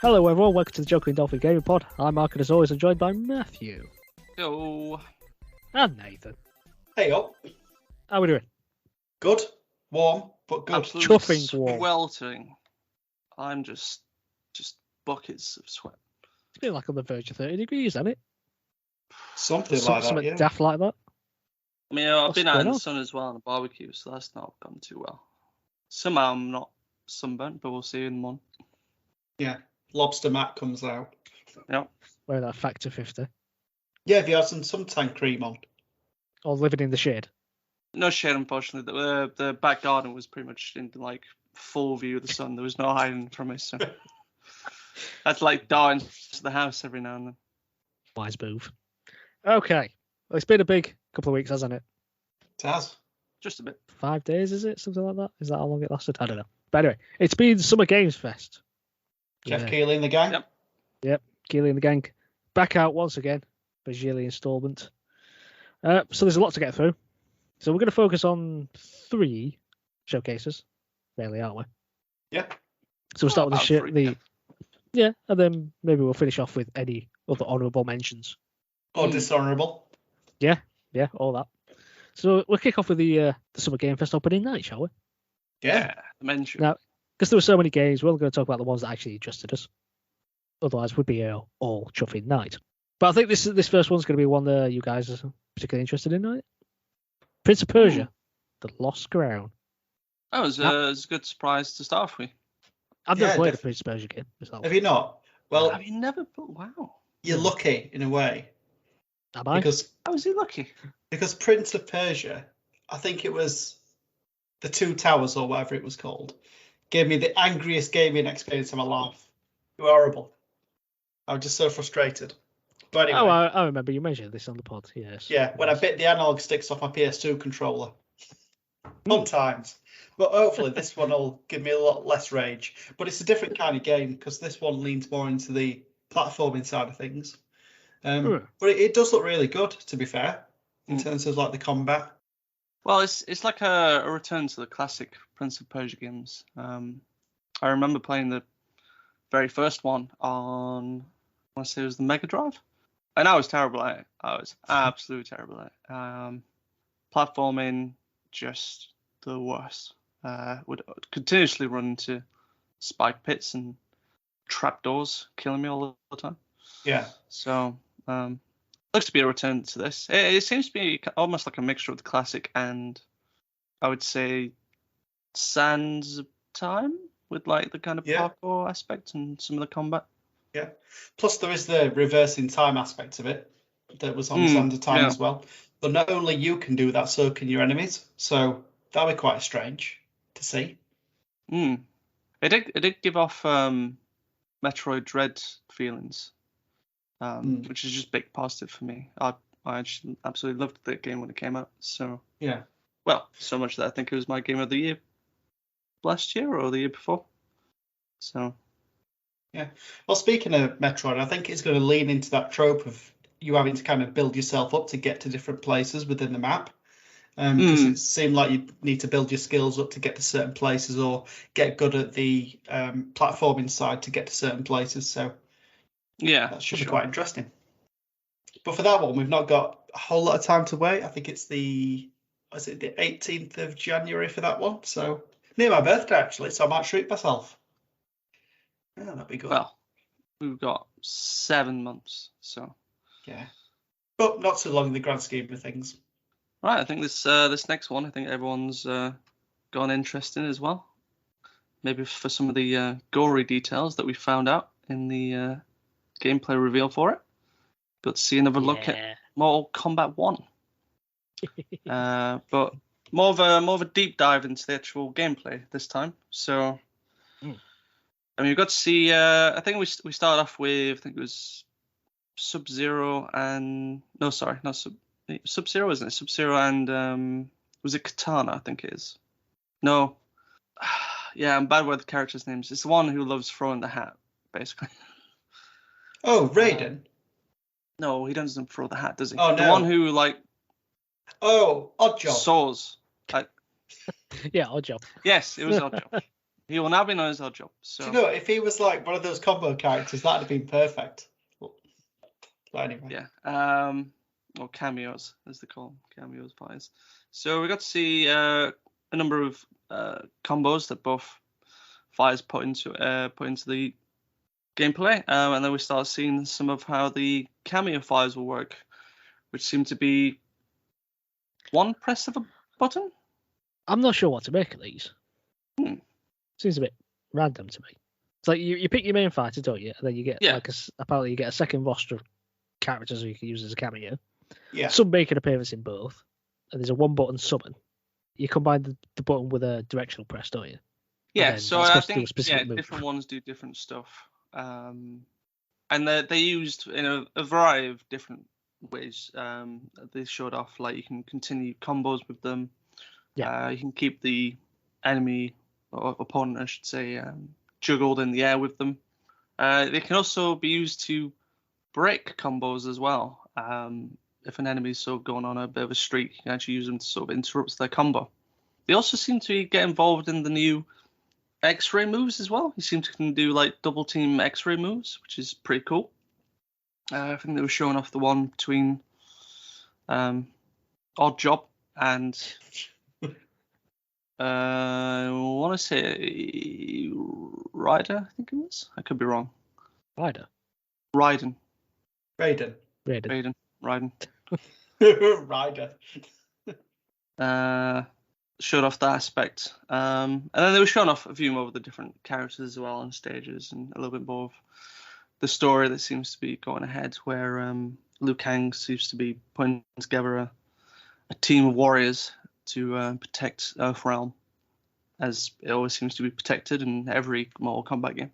Hello everyone, welcome to the Joker and Dolphin Gaming Pod. I'm Mark and as always I'm joined by Matthew. Hello. And Nathan. Hey up. How we doing? Good. Warm, but good. Absolutely Chuffing warm. sweltering. I'm just buckets of sweat. It's been like on the verge of 30 degrees, hasn't it? Something like that, Something yeah. daft like that. I mean, I've What's been out going in the on? sun as well on a barbecue, so that's not gone too well. Somehow I'm not sunburnt, but we'll see in the morning. Yeah. Lobster mat comes out. Yep. Wearing that Factor 50. Yeah, if you had some suntan cream on. Or living in the shade. No shade, unfortunately. The back garden was pretty much in like full view of the sun. There was no hiding from it, so that's like dart into the house every now and then. Wise move. Okay. Well, it's been a big couple of weeks, hasn't it? It has. Just a bit. 5 days, is it? Something like that? Is that how long it lasted? I don't know. But anyway, it's been Summer Games Fest. Geoff Keighley and the gang. Yep. Keighley and the gang back out once again for his yearly instalment. So there's a lot to get through. So we're going to focus on 3 showcases, really, aren't we? Yeah. So we'll start with About three, yeah, and then maybe we'll finish off with any other honourable mentions. Or dishonourable. Yeah, all that. So we'll kick off with the Summer Game Fest opening night, shall we? Yeah. The mention. Now, because there were so many games, we're only going to talk about the ones that actually interested us. Otherwise, it would be an all chuffing night. But I think this first one's going to be one that you guys are particularly interested in, right? Prince of Persia, The Lost Crown. That was a good surprise to start off with. I've never Yeah, played a Prince of Persia game myself. Have you not? Well, Have you never? Wow. you're lucky in a way. Am I? Because How was he lucky? Prince of Persia, I think it was the Two Towers or whatever it was called, gave me the angriest gaming experience of my life. It was horrible. I was just so frustrated. But anyway. Oh, I remember you mentioned this on the pod, yes. Yeah, when I bit the analog sticks off my PS2 controller. Fun times. But hopefully this one will give me a lot less rage. But it's a different kind of game because this one leans more into the platforming side of things. But it does look really good, to be fair, in terms of like the combat. Well, it's like a return to the classic Prince of Persia games. I remember playing the very first one on, I want to say it was the Mega Drive. And I was terrible at it. I was absolutely terrible at it. Platforming, just the worst. Would continuously run into spike pits and trapdoors, killing me all the time. Yeah. So, looks to be a return to this. It seems to be almost like a mixture of the classic and, I would say, Sands of Time with like the kind of parkour aspect and some of the combat. Yeah. Plus there is the reversing time aspect of it that was on Sands of Time as well. But not only you can do that, so can your enemies. So that would be quite strange to see. It did give off Metroid Dread feelings, which is just a big positive for me. I actually absolutely loved the game when it came out. So yeah, well, so much that I think it was my game of the year last year or the year before. So yeah. Well, speaking of Metroid, I think it's going to lean into that trope of you having to kind of build yourself up to get to different places within the map. Because it seemed like you need to build your skills up to get to certain places or get good at the platforming side to get to certain places. So yeah, that should be quite interesting. But for that one, we've not got a whole lot of time to wait. I think it's the 18th of January for that one. So near my birthday, actually. So I might treat myself. Yeah, that'd be good. Well, we've got 7 months, so yeah, but not so long in the grand scheme of things. Right, I think this next one, I think everyone's got an interest in as well. Maybe for some of the gory details that we found out in the gameplay reveal for it. But see another look at Mortal Kombat 1. But more of a deep dive into the actual gameplay this time. So, I mean, we got to see. I think we started off with, I think it was Sub-Zero and Sub-Zero, isn't it? Sub-Zero and was it Katana? I think it is. No, yeah, I'm bad with the characters' names. It's the one who loves throwing the hat, basically. Oh, Raiden. No, he doesn't throw the hat, does he? Oh, the no. one who like. Oh, Oddjob. Saws. Yeah, Oddjob. Yes, it was Oddjob. He will now be known as Oddjob. So. Do you know, if he was like one of those combo characters, that'd have been perfect. But anyway. Yeah. Or cameos, as they call them, cameos, Fires. So we got to see a number of combos that both Fires put into the gameplay, and then we start seeing some of how the cameo Fires will work, which seem to be one press of a button. I'm not sure what to make of these. Seems a bit random to me. It's like you pick your main fighter, don't you? And then you get apparently you get a second roster of characters who you can use as a cameo. Yeah. Some make an appearance in both, and there's a one button summon. You combine the button with a directional press, don't you? Yeah. So I think different ones do different stuff, and they used in a variety of different ways. They showed off like you can continue combos with them. Yeah. You can keep the enemy or opponent, I should say, juggled in the air with them. They can also be used to break combos as well. If an enemy's sort of going on a bit of a streak, you can actually use them to sort of interrupt their combo. They also seem to get involved in the new X-ray moves as well. You seem to can do like double team X-ray moves, which is pretty cool. I think they were showing off the one between Oddjob and I want to say Ryder, I think it was. I could be wrong. Ryder. Raiden. Ryder. Showed off that aspect. And then they were showing off a few more of the different characters as well on stages and a little bit more of the story that seems to be going ahead, where Liu Kang seems to be putting together a team of warriors to protect Earthrealm, as it always seems to be protected in every Mortal Kombat game.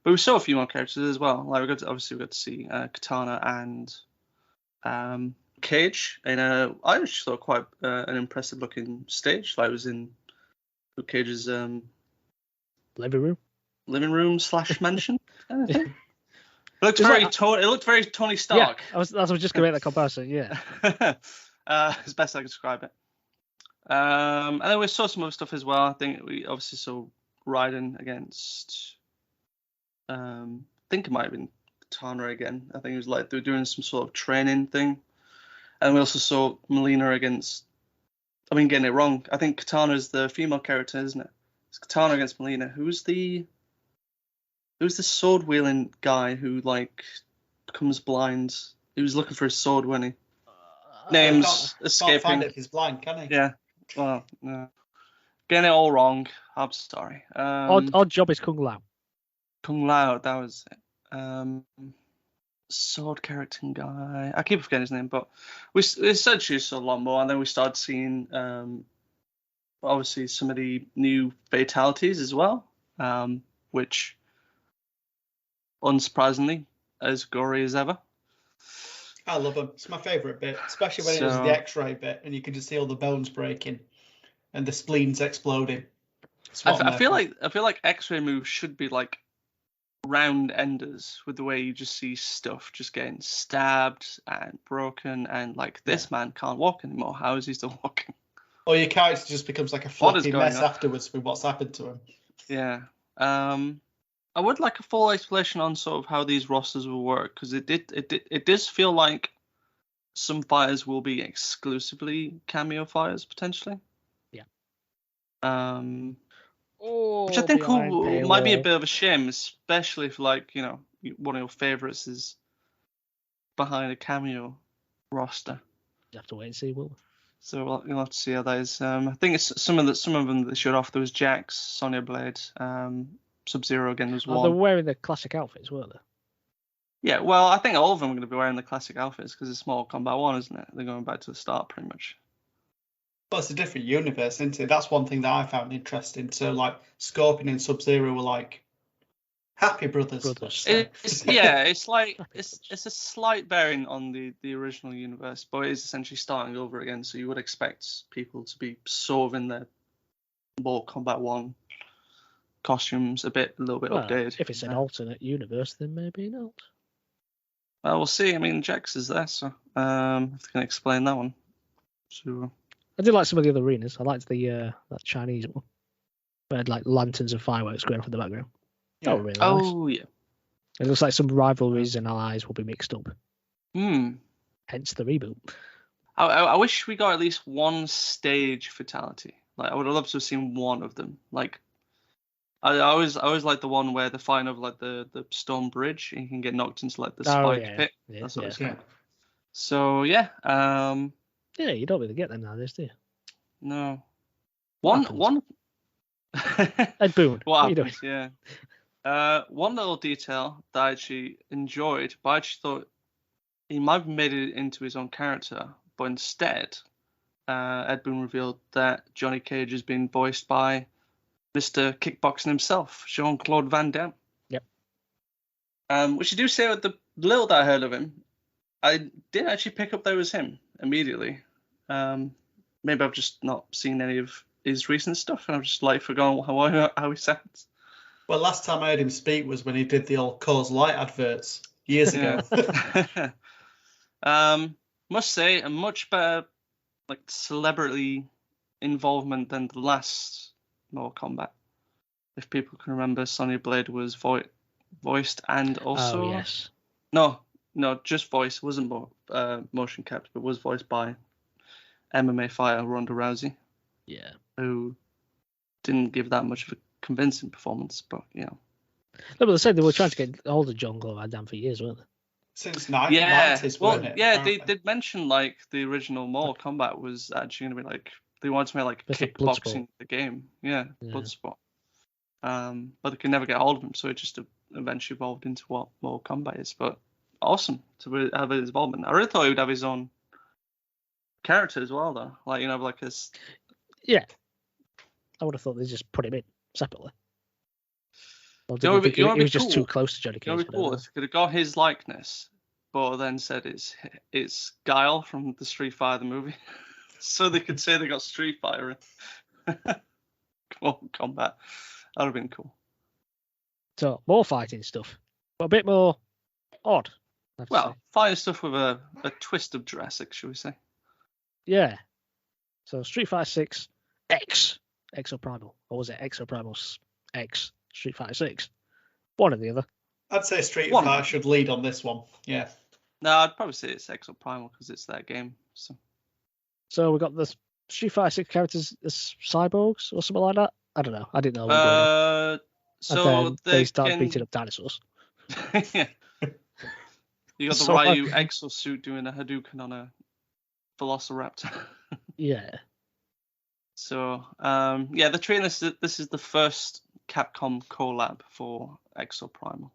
But we saw a few more characters as well. Like we got to see Katana and Cage in I just thought quite an impressive looking stage. Like it was in Luke Cage's living room / mansion kind of thing. It looked very Tony Stark. Yeah, I was just going to make that comparison. Yeah, as best I can describe it. And then we saw some other stuff as well. I think we obviously saw Raiden against. I think it might have been Katana again. I think it was like they were doing some sort of training thing. And we also saw Melina against. I mean, getting it wrong. I think Katana is the female character, isn't it? It's Katana against Melina. Who's the sword wielding guy who like becomes blind? He was looking for his sword, wasn't he? Name's escaping. Can't find it if he's blind, can he? Yeah. Well, no. Getting it all wrong. I'm sorry. Oddjob is Kung Lao. Kung Lao, that was it. Sword character guy. I keep forgetting his name, but we essentially saw a lot more, and then we started seeing obviously some of the new fatalities as well, which unsurprisingly as gory as ever. I love them. It's my favourite bit, especially when it was the X-ray bit, and you could just see all the bones breaking and the spleens exploding. I feel like X-ray moves should be like round enders, with the way you just see stuff just getting stabbed and broken, and like this man can't walk anymore. How is he still walking? Or your character just becomes like a floppy mess afterwards with what's happened to him. Yeah. I would like a full explanation on sort of how these rosters will work, because it does feel like some fires will be exclusively cameo fires potentially. Yeah. Which I think might be a bit of a shame, especially if like one of your favorites is behind a cameo roster. You have to wait and see, will we? So you'll have to see how that is. I think it's some of them that showed off. There was Jax, Sonya Blade, Sub-Zero again was one. They're wearing the classic outfits, weren't they? Yeah, well, I think all of them are going to be wearing the classic outfits because it's Mortal Kombat 1, isn't it? They're going back to the start pretty much. Well, it's a different universe, isn't it? That's one thing that I found interesting. So, like, Scorpion and Sub-Zero were like happy brothers. It's a slight bearing on the original universe, but it is essentially starting over again. So you would expect people to be sort of in their Mortal Kombat 1 costumes, a little bit updated. If it's an alternate universe, then maybe not. Well, we'll see. I mean, Jax is there, so if they can explain that one. So I did like some of the other arenas. I liked the that Chinese one. We had like lanterns and fireworks going off in the background. Yeah. That was really nice. Oh yeah. It looks like some rivalries and allies will be mixed up. Hence the reboot. I wish we got at least one stage fatality. Like I would have loved to have seen one of them. Like I always like the one where they're fighting over like the stone bridge and you can get knocked into like the spike pit. Yeah, That's what it's Yeah. called. So yeah, yeah, you don't really get them nowadays, do you? no. What One Ed Boon, what are you doing? happens, yeah. One little detail that I actually enjoyed, but I actually thought he might have made it into his own character, but instead, Ed Boon revealed that Johnny Cage has been voiced by Mr. Kickboxing himself, Jean-Claude Van Damme. Yep. Which you do say with the little that I heard of him, I did actually pick up that it was him immediately. Maybe I've just not seen any of his recent stuff, and I've just like forgotten how he sounds. Well, last time I heard him speak was when he did the old Coors Light adverts years ago. Must say a much better like celebrity involvement than the last Mortal Kombat. If people can remember, Sonya Blade was voiced and also Oh, yes. no, just voice. It wasn't motion capped, but was voiced by MMA fighter Ronda Rousey, Yeah. who didn't give that much of a convincing performance, but you know. No, but they said they were trying to get hold of Jean-Claude Van Damme for years, weren't they? Since Yeah, 90s, well, weren't it? yeah, apparently? they did mention like the original Mortal Kombat was actually going to be like they wanted to make like It's like kickboxing Bloodsport. the game, yeah, Yeah. Bloodsport. But they could never get hold of him, so it just eventually evolved into what Mortal Kombat is. But awesome to really have his involvement. I really thought he would have his own character as well, though. Like like his. Yeah. I would have thought they just put him in separately. Or did You know, they think you know he what'd was be just cool? too close to Johnny You know, Cage? it'd be cool if they could have got his likeness, but then said it's Guile from the Street Fighter the movie, so they could say they got Street Fighter in Mortal Kombat. That would have been cool. So, more fighting stuff. But a bit more odd. I have to Well, say. fighting stuff with a twist of Jurassic, shall we say? Yeah. So, Street Fighter 6 X. Exoprimal. Or was it Exoprimal X Street Fighter 6? One or the other. I'd say Street One. Fighter should lead on this one. Yeah. No, I'd probably say it's Exo Primal because it's their game. So, we got the Street Fighter 6 characters as cyborgs or something like that. I don't know. I didn't know. What we were doing. And So then they started can... beating up dinosaurs. Yeah. You got the So, Ryu exosuit doing a Hadouken on a Velociraptor. Yeah. So, they're treating this is the first Capcom collab for Exo Primal.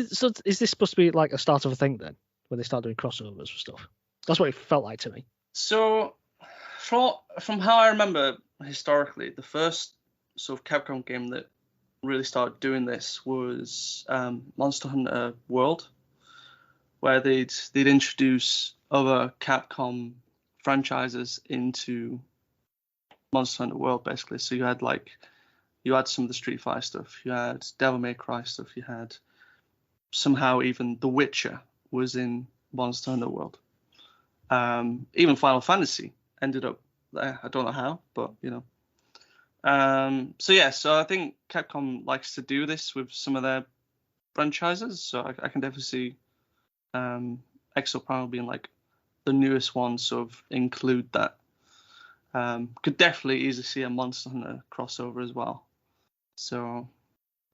So is this supposed to be like a start of a thing then, when they start doing crossovers for stuff? That's what it felt like to me. So, from how I remember historically, the first sort of Capcom game that really started doing this was Monster Hunter World, where they'd introduce other Capcom franchises into Monster Hunter World, basically. So you had some of the Street Fighter stuff, you had Devil May Cry stuff, you had somehow even The Witcher was in Monster Hunter World. Even Final Fantasy ended up there. I don't know how, but you know. So I think Capcom likes to do this with some of their franchises. So I can definitely see Exo Primal being like the newest one, sort of include that. Could definitely easily see a Monster Hunter crossover as well. So,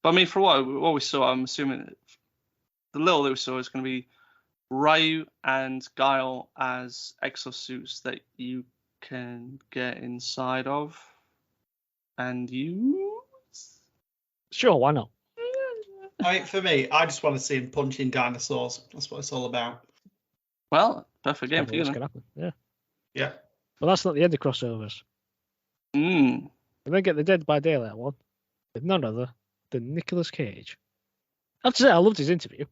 but I mean, for what we saw, I'm assuming the little that we saw is going to be Ryu and Guile as exosuits that you can get inside of and use. Sure, why not? I mean, for me, I just want to see him punching dinosaurs. That's what it's all about. Well, perfect game for Probably you, what's then. gonna happen. Yeah. Yeah. But that's not the end of crossovers. Mm. And then get the Dead by Daylight one with none other than Nicolas Cage. I have to say, I loved his interview.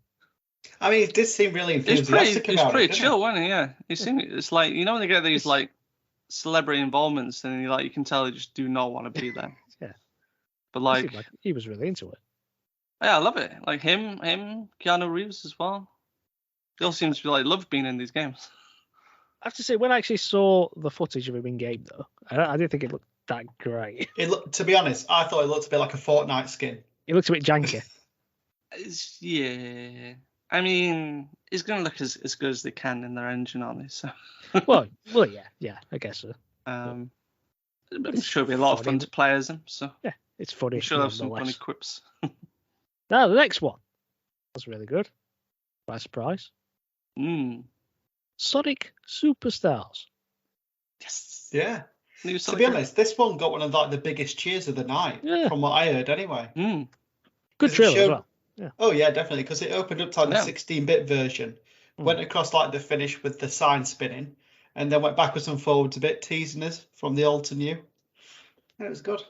I mean, it did seem really He's enthusiastic pretty about it. didn't chill, wasn't he? Yeah. It's like, you know, when they get these like celebrity involvements and you can tell they just do not want to be there. Yeah. But He like, seemed like he was really into it. yeah, I love it. Like him, Keanu Reeves as well. They all seem to be like love being in these games. I have to say, when I actually saw the footage of him in game, though, I didn't think it looked that great. To be honest, I thought it looked a bit like a Fortnite skin. It looks a bit janky. Yeah. I mean, it's going to look as good as they can in their engine, aren't they? So. well, yeah, I guess so. I'm sure it'll be a lot of fun to play as them. So yeah, it's funny. I'm sure they'll have some funny quips. Now the next one was really good. By surprise. Sonic Superstars. Yes. Yeah. To be honest, this one got one of the biggest cheers of the night, from what I heard anyway. Good trailer as well. Yeah. Oh yeah, definitely, because it opened up to the 16-bit version, went across the finish with the sign spinning, and then went backwards and forwards a bit, teasing us from the old to new. Yeah, it was good.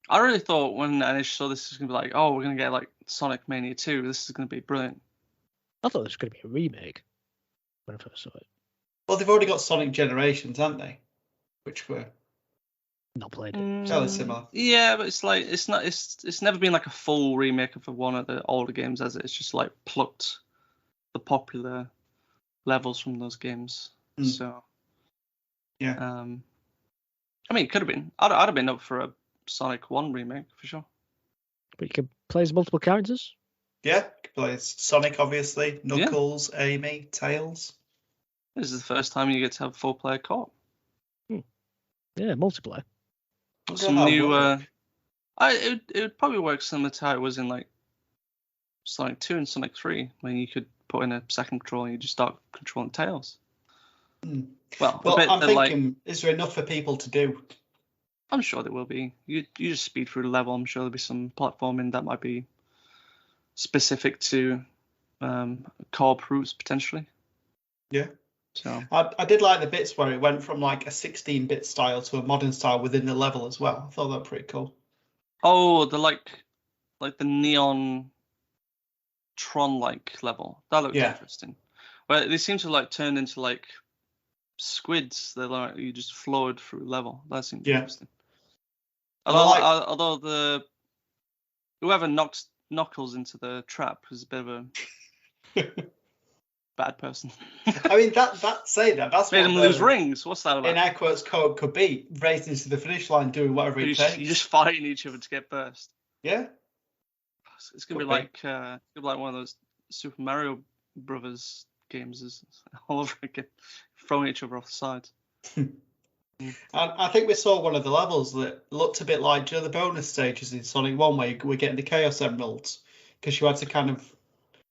I really thought when I initially saw this was going to be like, oh, we're going to get like Sonic Mania 2. This is going to be brilliant. I thought this was going to be a remake when I first saw it. Well, they've already got Sonic Generations, haven't they? Which were not played it. Fairly similar. Yeah, but it's like it's never been like a full remake of one of the older games, has it? It's just like plucked the popular levels from those games. So yeah. I mean, it could have been. I'd have been up for a Sonic 1 remake for sure. But you can play as multiple characters? Yeah, you can play as Sonic, obviously, Knuckles, Amy, Tails. This is the first time you get to have 4-player co-op. Yeah, multiplayer. Some new. It would probably work similar to how it was in like Sonic 2 and Sonic 3, when you could put in a second controller and you just start controlling Tails. Well, I'm thinking, is there enough for people to do? I'm sure there will be. You just speed through the level. I'm sure there'll be some platforming that might be specific to co-op routes potentially. Yeah. So I did like the bits where it went from like a 16-bit style to a modern style within the level as well. I thought that was pretty cool. Oh, the like the neon Tron-like level. That looked interesting. Well, they seem to like turn into like squids that like you just flowed through level. That seemed interesting. Although whoever knocks Knuckles into the trap is a bit of a bad person. I mean, that's made him lose rings. What's that about? In air quotes, code could be racing to the finish line, doing whatever it takes. You're just fighting each other to get first. Yeah. It's gonna be like one of those Super Mario Brothers games, all over again, throwing each other off the sides. I think we saw one of the levels that looked a bit like the bonus stages in Sonic 1 where we're getting the Chaos Emeralds, because you had to kind of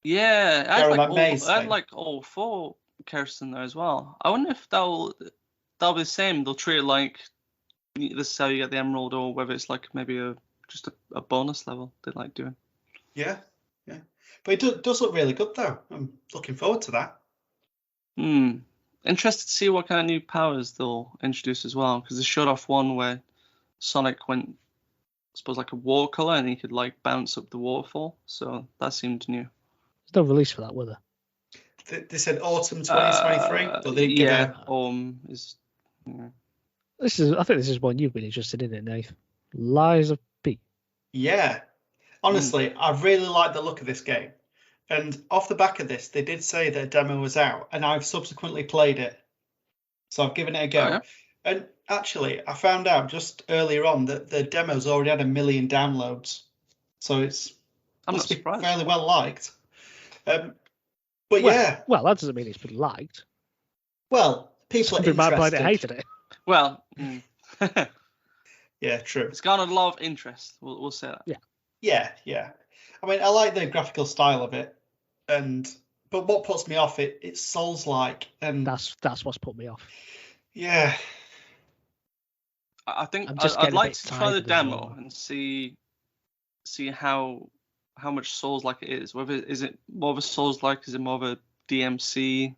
I had like all 4 characters in there as well. I wonder if that'll be the same. They'll treat it like this is how you get the emerald, or whether it's like maybe just a bonus level they like doing. Yeah. But it does look really good though. I'm looking forward to that. Interested to see what kind of new powers they'll introduce as well, because they showed off one where Sonic went, I suppose, like a watercolor, and he could like bounce up the waterfall. So that seemed new. There's no release for that, were there? They said autumn 2023. Is. Yeah. I think this is one you've been interested in, Nath. Lies of P. Yeah. Honestly, I really like the look of this game. And off the back of this, they did say that a demo was out, and I've subsequently played it. So I've given it a go. Oh, yeah? And actually, I found out just earlier on that the demo's already had 1 million downloads. So I'm not surprised. Fairly well liked. But well, that doesn't mean it's been liked. Well, people are interested. Might have hated it. Well, yeah, true. It's garnered a lot of interest. We'll say that. Yeah. I mean, I like the graphical style of it, but what puts me off it's Souls-like, and that's what's put me off. Yeah. I think I'd like to try the demo and see how much Souls-like it is. Whether is it more of a Souls-like, is it more of a DMC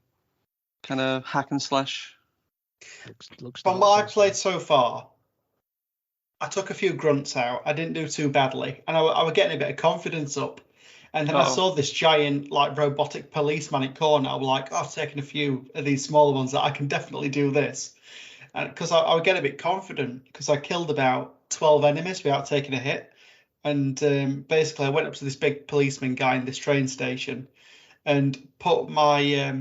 kind of hack and slash? Looks From what I've played so far, I took a few grunts out. I didn't do too badly, and I was getting a bit of confidence up. And then I saw this giant, like, robotic policeman in corner. I was like, I've taken a few of these smaller ones that I can definitely do this. And because I would get a bit confident, because I killed about 12 enemies without taking a hit. And basically, I went up to this big policeman guy in this train station and put my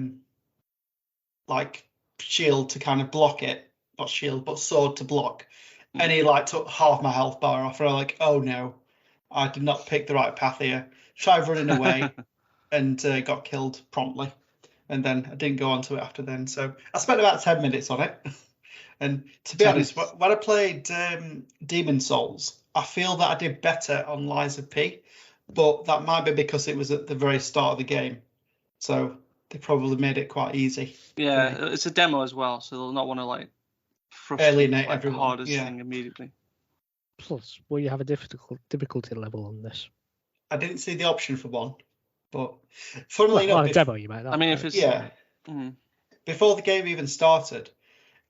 like shield to kind of block it not shield, but sword to block. And he like took half my health bar off. And I'm like, oh no, I did not pick the right path here. Tried running away and got killed promptly. And then I didn't go on to it after then. So I spent about 10 minutes on it. And to be honest, when I played Demon Souls, I feel that I did better on Lies of P. But that might be because it was at the very start of the game. So they probably made it quite easy. Yeah, it's a demo as well, so they'll not want to like alienate like, everyone. the hardest thing immediately. Plus, will you have a difficulty level on this? I didn't see the option for one, but funnily enough, a demo you might. I mean, if it's before the game even started,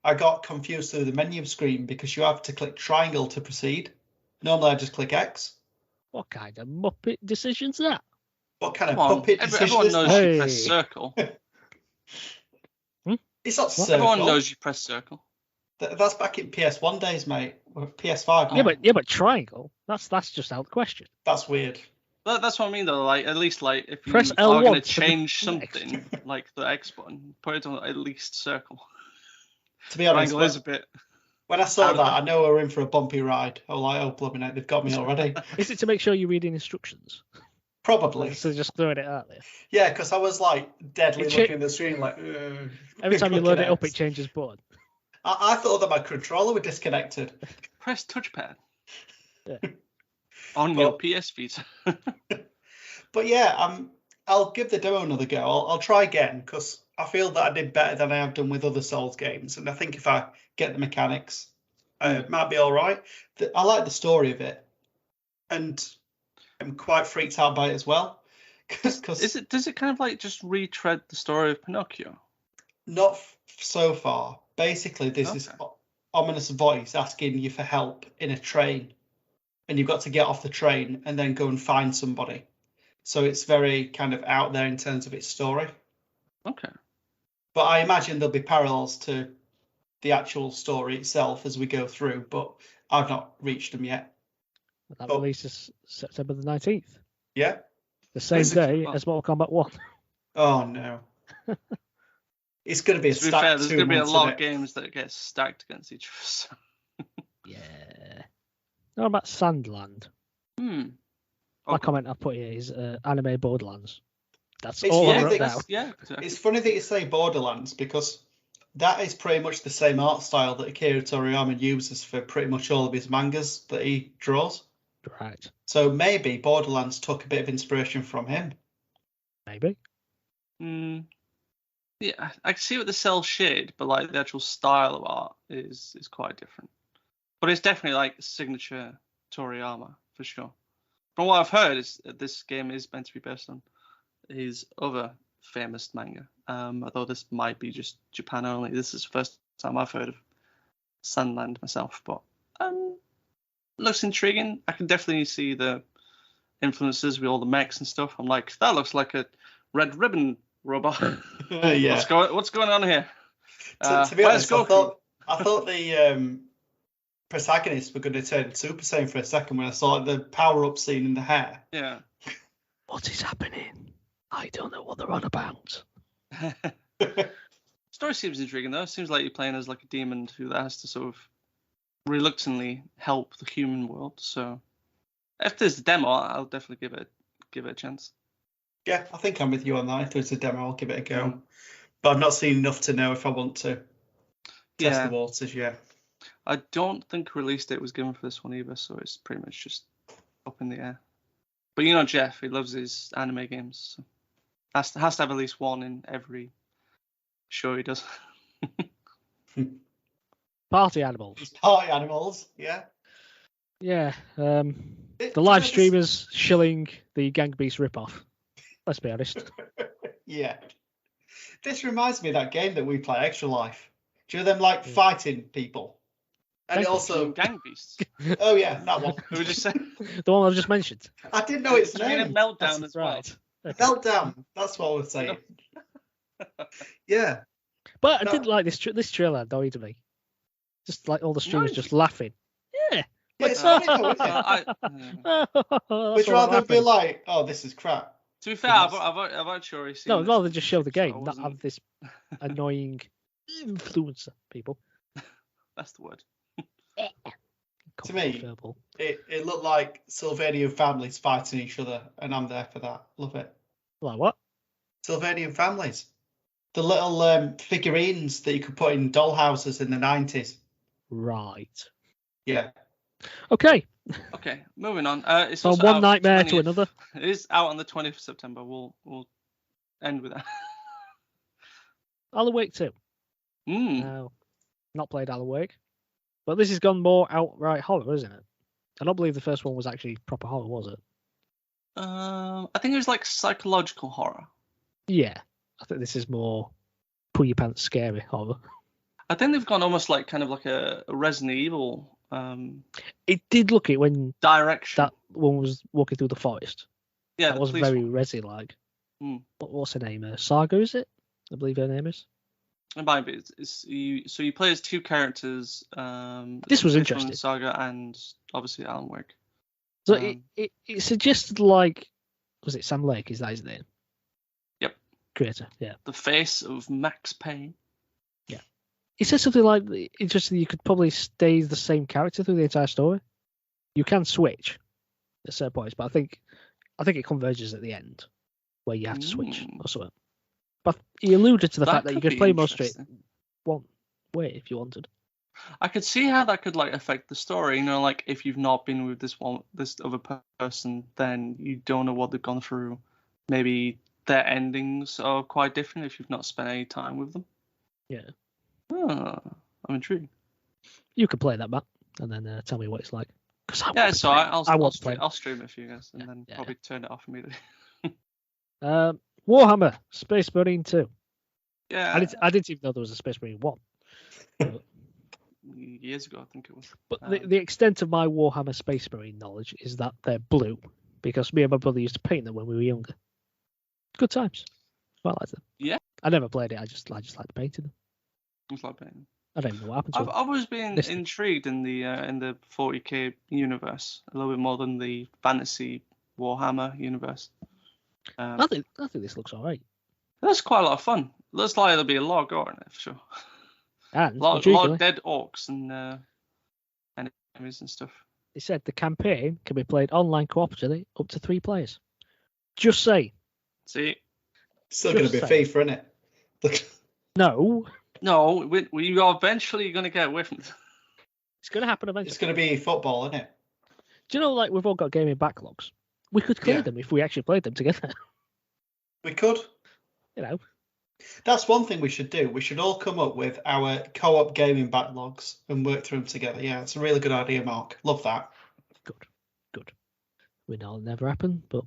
I got confused through the menu screen because you have to click triangle to proceed. Normally, I just click X. What kind of Muppet decision's that? What kind of puppet decision? Everyone knows you press circle. It's not circle. Everyone knows you press circle. That's back in PS1 days, mate. Or PS5. Yeah, but triangle. That's just out of the question. That's weird. That's what I mean, though. Like, at least, like, if you Press are L1 going to change something, like the X button, put it on at least circle. To be honest, triangle is a bit. When I saw that, I know we're in for a bumpy ride. I was like, oh, blooming heck, they've got me already. Is it to make sure you're reading instructions? Probably. So just throwing it out there. Yeah, because I was like deadly looking at the screen, like. Every time you load it up, it changes button. I thought that my controller was disconnected. Press touchpad. Yeah. On your PS Vita. But yeah, I'll give the demo another go. I'll try again because I feel that I did better than I have done with other Souls games, and I think if I get the mechanics, it might be all right. I like the story of it, and I'm quite freaked out by it as well. Cause does it kind of like just retread the story of Pinocchio? Not so far. Basically, there's this ominous voice asking you for help in a train, and you've got to get off the train and then go and find somebody. So it's very kind of out there in terms of its story. Okay. But I imagine there'll be parallels to the actual story itself as we go through, but I've not reached them yet. That releases September the 19th. Yeah. The same day as Mortal Kombat 1. Oh, no. It's going to be a stack. There's going to be a lot of games that get stacked against each other. Yeah. How about Sandland? My comment I put here is anime Borderlands. That's all I wrote down. Yeah, exactly. It's funny that you say Borderlands because that is pretty much the same art style that Akira Toriyama uses for pretty much all of his mangas that he draws. Right. So maybe Borderlands took a bit of inspiration from him. Maybe. Yeah, I can see what the cell shade, but like the actual style of art is quite different. But it's definitely like signature Toriyama for sure. From what I've heard, is this game is meant to be based on his other famous manga. Although this might be just Japan only. This is the first time I've heard of Sandland myself, but looks intriguing. I can definitely see the influences with all the mechs and stuff. I'm like, that looks like a Red Ribbon robot. Yeah. What's going on here? To be honest, I thought the protagonists were going to turn Super Saiyan for a second when I saw the power-up scene in the hair. Yeah. What is happening? I don't know what they're on about. Story seems intriguing though. It seems like you're playing as like a demon who has to sort of reluctantly help the human world. So if there's a demo, I'll definitely give it a chance. Yeah, I think I'm with you on that. If there's a demo, I'll give it a go. But I've not seen enough to know if I want to test the waters yet. I don't think release date was given for this one either, so it's pretty much just up in the air. But you know Geoff, he loves his anime games. So has to have at least one in every show he does. Party animals. Party animals, yeah. Yeah. The live streamers shilling the Gang Beast ripoff. Let's be honest. Yeah. This reminds me of that game that we play, Extra Life. Do you know them like fighting people? And it also Gang Beasts. Oh yeah, that one. Who just said? The one I just mentioned. I didn't know its name. A Meltdown as well. Right. Okay. Meltdown. That's what I was saying. Yeah. But I did like this trailer, annoyed me. Just like all the streamers just laughing. Yeah. Yeah, it's funny though, isn't it? Would you rather be like, oh, this is crap? To be fair, I've actually seen. No, I'd rather just show the game, so not have this annoying influencer people. That's the word. To me, it looked like Sylvanian families fighting each other, and I'm there for that. Love it. Like what? Sylvanian families. The little figurines that you could put in dollhouses in the 90s. Right. Yeah. Okay. Okay, moving on. It's From also one out nightmare 20th. to another. It is out on the 20th of September. We'll end with that. Alan Wake 2. Mm. No, not played Alan Wake. But this has gone more outright horror, isn't it? I don't believe the first one was actually proper horror, was it? I think it was like psychological horror. Yeah. I think this is more pull your pants scary horror. I think they've gone almost like kind of like a Resident Evil It did look it when direction. that one was walking through the forest. Yeah, that the was police very one. Resi-like. Mm. What's her name? Saga, is it? I believe her name is. It might be. So you play as two characters. This was One interesting. Saga and obviously Alan Wake. So it suggested like, was it Sam Lake? Is that his name? Yep. Creator, yeah. The face of Max Payne. Yeah. It says something like, interesting, you could probably stay the same character through the entire story. You can switch at certain points, but I think it converges at the end where you have to switch or something. But he alluded to the fact that you could play more straight one way if you wanted. I could see how that could like affect the story. You know, like if you've not been with this other person, then you don't know what they've gone through. Maybe their endings are quite different if you've not spent any time with them. Yeah. I'm intrigued. You could play that, Matt, and then tell me what it's like. I'll stream it for you guys, and then probably turn it off immediately. Warhammer Space Marine 2. Yeah. I didn't even know there was a Space Marine 1. Years ago, I think it was. But the extent of my Warhammer Space Marine knowledge is that they're blue, because me and my brother used to paint them when we were younger. Good times. I like them. Yeah. I never played it. I just liked painting them. It's like painting. I don't even know what happened to I've them. always been intrigued in the 40k universe a little bit more than the fantasy Warhammer universe. I think this looks alright. That's quite a lot of fun. Looks like there'll be a lot of gore in it for sure. And a lot of dead orcs and enemies and stuff. It said the campaign can be played online cooperatively up to 3 players. Just say. See? Still going to be FIFA, isn't it? No. No, we are eventually going to get away from it. It's going to happen eventually. It's going to be football, isn't it? Do you know, like, we've all got gaming backlogs? We could clear them if we actually played them together. We could. You know. That's one thing we should do. We should all come up with our co-op gaming backlogs and work through them together. Yeah, it's a really good idea, Mark. Love that. Good. We know it'll never happen, but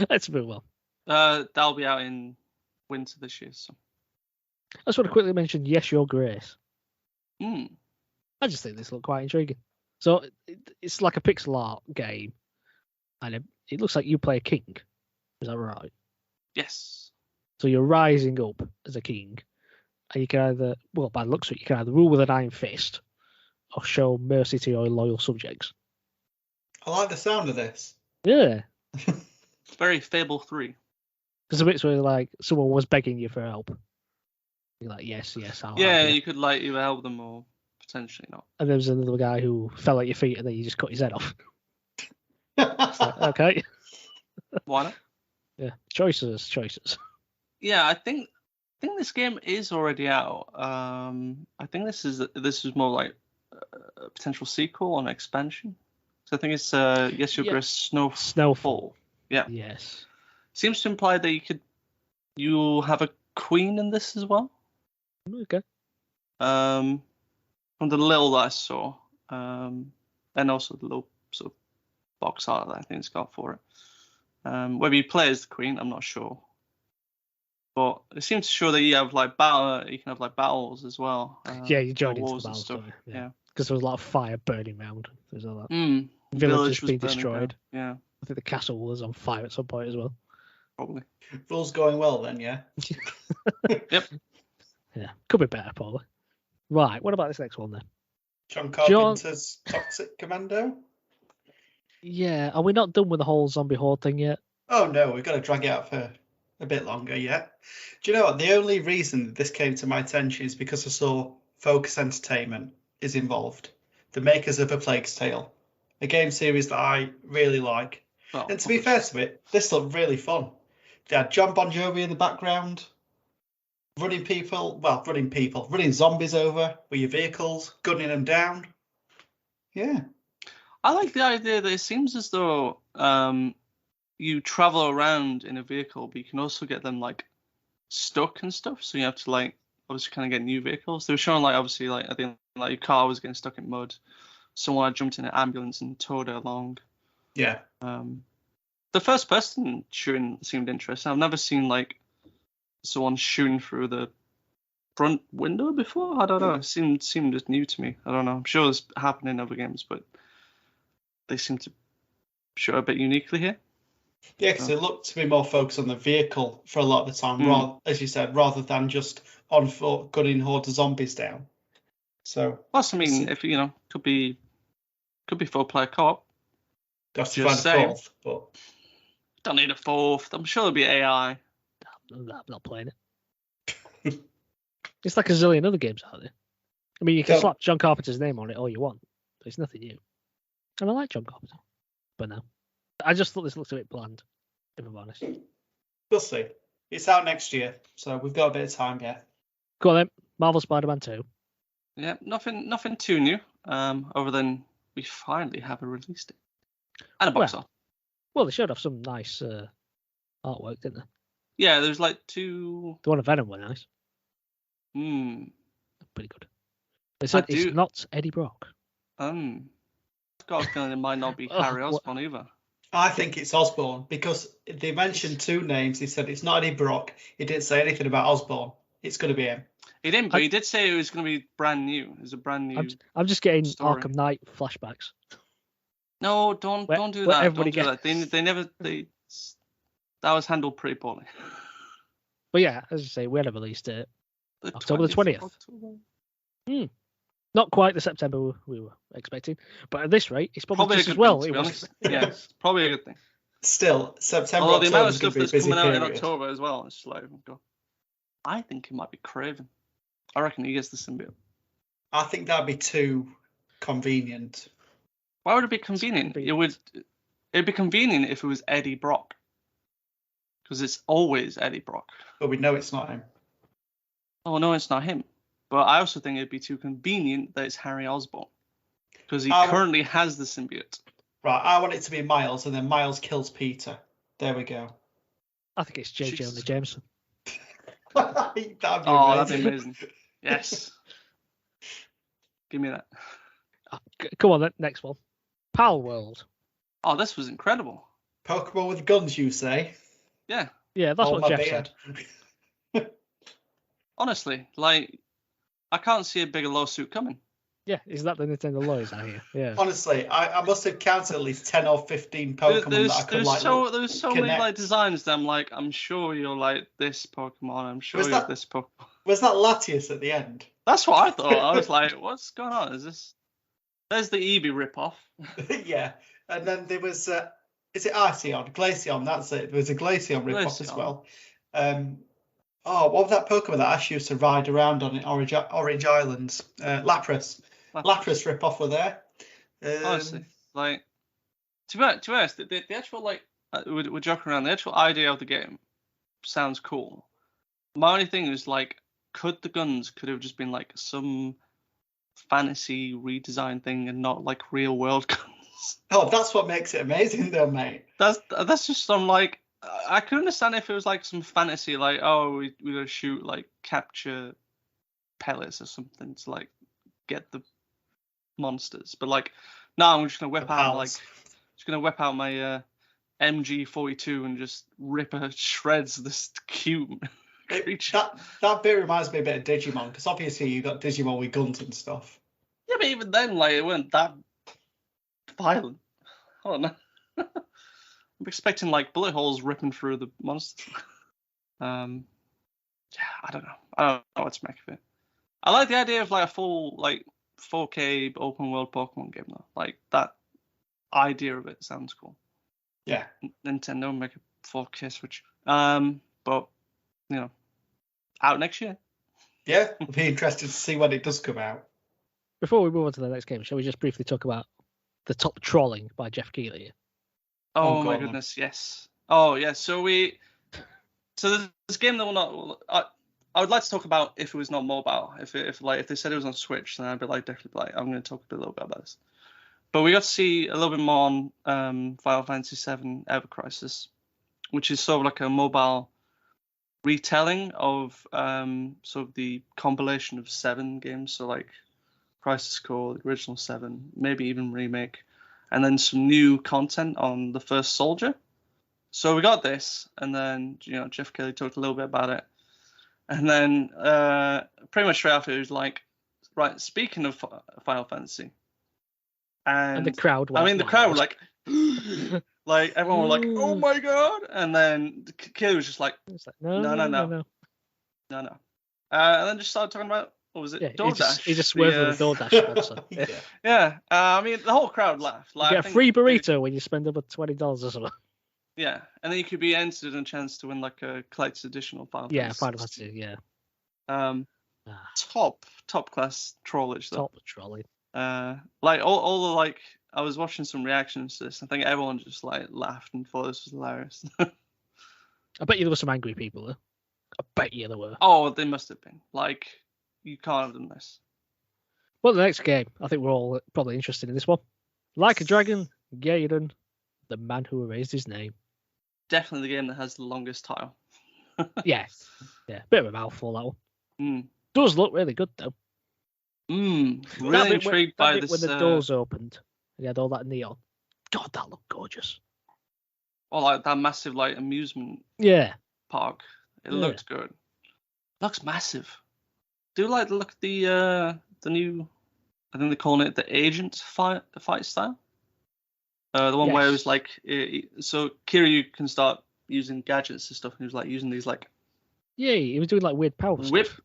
let's move on. That'll be out in winter this year. So. I just want to quickly mention Yes, Your Grace. I just think this looked quite intriguing. So it's like a pixel art game, and it looks like you play a king. Is that right? Yes. So you're rising up as a king, and you can either, well, by the looks of it, you can either rule with an iron fist or show mercy to your loyal subjects. I like the sound of this. Yeah. It's very Fable 3. There's a bit where like someone was begging you for help. You're like, yes, I'll help you could like either help them or potentially not. And there was another guy who fell at your feet, and then you just cut his head off. Like, okay. Why not? Yeah, choices. Yeah, I think this game is already out. I think this is more like a potential sequel or an expansion. So I think it's Yes, Your Grace Snowfall. Yeah. Yes. Seems to imply that you have a queen in this as well. Okay. From the little that I saw, and also the little sort of box art that I think it's got for it. Whether you play as the queen, I'm not sure, but it seems to show that you have like you can have like battles as well. You joined into the wars and battle stuff. Yeah, because there was a lot of fire burning around. There's all that. Village being was destroyed. Down. Yeah, I think the castle was on fire at some point as well. Probably. All's going well then, yeah. Yep. Yeah, could be better, probably. Right, what about this next one then? John Carpenter's Toxic Commando? Yeah, are we not done with the whole zombie horde thing yet? Oh no, we've got to drag it out for a bit longer yet. Do you know what? The only reason this came to my attention is because I saw Focus Entertainment is involved. The makers of A Plague's Tale, a game series that I really like. Well, And to be fair to it, this looked really fun. They had John Bon Jovi in the background, running zombies over with your vehicles, gunning them down. Yeah. I like the idea that it seems as though you travel around in a vehicle, but you can also get them like stuck and stuff. So you have to like obviously kind of get new vehicles. They were showing like obviously like I think like your car was getting stuck in mud. Someone had jumped in an ambulance and towed it along. Yeah. The first person shooting seemed interesting. I've never seen like someone shooting through the front window before. I don't know. It seemed just new to me. I don't know. I'm sure it's happened in other games, but they seem to show a bit uniquely here. Yeah, because it looked to be more focused on the vehicle for a lot of the time, as you said, rather than just on foot gunning hordes of zombies down. So, plus, I mean, if could be 4-player co-op. Have to find a fourth, but don't need a fourth. I'm sure there'll be AI. I'm not playing it. It's like a zillion other games out there. I mean, you can slap John Carpenter's name on it all you want, but it's nothing new. And I like John Carpenter, but no. I just thought this looked a bit bland, if I'm honest. We'll see. It's out next year, so we've got a bit of time, yeah. Go on then. Marvel Spider-Man 2. Yeah, nothing too new, other than we finally have a release date. And a box art. Well, they showed off some nice artwork, didn't they? Yeah, there's like 2... The one of Venom were nice. Pretty good. They said it's not Eddie Brock. I've got a feeling it might not be Harry Osborn either. I think it's Osborn, because they mentioned 2 names. He said it's not Eddie Brock. He didn't say anything about Osborn. It's going to be him. He didn't, but he did say it was going to be brand new. It's a brand new I'm just getting story. Arkham Knight flashbacks. No, don't do that. Don't do that. They never. That was handled pretty poorly. But yeah, as I say, we had a release date. October the 20th. Not quite the September we were expecting, but at this rate, it's probably just as well. Thing, yeah, it's probably a good thing. Still, September. Although the amount of stuff that's coming out in October as well, it's like, I think it might be Craven. I reckon he gets the symbiote. I think that'd be too convenient. Why would it be convenient? It'd be convenient if it was Eddie Brock, because it's always Eddie Brock. But we know it's not him. Oh no, it's not him. But I also think it'd be too convenient that it's Harry Osborn, because he currently has the symbiote. Right, I want it to be Miles, and then Miles kills Peter. There we go. I think it's J. Jonah Jameson. That'd be amazing. Yes. Give me that. Come on, then. Next one. Pal World. Oh, this was incredible. Pokemon with guns, you say? Yeah. Yeah, that's what Jeff said. Honestly, like, I can't see a bigger lawsuit coming. Yeah, is that the Nintendo lawyers out here? Yeah. Honestly, I must have counted at least 10 or 15 Pokemon that I could like. There's so many like designs that I'm like, I'm sure you're like this Pokemon. I'm sure you're this Pokemon. Was that Latias at the end? That's what I thought. I was like, what's going on? Is this? There's the Eevee ripoff. Yeah, and then there was, is it Arceon? Glaceon, that's it. There was a Glaceon ripoff as well. What was that Pokemon that Ash used to ride around on in Orange Islands? Lapras. Lapras ripoff were there. Honestly, like, to be honest, the actual, like, we're joking around, the actual idea of the game sounds cool. My only thing is, like, could have just been, like, some fantasy redesign thing and not, like, real world guns? Oh, that's what makes it amazing, though, mate. That's just some, like, I could understand if it was like some fantasy, like, oh, we're gonna shoot like capture pellets or something to like get the monsters, but like, no, I'm just gonna whip out my MG42 and just rip her shreds this cute creature. That bit reminds me a bit of Digimon, because obviously you got Digimon with guns and stuff. Yeah, but even then, like, it wasn't that violent. I don't know. I'm expecting like bullet holes ripping through the monsters. Yeah, I don't know. I don't know what to make of it. I like the idea of like a full like 4K open world Pokemon game though. Like that idea of it sounds cool. Yeah. Nintendo make a 4K Switch. But out next year. Yeah, I'll be interested to see when it does come out. Before we move on to the next game, shall we just briefly talk about the top trolling by Geoff Keighley? Oh Oh, my God, goodness, yes. Oh yeah. So there's this game that will not. I would like to talk about if it was not mobile. If they said it was on Switch, then I'd be like definitely like I'm going to talk a little bit about this. But we got to see a little bit more on Final Fantasy VII Ever Crisis, which is sort of like a mobile retelling of sort of the compilation of 7 games. So like Crisis Core, the original 7, maybe even remake, and then some new content on the first Soldier. So we got this, and then Geoff Keighley talked a little bit about it, and then pretty much straight after it was like, right, speaking of Final Fantasy, And the crowd. I mean, the crowd were like, like everyone were like, oh my god, and then Keighley was just like, no. And then just started talking about, what was it, DoorDash? He just swerved with a DoorDash sponsor. Yeah. I mean, the whole crowd laughed. Like, you get a free burrito when you spend over $20 or something. Yeah, and then you could be entered in a chance to win like a collector's edition of Final Fantasy. Yeah, Final Fantasy. Yeah. Top class trollage though. Top trolling. Like all the like, I was watching some reactions to this. I think everyone just like laughed and thought this was hilarious. I bet you there were some angry people there. I bet you there were. Oh, they must have been. Like, you can't have done this. Well, the next game, I think we're all probably interested in this one. Like a Dragon, Gaiden, the man who erased his name. Definitely the game that has the longest title. Yeah, bit of a mouthful, that one. Does look really good though. Really intrigued by this. When the doors opened, and you had all that neon. God, that looked gorgeous. Or like that massive like amusement park. It looks good. Looks massive. Do like look at the new, I think they're calling it the agent fight style. The one where it was like, so Kiryu can start using gadgets and stuff, and he was like using these like. Yeah, he was doing like weird power whip. Stuff.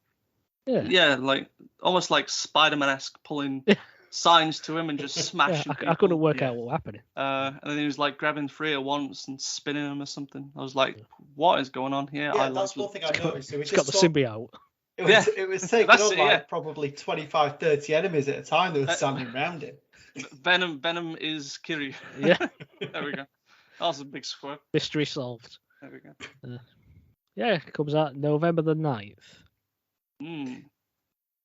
Yeah, like almost like Spider-Man-esque, pulling signs to him and just smashing. I couldn't work out what was happening. And then he was like grabbing 3 at once and spinning them or something. I was like, what is going on here? Yeah, that's one thing I noticed. It's got the symbiote. It was taking on probably 25, 30 enemies at a time that were standing around him. Venom is Kiryu. Yeah. There we go. That was a big square. Mystery solved. There we go. It comes out November the 9th.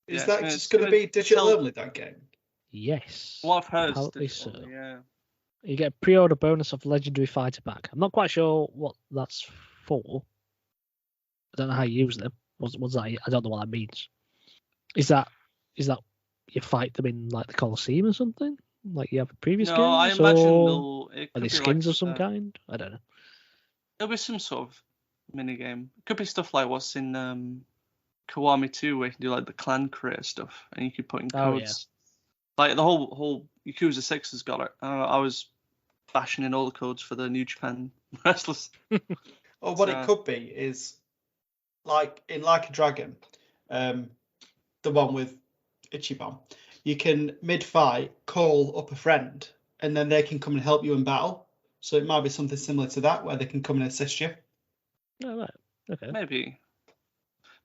Is that just going to be digital only, that game? Yes. What I've heard apparently is digital, so. Yeah. You get a pre-order bonus of Legendary Fighter Pack. I'm not quite sure what that's for. I don't know how you use them. What's that? I don't know what that means. Is that you fight them in like the Colosseum or something? Like you have previous games? I imagine are they skins of some kind? I don't know. There'll be some sort of mini game. It could be stuff like what's in Kiwami 2, where you can do like the clan creator stuff, and you could put in codes. Like the whole Yakuza 6 has got it. I was bashing in all the codes for the New Japan wrestlers. Or what it could be is like in Like a Dragon, the one with Ichiban. You can mid-fight call up a friend, and then they can come and help you in battle. So it might be something similar to that, where they can come and assist you. Oh, right. Okay. Maybe.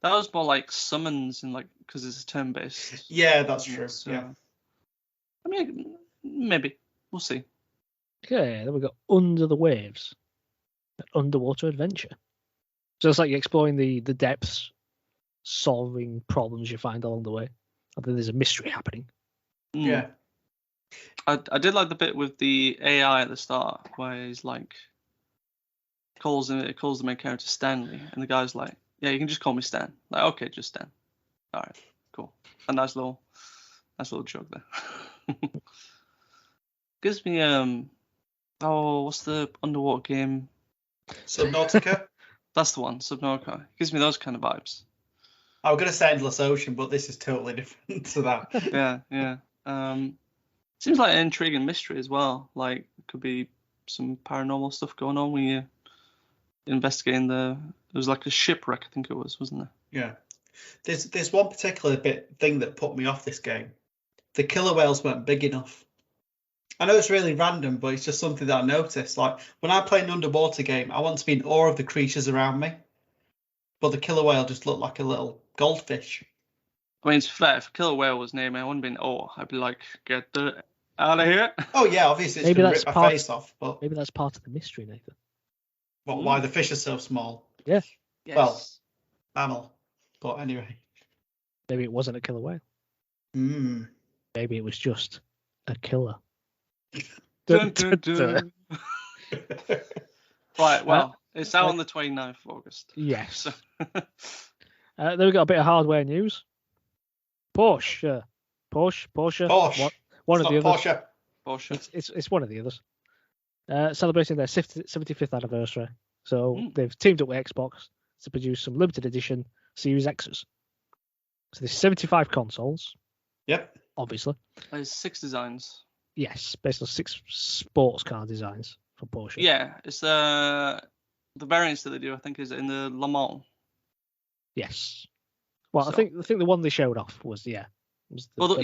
That was more like summons and like, because it's turn-based. Yeah, that's true. So, yeah. I mean, maybe. We'll see. Okay, then we've got Under the Waves, an underwater adventure. So it's like you're exploring the depths, solving problems you find along the way. I think there's a mystery happening. Yeah. I did like the bit with the AI at the start, where he's like, calls the main character Stanley, and the guy's like, yeah, you can just call me Stan. Like, okay, just Stan. All right, cool. A nice little joke there. Gives me what's the underwater game? Subnautica. That's the one, Subnautica. Gives me those kind of vibes. I was going to say Endless Ocean, but this is totally different to that. Yeah. Seems like an intriguing mystery as well. Like, it could be some paranormal stuff going on when you're investigating it was like a shipwreck, I think it was, wasn't there? Yeah. There's one particular thing that put me off this game. The killer whales weren't big enough. I know it's really random, but it's just something that I noticed. Like, when I play an underwater game, I want to be in awe of the creatures around me. But the killer whale just looked like a little goldfish. I mean, it's fair. If Killer Whale was near me, I wouldn't have been, I'd be like, get the out of here. Oh, yeah, obviously it's Maybe going to that's rip my face off, but Maybe that's part of the mystery, Nathan. why the fish are so small? Yeah. Yes. Well, mammal. But anyway. Maybe it wasn't a killer whale. Mm. Maybe it was just a killer. Dun, dun, dun. Right, well, it's out on the 29th of August. Yes. So. Then we got a bit of hardware news. Porsche. One of the others. Porsche. It's one of the others. Celebrating their 75th anniversary. So they've teamed up with Xbox to produce some limited edition Series X's. So there's 75 consoles. Yep. Obviously. There's 6 designs. Yes, based on 6 sports car designs from Porsche. Yeah, it's the variants that they do, I think, is in the Le Mans. Yes. Well, So. I think the one they showed off was the Yeah. Le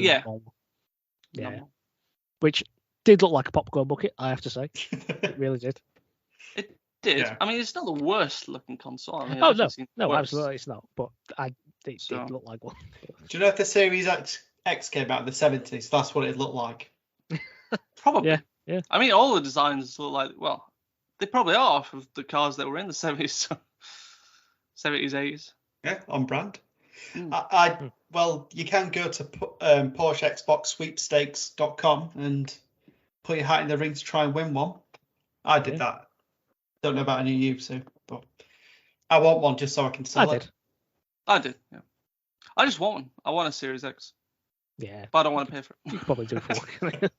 Mans. Which did look like a popcorn bucket, I have to say. It really did. It did. Yeah. I mean, it's not the worst looking console. I mean, Oh, I've no. seen No, worse. absolutely it's not. But it did look like one. Do you know if the Series X came out in the 70s? That's what it looked like. Probably. Yeah. I mean, all the designs look like, well, they probably are of the cars that were in the 70s, 70s, 80s. Yeah, on brand. Mm. Well, you can go to Porsche Xbox Sweepstakes.com and put your hat in the ring to try and win one. I did that. Don't know about any of you, Sue, but I want one just so I can sell it. I did, yeah. I just want one. I want a Series X. Yeah. But I don't want to pay for it. You could probably do for one.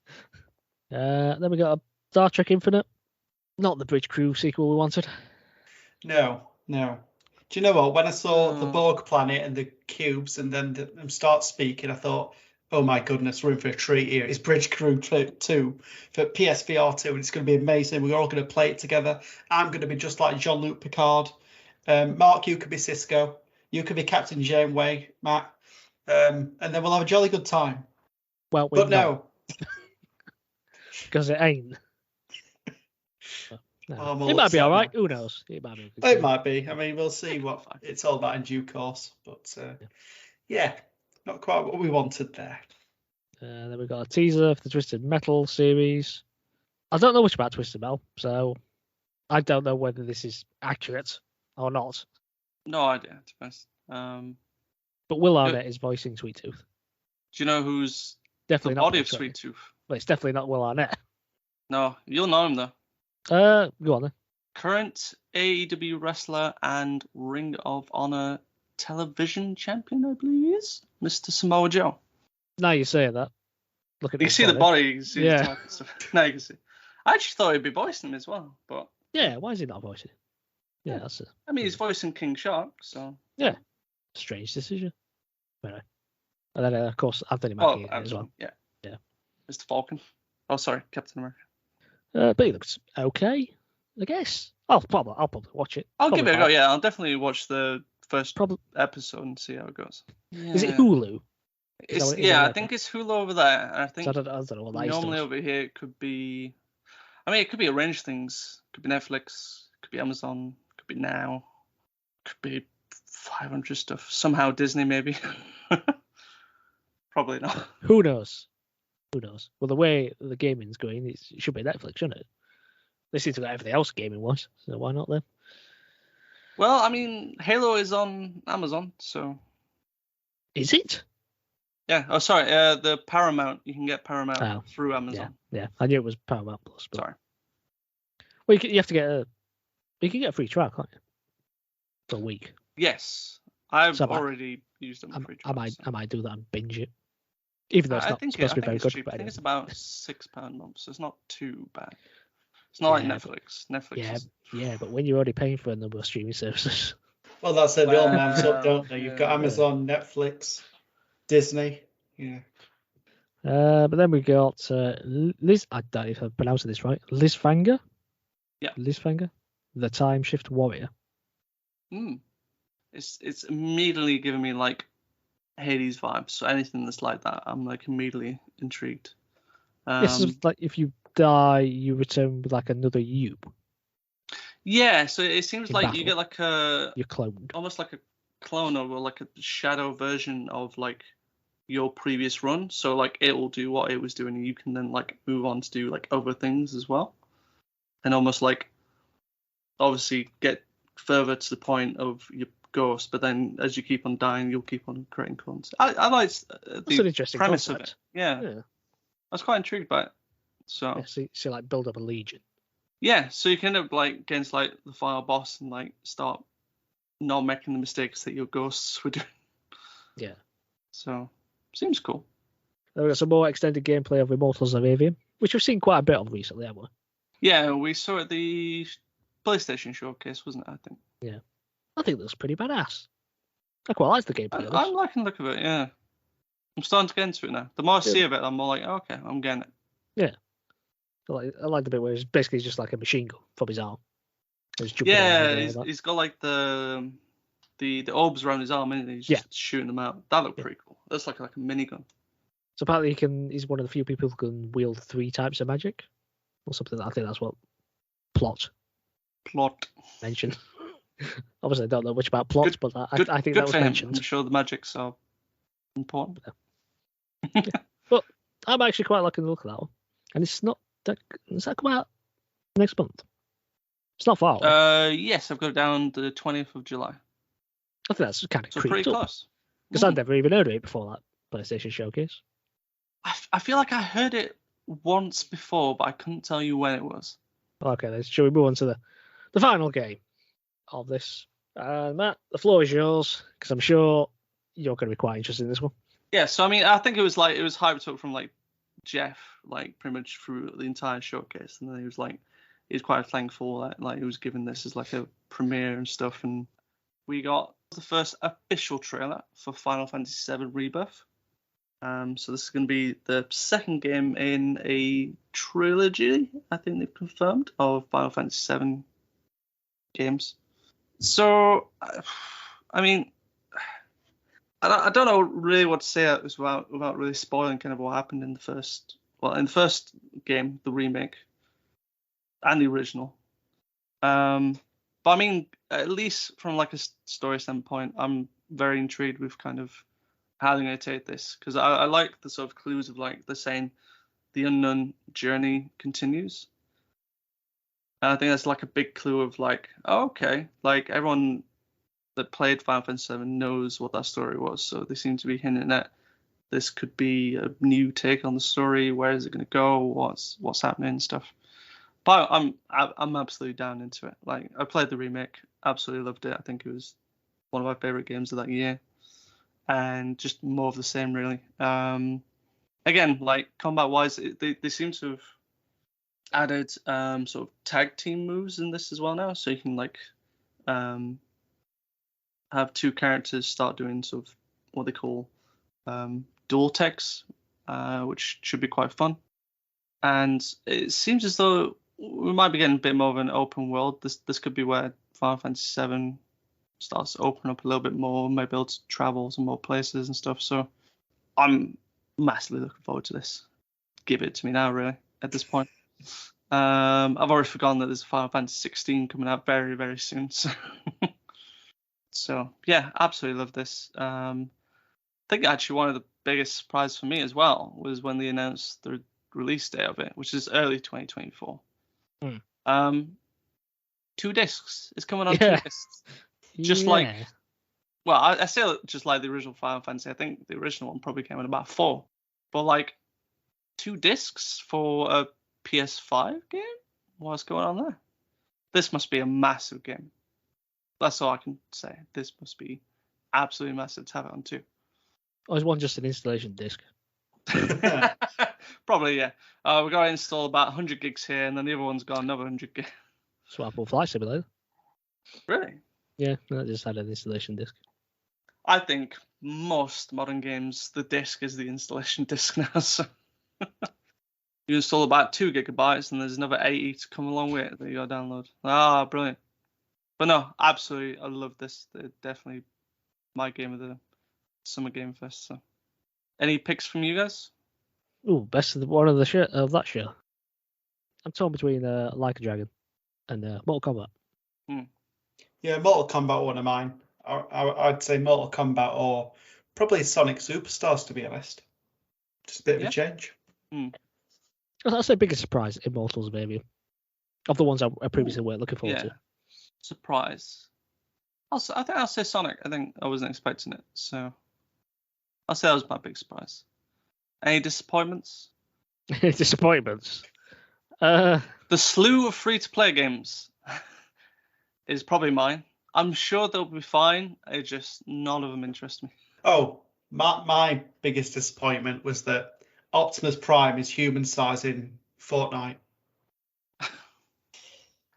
Then we got a Star Trek Infinite. Not the Bridge Crew sequel we wanted. No. Do you know what? When I saw the Borg planet and the cubes and then them start speaking, I thought, oh my goodness, we're in for a treat here. It's Bridge Crew 2 for PSVR 2, and it's going to be amazing. We're all going to play it together. I'm going to be just like Jean-Luc Picard. Mark, you could be Cisco. You could be Captain Janeway, Matt. And then we'll have a jolly good time. Well, but no. Because it ain't. No. It might be all right. Who knows? It might be. I mean, we'll see what it's all about in due course. But yeah, not quite what we wanted there. Then we've got a teaser for the Twisted Metal series. I don't know much about Twisted Metal, so I don't know whether this is accurate or not. No idea, to be honest. But Will Arnett is voicing Sweet Tooth. Do you know who's definitely the not body of Sweet Tooth? Well, it's definitely not Will Arnett. No, you'll know him though. Go on then. Current AEW wrestler and Ring of Honor television champion, I believe he is, Mr. Samoa Joe. Now you're saying that. Look at you can see the body. You can see the type and stuff. Now you can see. I actually thought he'd be voicing him as well, but yeah, why is he not voicing? Yeah, that's. I mean, he's voicing King Shark, so yeah, strange decision. Anyway. And then of course Anthony Mackie as well. Yeah. Mr. Falcon. Oh, sorry, Captain America. But he looks okay, I guess. I'll probably watch it. I'll give it a go. Yeah, I'll definitely watch the first episode and see how it goes. Yeah. Is it Hulu? I think it's Hulu over there. And I think I don't know what that normally over here it could be. I mean, it could be a range of things. It could be Netflix. It could be Amazon. It could be Now. It could be 500 stuff. Somehow Disney, maybe. Probably not. Who knows? Well, the way the gaming's going, it should be Netflix, shouldn't it? They seem to got everything else gaming-wise, so why not them? Well, I mean, Halo is on Amazon, so... Is it? Yeah. Oh, sorry. The Paramount. You can get Paramount through Amazon. Yeah. I knew it was Paramount Plus. But... Sorry. Well, you have to get you can get a free trial, can't you? For a week. Yes. I've already used them for free trial. I might do that and binge it. Even though it's not supposed to be very good. Cheap. I think it's about £6 a month, so it's not too bad. It's not like Netflix. Netflix Yeah, but when you're already paying for a number of streaming services. Well, that's it. They all mount up, don't they? You've got Amazon, Netflix, Disney. Yeah. But then we got Liz. I don't know if I'm pronouncing this right. Liz Fanger. Yeah. Liz Fanger, the Time Shift Warrior. It's immediately giving me like Hades vibes. So anything that's like that, I'm like immediately intrigued. This is like if you die, you return with like another you. Yeah, so it seems like you get like you're cloned, almost like a clone or like a shadow version of like your previous run. So like it will do what it was doing, and you can then like move on to do like other things as well, and almost like obviously get further to the point of your ghost. But then as you keep on dying, you'll keep on creating clones. I like That's an interesting premise concept. of it. Yeah. I was quite intrigued by it. So so like build up a legion. Yeah, so you can end up like against like the final boss and like start not making the mistakes that your ghosts were doing. Yeah. So seems cool. Then we got some more extended gameplay of Immortals of Avium, which we've seen quite a bit of recently, haven't we? Yeah, we saw it at the PlayStation Showcase, wasn't it? I think. Yeah. I think that's pretty badass. I quite like the gameplay. I'm liking the look of it. Yeah. I'm starting to get into it now. The more I see of it, I'm more like, okay, I'm getting it. Yeah. I like the bit where it's basically just like a machine gun from his arm. Yeah, he's got like the orbs around his arm, and he's just shooting them out. That looked pretty cool. That's like a minigun. So apparently he's one of the few people who can wield 3 types of magic, or something. I think that's what plot mentioned. Obviously, I don't know much about plots, but I think that was mentioned. I'm sure the magics are important. Yeah. But I'm actually quite liking the look of that one, and it's not. Does that come out next month? It's not far away. Yes, I've got it down the 20th of July. I think that's kind of so pretty close. Because I'd never even heard of it before that PlayStation Showcase. I feel like I heard it once before, but I couldn't tell you when it was. Okay, then shall we move on to the final game of this? Matt, the floor is yours, because I'm sure you're going to be quite interested in this one. Yeah, so I mean, I think it was hyped up from like Geoff, like pretty much through the entire showcase, and then he was quite thankful that like he was given this as like a premiere and stuff, and we got the first official trailer for Final Fantasy VII Rebirth. So this is going to be the second game in a trilogy, I think they've confirmed, of Final Fantasy VII games. So, I mean, I don't know really what to say without really spoiling kind of what happened in the first game, the remake, and the original. But I mean, at least from like a story standpoint, I'm very intrigued with kind of how they're going to take this, because I like the sort of clues of like they're saying the unknown journey continues. And I think that's like a big clue of like, oh, okay, like everyone that played Final Fantasy VII knows what that story was, so they seem to be hinting at this could be a new take on the story. Where is it going to go? What's happening and stuff. But I'm absolutely down into it. Like, I played the remake, absolutely loved it. I think it was one of my favorite games of that year, and just more of the same, really. Again, like combat wise, they seem to have added sort of tag team moves in this as well now, so you can like have 2 characters start doing sort of what they call dual techs, which should be quite fun. And it seems as though we might be getting a bit more of an open world. This could be where Final Fantasy VII starts to open up a little bit more, maybe able to travel some more places and stuff. So I'm massively looking forward to this. Give it to me now, really, at this point. I've already forgotten that there's a Final Fantasy 16 coming out very, very soon. So yeah, absolutely love this. I think actually one of the biggest surprises for me as well was when they announced the release date of it, which is early 2024. 2 discs. It's coming on 2 discs. Just like, well, I say just like the original Final Fantasy. I think the original one probably came in about 4. But like 2 discs for a PS5 game? What's going on there? This must be a massive game. That's all I can say. This must be absolutely massive to have it on 2. Or is one just an installation disc? Probably, yeah. We've got to install about 100 gigs here, and then the other one's got another 100 gigs. Swap on Flight Simulator. Really? Yeah, I just had an installation disc. I think most modern games, the disc is the installation disc now. So you install about 2 gigabytes, and there's another 80 to come along with it that you got to download. Ah, brilliant. But no, absolutely, I love this. They're definitely my game of the Summer Game Fest. So, any picks from you guys? Ooh, best of one of that show. I'm torn between Like a Dragon and Mortal Kombat. Yeah, Mortal Kombat, one of mine. I'd say Mortal Kombat or probably Sonic Superstars, to be honest. Just a bit of a change. That's the biggest surprise, Immortals, maybe. Of the ones I previously weren't looking forward to. Surprise. I think I'll say Sonic. I think I wasn't expecting it, so I'll say that was my big surprise. Any disappointments? Disappointments? The slew of free-to-play games is probably mine. I'm sure they'll be fine. None of them interest me. Oh, my biggest disappointment was that Optimus Prime is human size in Fortnite.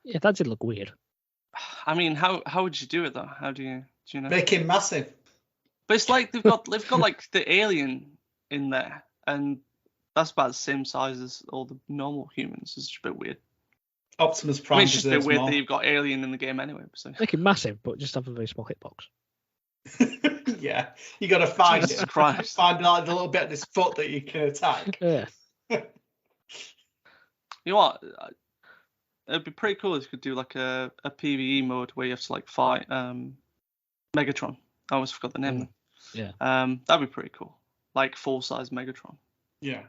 Yeah, that did look weird. I mean, how would you do it though? How do you know? Make him massive. But it's like they've got like the alien in there, and that's about the same size as all the normal humans. It's just a bit weird. Optimus Prime. It's just a bit weird that you've got alien in the game anyway. So. Make him massive, but just have a very small hitbox. Yeah, you got to find Jesus it. Christ. Find like the little bit of this foot that you can attack. Yeah. You know what? It'd be pretty cool if you could do like a PvE mode where you have to like fight Megatron. I almost forgot the name. Yeah. That'd be pretty cool. Like full-size Megatron. Yeah.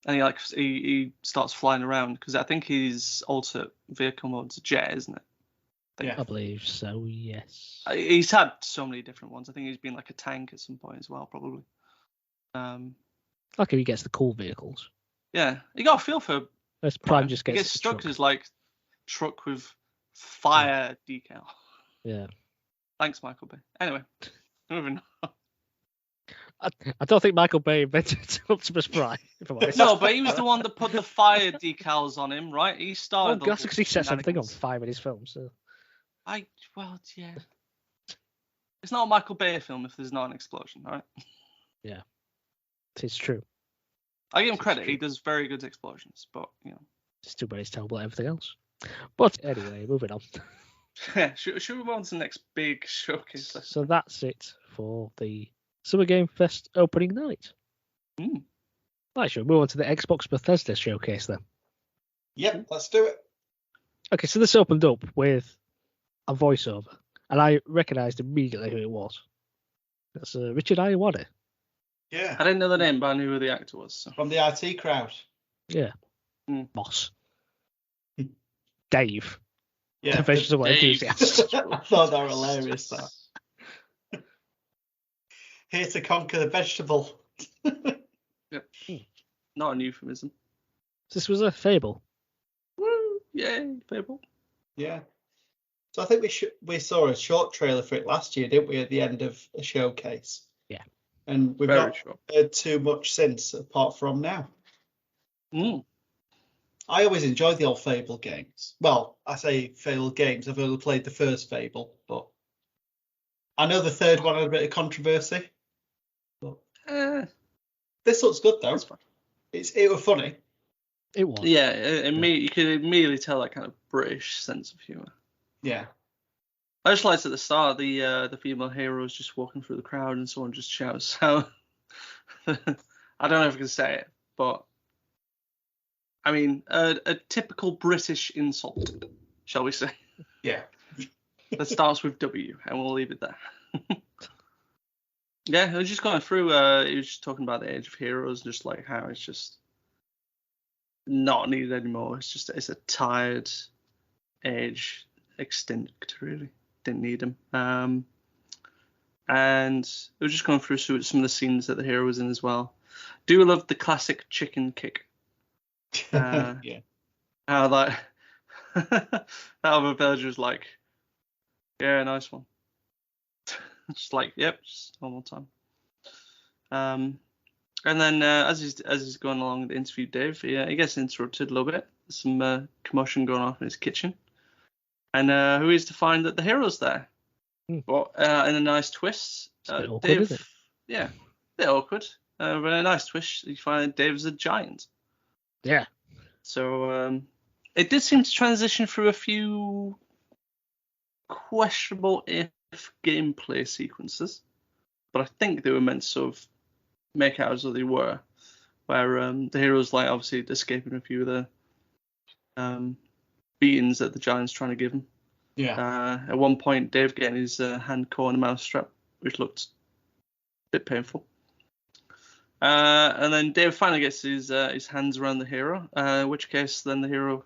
And he starts flying around because I think his alternate vehicle mode's a jet, isn't it? Yeah. I believe so, yes. He's had so many different ones. I think he's been like a tank at some point as well, probably. Like if he gets the cool vehicles. Yeah, you got a feel for Prime just he gets gets stuck as like truck with fire decal. Yeah. Thanks, Michael Bay. Anyway, moving on. I don't think Michael Bay invented Optimus Prime. If I'm honest. No, but he was the one that put the fire decals on him, right? He started. That's because he sets everything on fire in his films. So. Yeah. It's not a Michael Bay film if there's not an explosion, all right? Yeah, it's true. I give him credit; he does very good explosions, but you know, it's too bad he's terrible at everything else. But anyway, moving on. Yeah, should we move on to the next big showcase? So that's it for the Summer Game Fest opening night. Right, shall we move on to the Xbox Bethesda Showcase then? Yep, let's do it. Okay, so this opened up with a voiceover, and I recognised immediately who it was. That's Richard Ayoade. Yeah. I didn't know the name, but I knew who the actor was. So. From the IT crowd. Yeah. Moss. Dave. Yeah. The vegetable enthusiast. I thought that was hilarious. That. Here to conquer the vegetable. Yep. Not a euphemism. This was a Fable. Woo! Yay, Fable. Yeah. So I think we saw a short trailer for it last year, didn't we, at the end of a showcase? Yeah. And we've not heard too much since, apart from now. I always enjoyed the old Fable games. Well, I say Fable games. I've only played the first Fable, but I know the third one had a bit of controversy. But this looks good though. It was funny. It was. Yeah, you could immediately tell that kind of British sense of humour. Yeah. I just liked at the start the female hero is just walking through the crowd and someone just shouts out. I don't know if I can say it, but I mean a typical British insult, shall we say? Yeah. That starts with W, and we'll leave it there. Yeah, I was just going through. He was just talking about the age of heroes, just like how it's just not needed anymore. It's a tired age, extinct, really. Didn't need him. And it was just going through some of the scenes that the hero was in as well. Do love the classic chicken kick. Yeah. How that other villager was like, yeah, nice one. Just like, yep, just one more time. And then as he's going along the interview, Dave, he gets interrupted a little bit. There's some commotion going on in his kitchen. And who is to find that the hero's there? But in a nice twist, awkward, Dave, isn't it? yeah, a bit awkward. But in a nice twist, you find that Dave's a giant. Yeah. So it did seem to transition through a few questionable if gameplay sequences, but I think they were meant to sort of make out as though they were, where the hero's like obviously escaping a few of the beatings that the giant's trying to give him. Yeah. At one point, Dave getting his hand caught in a mouse trap, which looked a bit painful. And then Dave finally gets his hands around the hero, in which case then the hero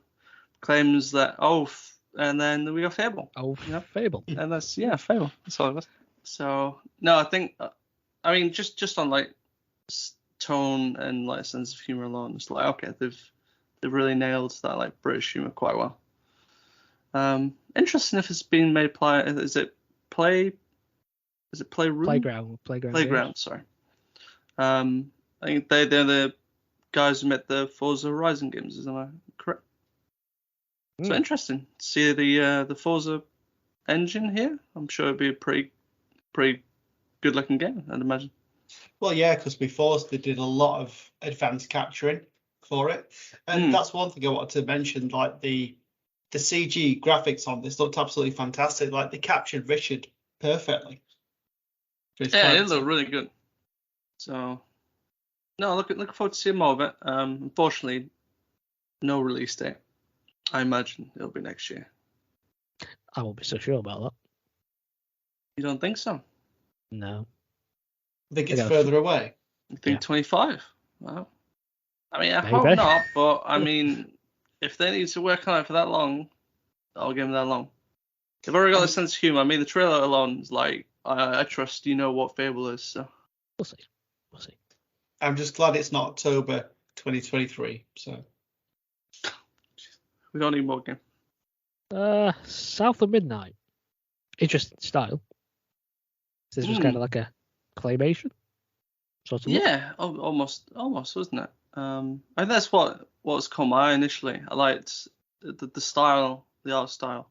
claims that, and then we got Fable. Fable. And that's, Fable. That's all it was. So, no, I think, I mean, just on like tone and like sense of humor alone, it's like, okay, they've really nailed that like British humor quite well. Interesting if it's been made is it Playroom? Playground, sorry. I think they're the guys who made the Forza Horizon games, isn't I correct? So interesting to see the Forza engine here. I'm sure it'd be a pretty good looking game, I'd imagine. Well, yeah, because before they did a lot of advanced capturing for it, and that's one thing I wanted to mention. Like the CG graphics on this looked absolutely fantastic. Like they captured Richard perfectly. Yeah, it looked really good. So, no, looking forward to seeing more of it. Unfortunately, no release date. I imagine it'll be next year. I won't be so sure about that. You don't think so? No. I think it's further away. You think 25? Wow. I mean, I Maybe. hope not, but I mean, if they need to work on it for that long, I'll give them that long. They've already got a sense of humor. I mean, the trailer alone is like, I trust you know what Fable is, so. We'll see. I'm just glad it's not October 2023, so. We don't need more game. South of Midnight. Interesting style. This was kind of like a claymation sort of. Yeah, almost, wasn't it? I think that's what's caught my eye initially. I liked the style, the art style,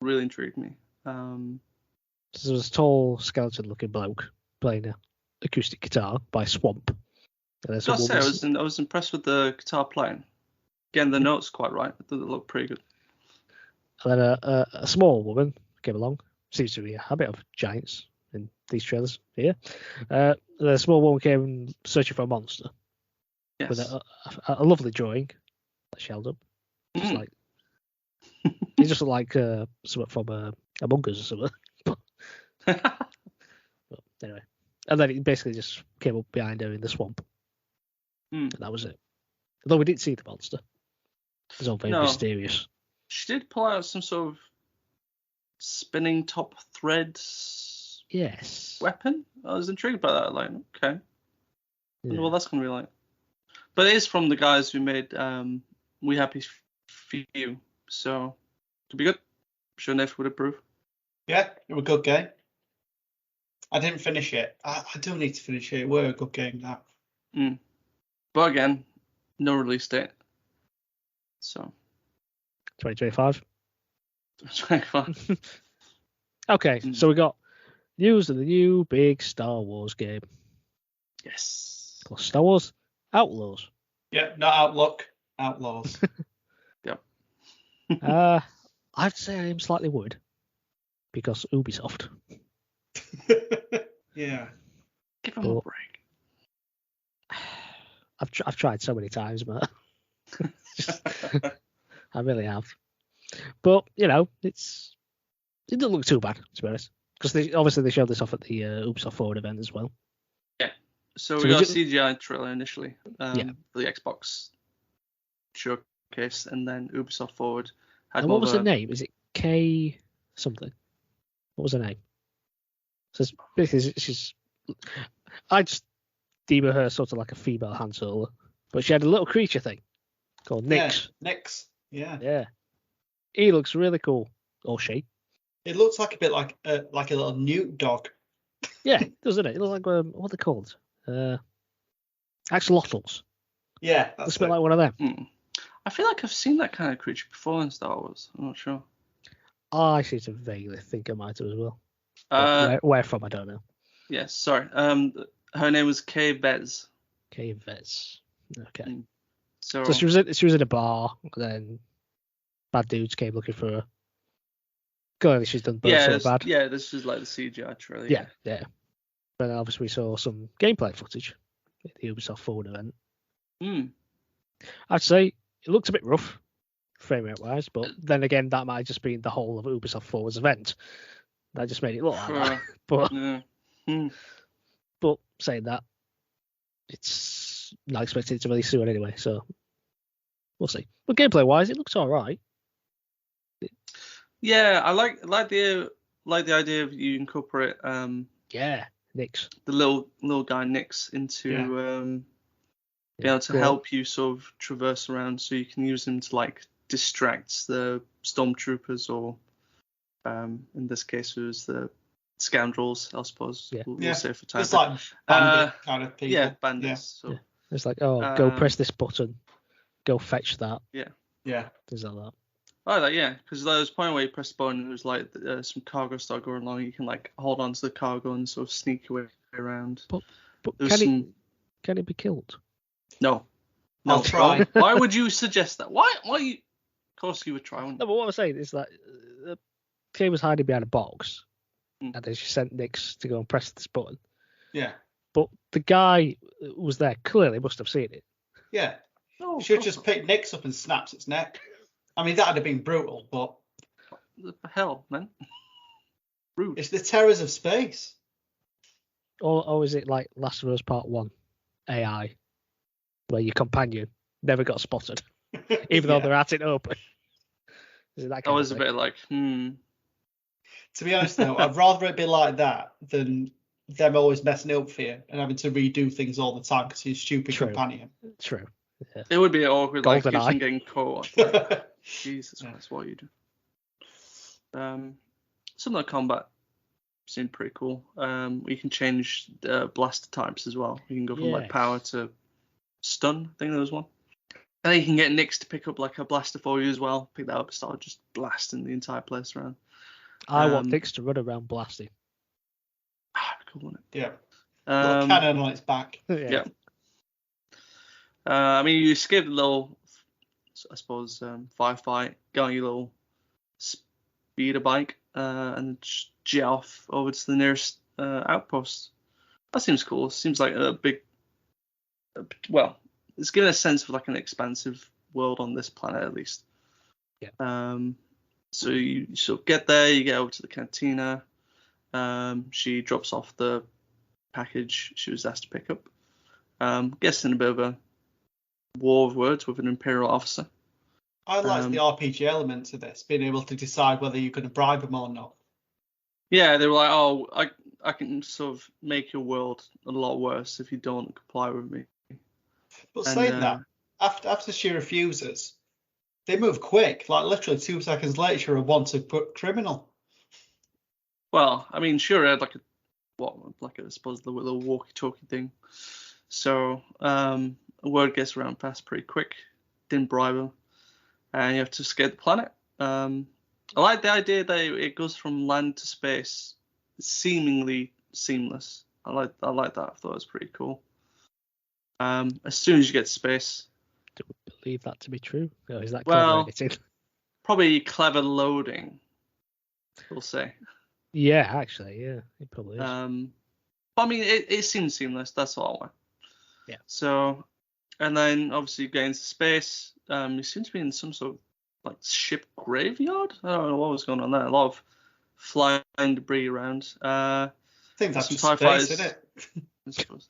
really intrigued me. This was a tall, skeleton-looking bloke playing an acoustic guitar by Swamp. I was impressed with the guitar playing. Again, the notes quite right. I thought it looked pretty good. And then a small woman came along. Seems to be a habit of giants in these trailers here. The small woman came searching for a monster. Yes. With a lovely drawing that she held up. Just like it just looked like something from Among Us or something. But anyway, and then it basically just came up behind her in the swamp. And that was it. Although we didn't see the monster. It's all very mysterious. She did pull out some sort of spinning top thread. Yes. Weapon. I was intrigued by that. Like, okay. Yeah. Well, that's gonna be like. But it is from the guys who made We Happy Few, so could be good. I'm sure Neff would approve. Yeah, it was a good game. I didn't finish it. I do need to finish it. It were a good game, that. But again, no release date. So. 2025. 2025. Okay, so we got news of the new big Star Wars game. Yes. Called Star Wars Outlaws. Yeah, not Outlook. Outlaws. Yep. I have to say I am slightly worried because Ubisoft. Yeah. Give them a break. I've tried so many times, Matt. I really have. But it didn't look too bad, to be honest, because they showed this off at the Ubisoft Forward event as well. Yeah. So we got a CGI trailer initially for the Xbox Showcase, and then Ubisoft Forward had. And what was her name? Is it K something? What was her name? So basically, I just deem her sort of like a female Han Solo, but she had a little creature thing called Nyx. Yeah, Nyx. Yeah. Yeah. He looks really cool. Or she. It looks like a bit like a little newt dog. Yeah, doesn't it? It looks like what are they called? Axolotls. Yeah, looks a bit like one of them. I feel like I've seen that kind of creature before in Star Wars. I'm not sure. I seem to vaguely think I might have as well. Where from, I don't know. Yes, sorry. Her name was Kay Vez. Kay Vez. Okay. So she was in a bar, and then bad dudes came looking for her. Clearly she's done both so bad. Yeah, this is like the CGI trailer. Yeah. But obviously we saw some gameplay footage at the Ubisoft Forward event. I'd say it looked a bit rough. frame rate wise, but then again, that might just be the whole of Ubisoft Forward's event. That just made it look like that. But but saying that, it's not expected to release soon anyway, so we'll see. But gameplay wise, it looks all right. Yeah, I like the idea of you incorporate Nix, the little guy Nix into be able to help you sort of traverse around, so you can use him to like distract the stormtroopers, or in this case it was the scoundrels, I suppose. We'll say for time. It's like bandit kind of people. Yeah, bandits. Yeah. So. It's like, go press this button, go fetch that. Yeah. Things like that. I like that, yeah, because there was a point where you press the button and it was like some cargo started going along. You can like hold on to the cargo and sort of sneak your way around. But can it be killed? No. I'll try. Why would you suggest that? Why you? Of course you would try. No, but what I'm saying is that Kay was hiding behind a box, and then she sent Nix to go and press this button. Yeah. But the guy who was there clearly must have seen it. Yeah. No, should have just picked Nix up and snapped its neck. I mean, that'd have been brutal, but what the hell, man? Rude. It's the terrors of space. Or is it like Last of Us Part 1 AI, where your companion never got spotted, even though they're at it open? Is it that kind was of a bit like, To be honest, though, I'd rather it be like that than them always messing it up for you and having to redo things all the time because you're a stupid companion. True. Yeah. It would be awkward, like Golden Eye. getting caught. Like, Jesus Christ, what you do? Some of the combat seemed pretty cool. You can change blaster types as well. You can go from like power to stun. I think there was one. And then you can get Nix to pick up like a blaster for you as well. Pick that up and start just blasting the entire place around. I want Nix to run around blasting. Cool, wasn't it? Yeah. Little cannon on its back. Yeah. I mean, you escaped a little, I suppose, firefight, got on your little speeder bike, and jet off over to the nearest outpost. That seems cool. Seems like a big, it's given a sense of like an expansive world on this planet at least. Yeah. So you sort of get there, you get over to the cantina. She drops off the package she was asked to pick up. Gets in a bit of a war of words with an Imperial officer. I like the RPG element to this, being able to decide whether you're going to bribe them or not. Yeah, they were like, I can sort of make your world a lot worse if you don't comply with me. But saying that, after she refuses, they move quick. Like literally 2 seconds later, you're a wanted criminal. Well, I mean, sure, I had I suppose the little walkie-talkie thing. So word gets around fast pretty quick. Didn't bribe her, and you have to escape the planet. I like the idea that it goes from land to space, seemingly seamless. I like that. I thought it was pretty cool. As soon as you get to space, do we believe that to be true? Or is that probably clever loading, we'll say. Yeah, actually, yeah, it probably is. But I mean, it seems seamless. That's all I want. Yeah. So, and then obviously you get into space. You seem to be in some sort of like ship graveyard. I don't know what was going on there. A lot of flying debris around. I think that's some just TIE space, fighters, isn't it? I suppose.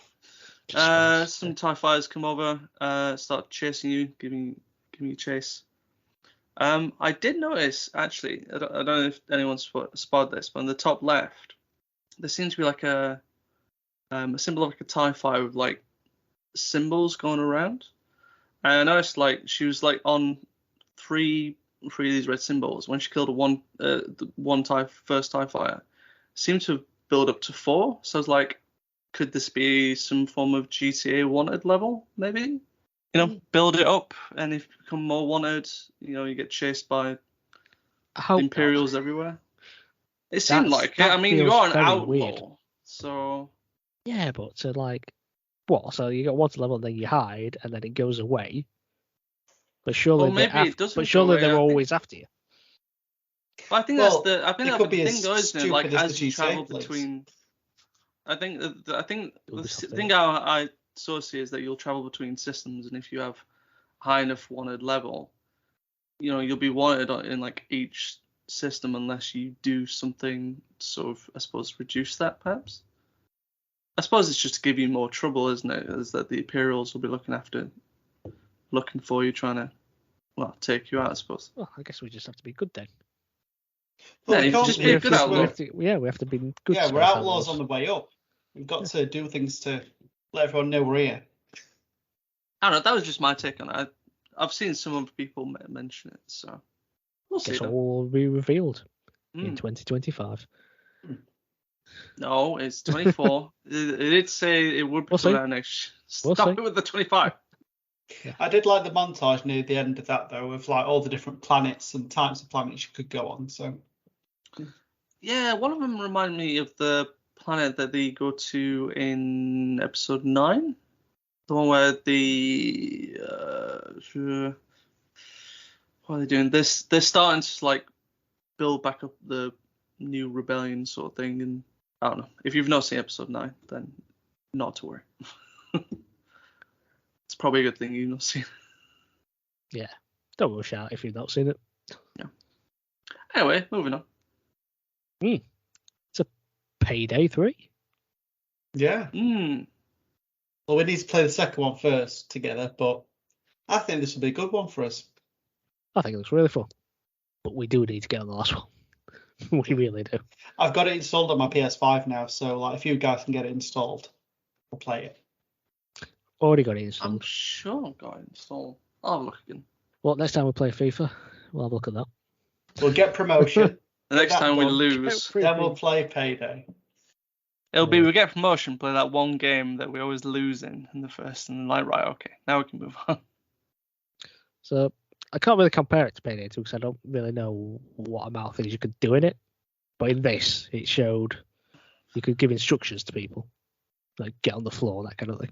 Some TIE fighters come over, start chasing you, giving you a chase. I did notice, actually, I don't know if anyone spotted this, but on the top left, there seems to be like a symbol of like a TIE fighter with like symbols going around. And I noticed like she was like on three of these red symbols. When she killed the first TIE fighter, seemed to build up to 4. So I was like, could this be some form of GTA wanted level, maybe? You know, build it up, and if you become more wanted, you know, you get chased by Imperials everywhere. It seemed like it. I mean, you are an outlaw, weird. So yeah, but to like what? So you got wanted level, and then you hide, and then it goes away. But surely, they're always after you. But I think that's the thing, though, isn't it? Like as you travel between. I think the thing I sort of see is that you'll travel between systems, and if you have high enough wanted level, you'll be wanted in like each system unless you do something to sort of, I suppose, reduce that perhaps. I suppose it's just to give you more trouble, isn't it? Is that the Imperials will be looking for you, trying to, well, take you out, I suppose. Well, I guess we just have to be good then. Well, Yeah, you just be a good outlaw. We have to be good. Yeah, we're outlaws on the way up. We've got to do things to let everyone know we're here. I don't know. That was just my take on it. I've seen some other people mention it, so we'll see. Guess all will be revealed in Mm. 2025. No, it's 24. It did say it would be We'll see. out next. We'll Stop see. it with the 25. I did like the montage near the end of that, though, of like all the different planets and types of planets you could go on. So Yeah, one of them reminded me of the planet that they go to in episode 9. The one where what are they doing? They're starting to like build back up the new rebellion sort of thing, and I don't know. If you've not seen episode 9, then not to worry. It's probably a good thing you've not seen. Yeah, don't rush out if you've not seen it. Yeah. Anyway, moving on. It's a Payday 3. yeah. Well, we need to play the second one first together, but I think this will be a good one for us. I think it looks really fun, but we do need to get on the last one. We really do. I've got it installed on my PS5 now, so like if you guys can get it installed, we'll play it. Already got it I'm installed. sure I've got it installed. I'll have a look again. Well, next time we play FIFA, we'll have a look at that. We'll get promotion. The next That time we one. lose, Then we'll play Payday. it'll be we get promotion, play that one game that we always lose in the first, and then like, right, okay, now we can move on. So I can't really compare it to Payday 2 because I don't really know what amount of things you could do in it. But in this, it showed you could give instructions to people, like get on the floor, that kind of thing.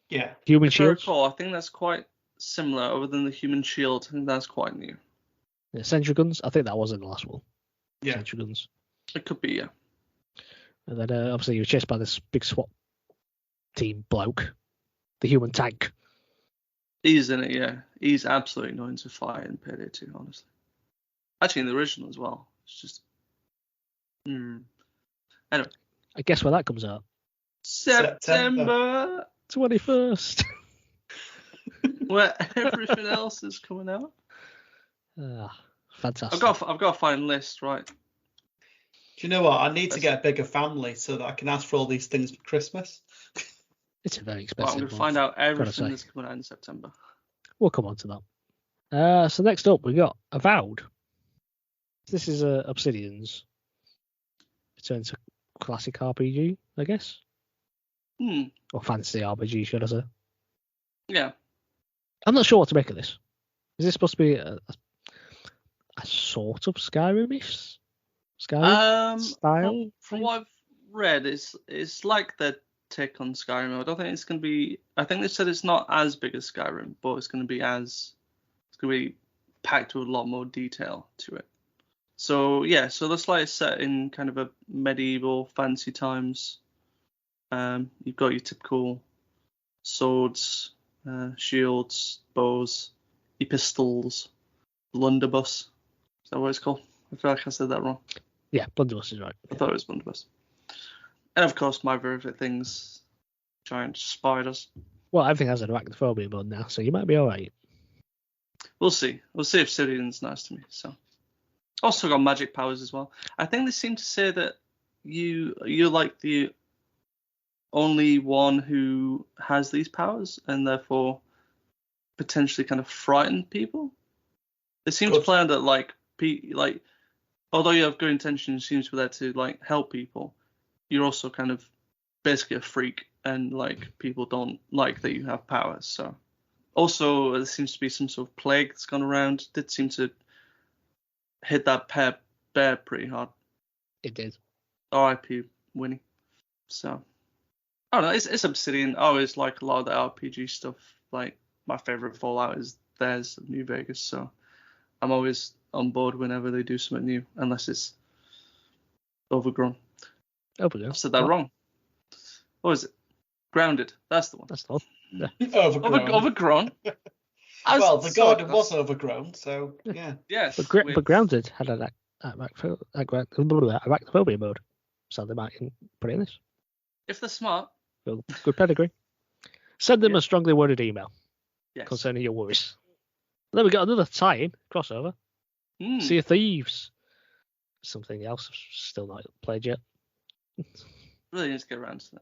Yeah. Human If I shields, recall, I think that's quite similar, other than the human shield. I think that's quite new. yeah, sentry guns. I think that was in the last one. Yeah. Sentry guns. It could be, yeah. And then obviously you were chased by this big SWAT team bloke, the human tank. He's in it, yeah. He's absolutely known to fight in Payday 2, honestly. Actually, in the original as well. It's just. Anyway. I guess when that comes out. September 21st. where everything else is coming out. Fantastic. I've got a fine list, right? Do you know what? I need to get a bigger family so that I can ask for all these things for Christmas. It's a very Well, expensive I'm going to one. find out everything say. that's coming out in September. We'll come on to that. So next up, we got Avowed. This is Obsidian's return to classic RPG, I guess. Or fantasy RPG, should I say. Yeah. I'm not sure what to make of this. Is this supposed to be a sort of Skyrim-ish? Skyrim style? From what I've read, it's like the take on Skyrim. I don't think it's going to be. I think they said it's not as big as Skyrim, but it's going to be packed with a lot more detail to it. So yeah, so that's like set in kind of a medieval fancy times. You've got your typical swords, shields, bows, your pistols, blunderbuss. Is that what it's called? I feel like I said that wrong. Yeah, blunderbuss is right. I thought it was blunderbuss. And of course, my favorite things, giant spiders. Well, everything has an arachnophobia button now, so you might be all right. We'll see. We'll see if Obsidian's nice to me. So, also got magic powers as well. I think they seem to say that you're like the only one who has these powers, and therefore potentially kind of frighten people. They seem to play on that, like although you have good intentions, seems to be there to like help people. You're also kind of basically a freak, and like people don't like that you have powers. So also there seems to be some sort of plague that's gone around. Did seem to hit that bear pretty hard. It did. R.I.P. Winnie. So I don't know. It's Obsidian. I always like a lot of the RPG stuff. Like my favorite Fallout is theirs, New Vegas. So I'm always on board whenever they do something new, unless it's overgrown. Overgrown. I said that wrong. What is it? Grounded. That's the one. That's the one. Yeah. Overgrown. Overgrown. Well, the garden was overgrown, so yeah. Yes. But Grounded had an arachnophobia mode, so they might put it in this. If they're smart. Well, good pedigree. Send them a strongly worded email concerning your worries. And then we got another tie-in crossover. Sea of Thieves. Something else I've still not played yet. Really need to get around to that.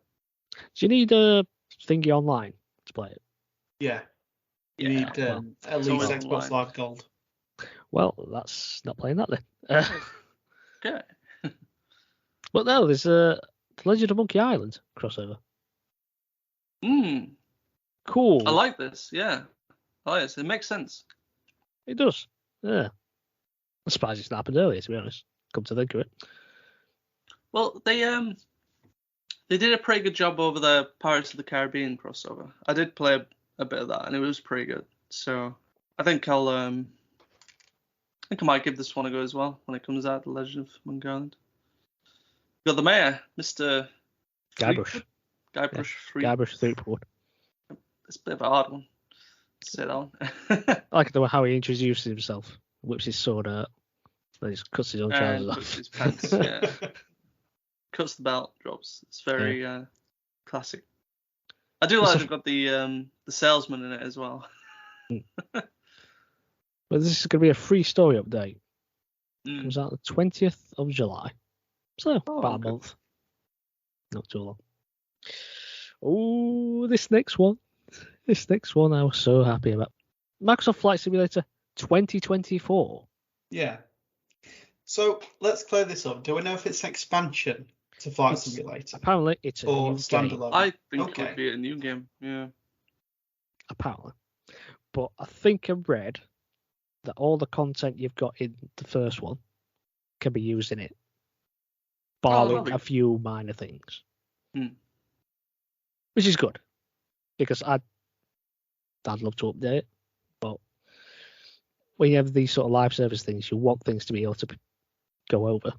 Do you need a thingy online to play it? Yeah. You need at least Xbox Live Gold. Well, that's not playing that then. Okay. But no, there's The Legend of Monkey Island crossover. Cool. I like this, yeah. Oh, yes, it makes sense. It does. Yeah. I'm surprised it's not happened earlier, to be honest. Come to think of it. Well, they did a pretty good job over the Pirates of the Caribbean crossover. I did play a bit of that, and it was pretty good. So I think I might give this one a go as well when it comes out. The Legend of Monkey Island. Got the mayor, Mr. Guybrush. Guybrush Threepwood. It's a bit of a hard one to say that one. I like how he introduces himself, whips his sword out, then he cuts his own trousers off. Puts his pants, yeah. Cuts the belt, drops. It's very classic. I do like they've got the salesman in it as well. But this is going to be a free story update. It comes out the 20th of July. So, about a month. Not too long. Oh, this next one I was so happy about. Microsoft Flight Simulator 2024. Yeah. So, let's clear this up. Do we know if it's an expansion to Flight Simulator? Apparently, it's a new standalone. I think it would be a new game, yeah. Apparently. But I think I read that all the content you've got in the first one can be used in it, barring a few minor things. Which is good, because I'd love to update it, but when you have these sort of live service things, you want things to be able to go over.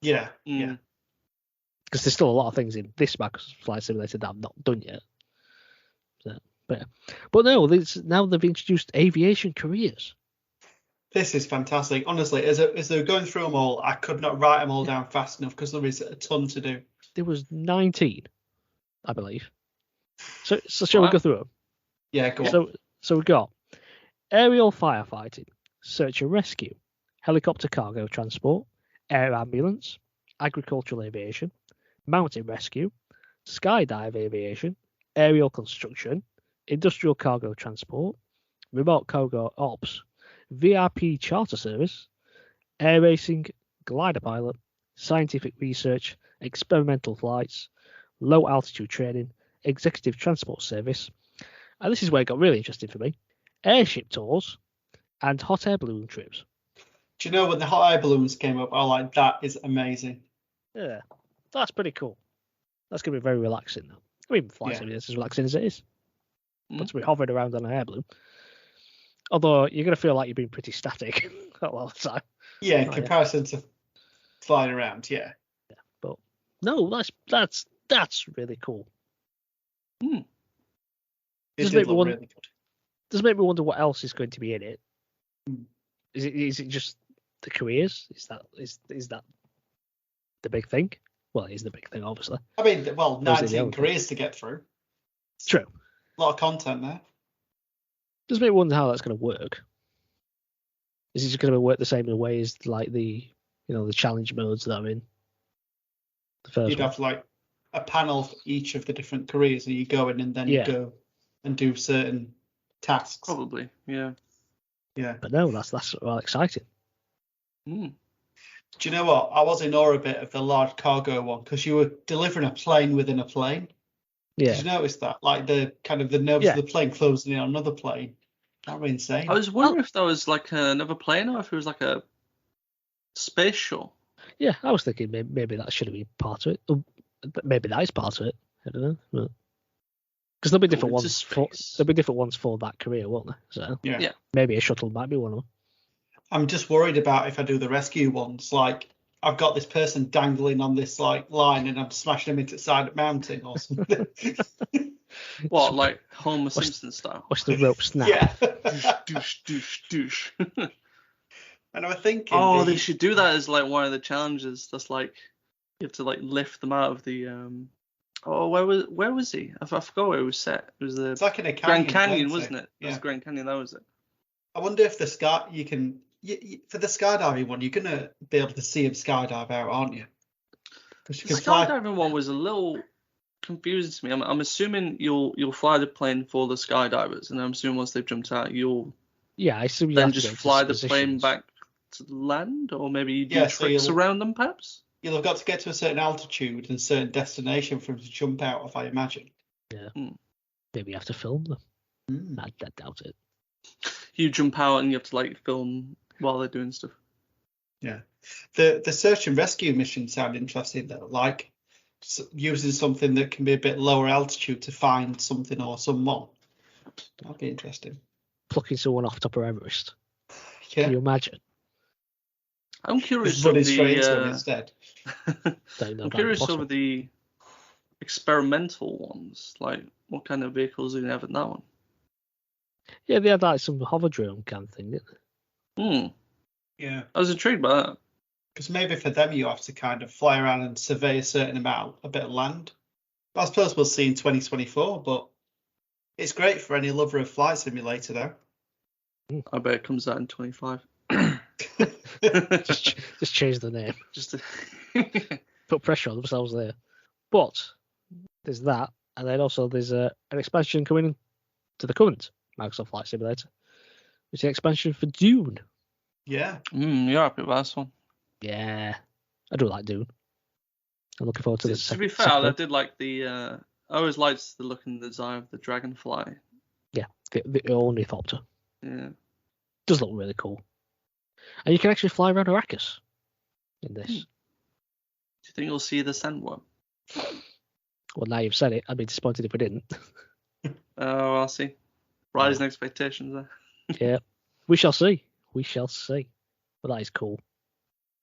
Yeah. Because there's still a lot of things in this Microsoft Flight Simulator that I've not done yet. So, but no, now they've introduced aviation careers. This is fantastic. Honestly, as they're going through them all, I could not write them all down fast enough because there is a ton to do. There was 19, I believe. So shall we go through them? Yeah, go on. So we've got aerial firefighting, search and rescue, helicopter cargo transport, air ambulance, agricultural aviation, mountain rescue, skydive aviation, aerial construction, industrial cargo transport, remote cargo ops, VIP charter service, air racing, glider pilot, scientific research, experimental flights, low altitude training, executive transport service, and this is where it got really interesting for me, airship tours, and hot air balloon trips. Do you know when the hot air balloons came up, I was like, that is amazing. Yeah, that's pretty cool. That's going to be very relaxing though. I mean, flight simulator is as relaxing as it is. But to be hovering around on an air balloon. Although you're going to feel like you're being pretty static a lot of the time. Yeah, in comparison to flying around, yeah. But no, that's really cool. It does make me really good. Does make me wonder what else is going to be in it. Is it just the careers? Is that the big thing? Well, it is the big thing, obviously. I mean, 19 careers to get through. True. A lot of content there. Does make me wonder how that's going to work. Is it just going to work the same way as like the challenge modes that are in the first You'd have like a panel for each of the different careers, and you go in and then you go and do certain tasks. Probably, yeah. Yeah. But no, that's well exciting. Do you know what? I was in awe a bit of the large cargo one because you were delivering a plane within a plane. Yeah. Did you notice that? Like the nose of the plane closing in on another plane. That was insane. I was wondering if that was like another plane or if it was like a space shuttle. Yeah, I was thinking maybe that should have been part of it. Maybe that is part of it. I don't know. Because there'll be different ones for that career, won't there? So maybe a shuttle might be one of them. I'm just worried about if I do the rescue ones. Like, I've got this person dangling on this like line and I'm smashing them into the side of the mountain or something. What, like Homer Simpson style? Watch the rope snap. Yeah. Douche, douche, douche. And I was thinking, They should do that as like one of the challenges. That's like you have to like lift them out of the where was he? I forgot where it was set. It was the it's like in a canyon, Grand Canyon, wasn't it? Yeah. It was Grand Canyon. That was it. I wonder if the sky for the skydiving one, you're gonna be able to see him skydive out, aren't you? The skydiving one was a little confusing to me. I'm assuming you'll fly the plane for the skydivers, and I'm assuming once they've jumped out, you'll I assume you then have to just go into fly the positions. plane back to the land, or maybe you do so tricks around them, perhaps. You'll have got to get to a certain altitude and a certain destination for him to jump out of, I imagine. Yeah. Maybe you have to film them. I doubt it. You jump out and you have to like film while they're doing stuff. Yeah. The search and rescue mission sound interesting though, like using something that can be a bit lower altitude to find something or someone. That'd be interesting. Plucking someone off top of Everest. Yeah. Can you imagine? I'm curious Just over running straight into him the. instead. I'm curious over the experimental ones. Like, what kind of vehicles are you have in that one? Yeah, they had like some hover drone kind of thing, didn't they? Yeah. I was intrigued by that. Because maybe for them you have to kind of fly around and survey a certain amount, a bit of land. I suppose we'll see in 2024, but it's great for any lover of Flight Simulator though. I bet it comes out in 25. just change the name. Just to... Put pressure on themselves there. But there's that, and then also there's an expansion coming to the current Microsoft Flight Simulator, which is an expansion for Dune. Yeah. You're happy with that one? Yeah, I do like Dune. I'm looking forward to this. To be fair, I did like the. I always liked the look and the design of the dragonfly. Yeah, the ornithopter. Yeah. Does look really cool. And you can actually fly around Arrakis in this. Do you think you'll see the sandworm? Well, now you've said it, I'd be disappointed if we didn't. Oh, I'll see. Rising expectations there. Yeah, we shall see. We shall see. But that is cool.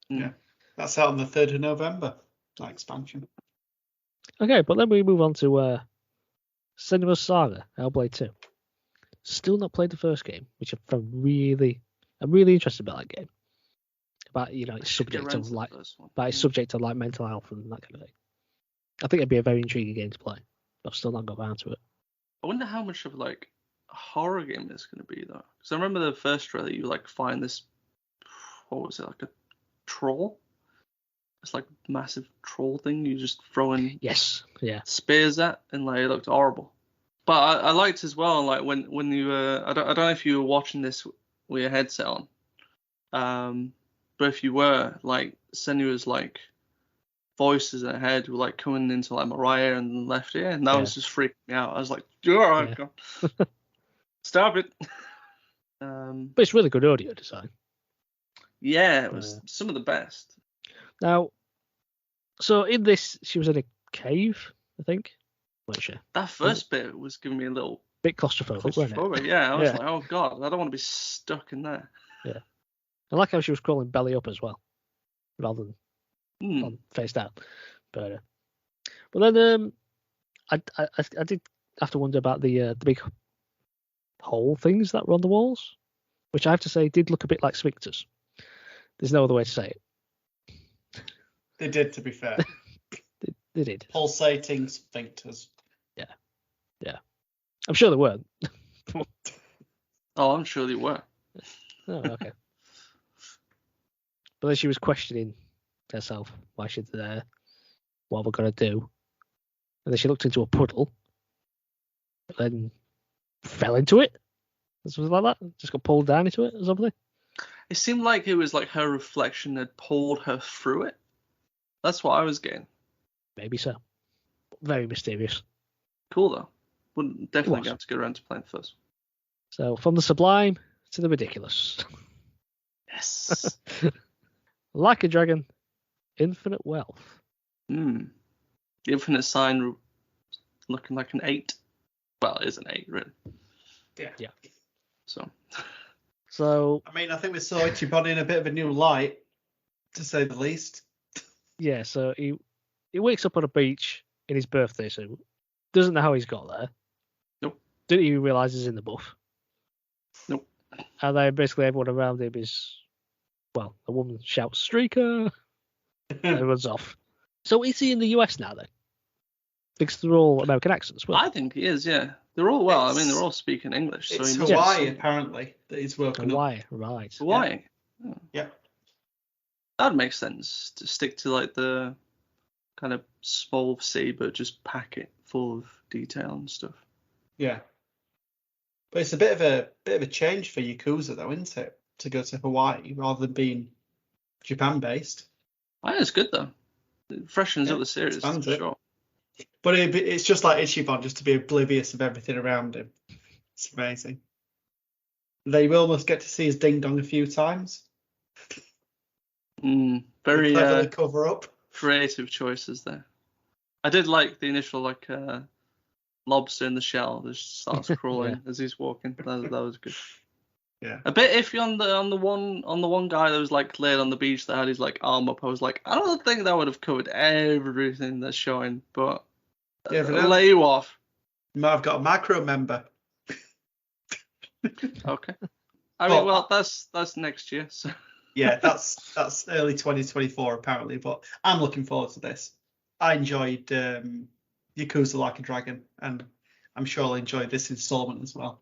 Yeah. That's out on the 3rd of November, that expansion. Okay, but then we move on to Cinema Saga, Hellblade 2. Still not played the first game, which I'm really interested about that game. About its subject of like mental health and that kind of thing. I think it'd be a very intriguing game to play, but I've still not got around to it. I wonder how much of like a horror game it's going to be though, because I remember the first trailer you like find this, what was it, like a troll? It's like a massive troll thing you just throw in spears at, and like it looked horrible. But I liked as well, like when you I don't know if you were watching this with your headset on, but if you were, like Senua's like voices in her head were like coming into like my right ear and left ear, and that was just freaking me out. I was like, God, stop it. But it's really good audio design. Yeah, it was some of the best. Now, so in this, she was in a cave, I think. Wasn't she? That first bit was giving me a little bit claustrophobic, wasn't it? Yeah, I was like, oh God, I don't want to be stuck in there. Yeah. I like how she was crawling belly up as well, rather than face down. But then I did have to wonder about the big hole things that were on the walls, which I have to say did look a bit like sphincters. There's no other way to say it. They did, to be fair. They did. Pulsating sphincters. Yeah. I'm sure they weren't. Oh, I'm sure they were. Oh, okay. But then she was questioning herself why she's there, what we're going to do. And then she looked into a puddle, and then fell into it. Something like that. Just got pulled down into it or something. It seemed like it was like her reflection had pulled her through it. That's what I was getting. Maybe so. Very mysterious. Cool though. Wouldn't definitely have to go around to playing first. So from the sublime to the ridiculous. Yes. Like a dragon, infinite wealth. The infinite sign looking like an 8. Well, it is an 8, really. Yeah. So I mean, I think we saw Ichiban in a bit of a new light, to say the least. Yeah, so he wakes up on a beach in his birthday suit. Doesn't know how he's got there. Nope. Didn't even realise he's in the buff. Nope. And then basically everyone around him is, well, a woman shouts "Streaker," everyone's off. So is he in the US now then? Because they're all American accents. Well, I think he is. Yeah, they're all they're all speaking English. So It's he must Hawaii, be- apparently, that he's working up. Hawaii, right? Hawaii. Yeah. That'd make sense to stick to like the kind of small sea, but just pack it full of detail and stuff. Yeah. But it's a bit of a change for Yakuza, though, isn't it? To go to Hawaii rather than being Japan based. I think it's good though. It freshens Yeah, up the series for expands it. sure. But it's just like Ichiban, just to be oblivious of everything around him. It's amazing. They will almost get to see his ding dong a few times. Very Cleverly cover up. creative choices there. I did like the initial lobster in the shell that just starts crawling as he's walking. That was good. Yeah. A bit iffy on the one guy that was like laid on the beach that had his like arm up. I was like, I don't think that would have covered everything that's showing, but Yeah, but lay you off. You might have got a macro member. Okay. I mean, well, that's next year. So. Yeah, that's early 2024 apparently, but I'm looking forward to this. I enjoyed Yakuza Like a Dragon, and I'm sure I'll enjoy this installment as well.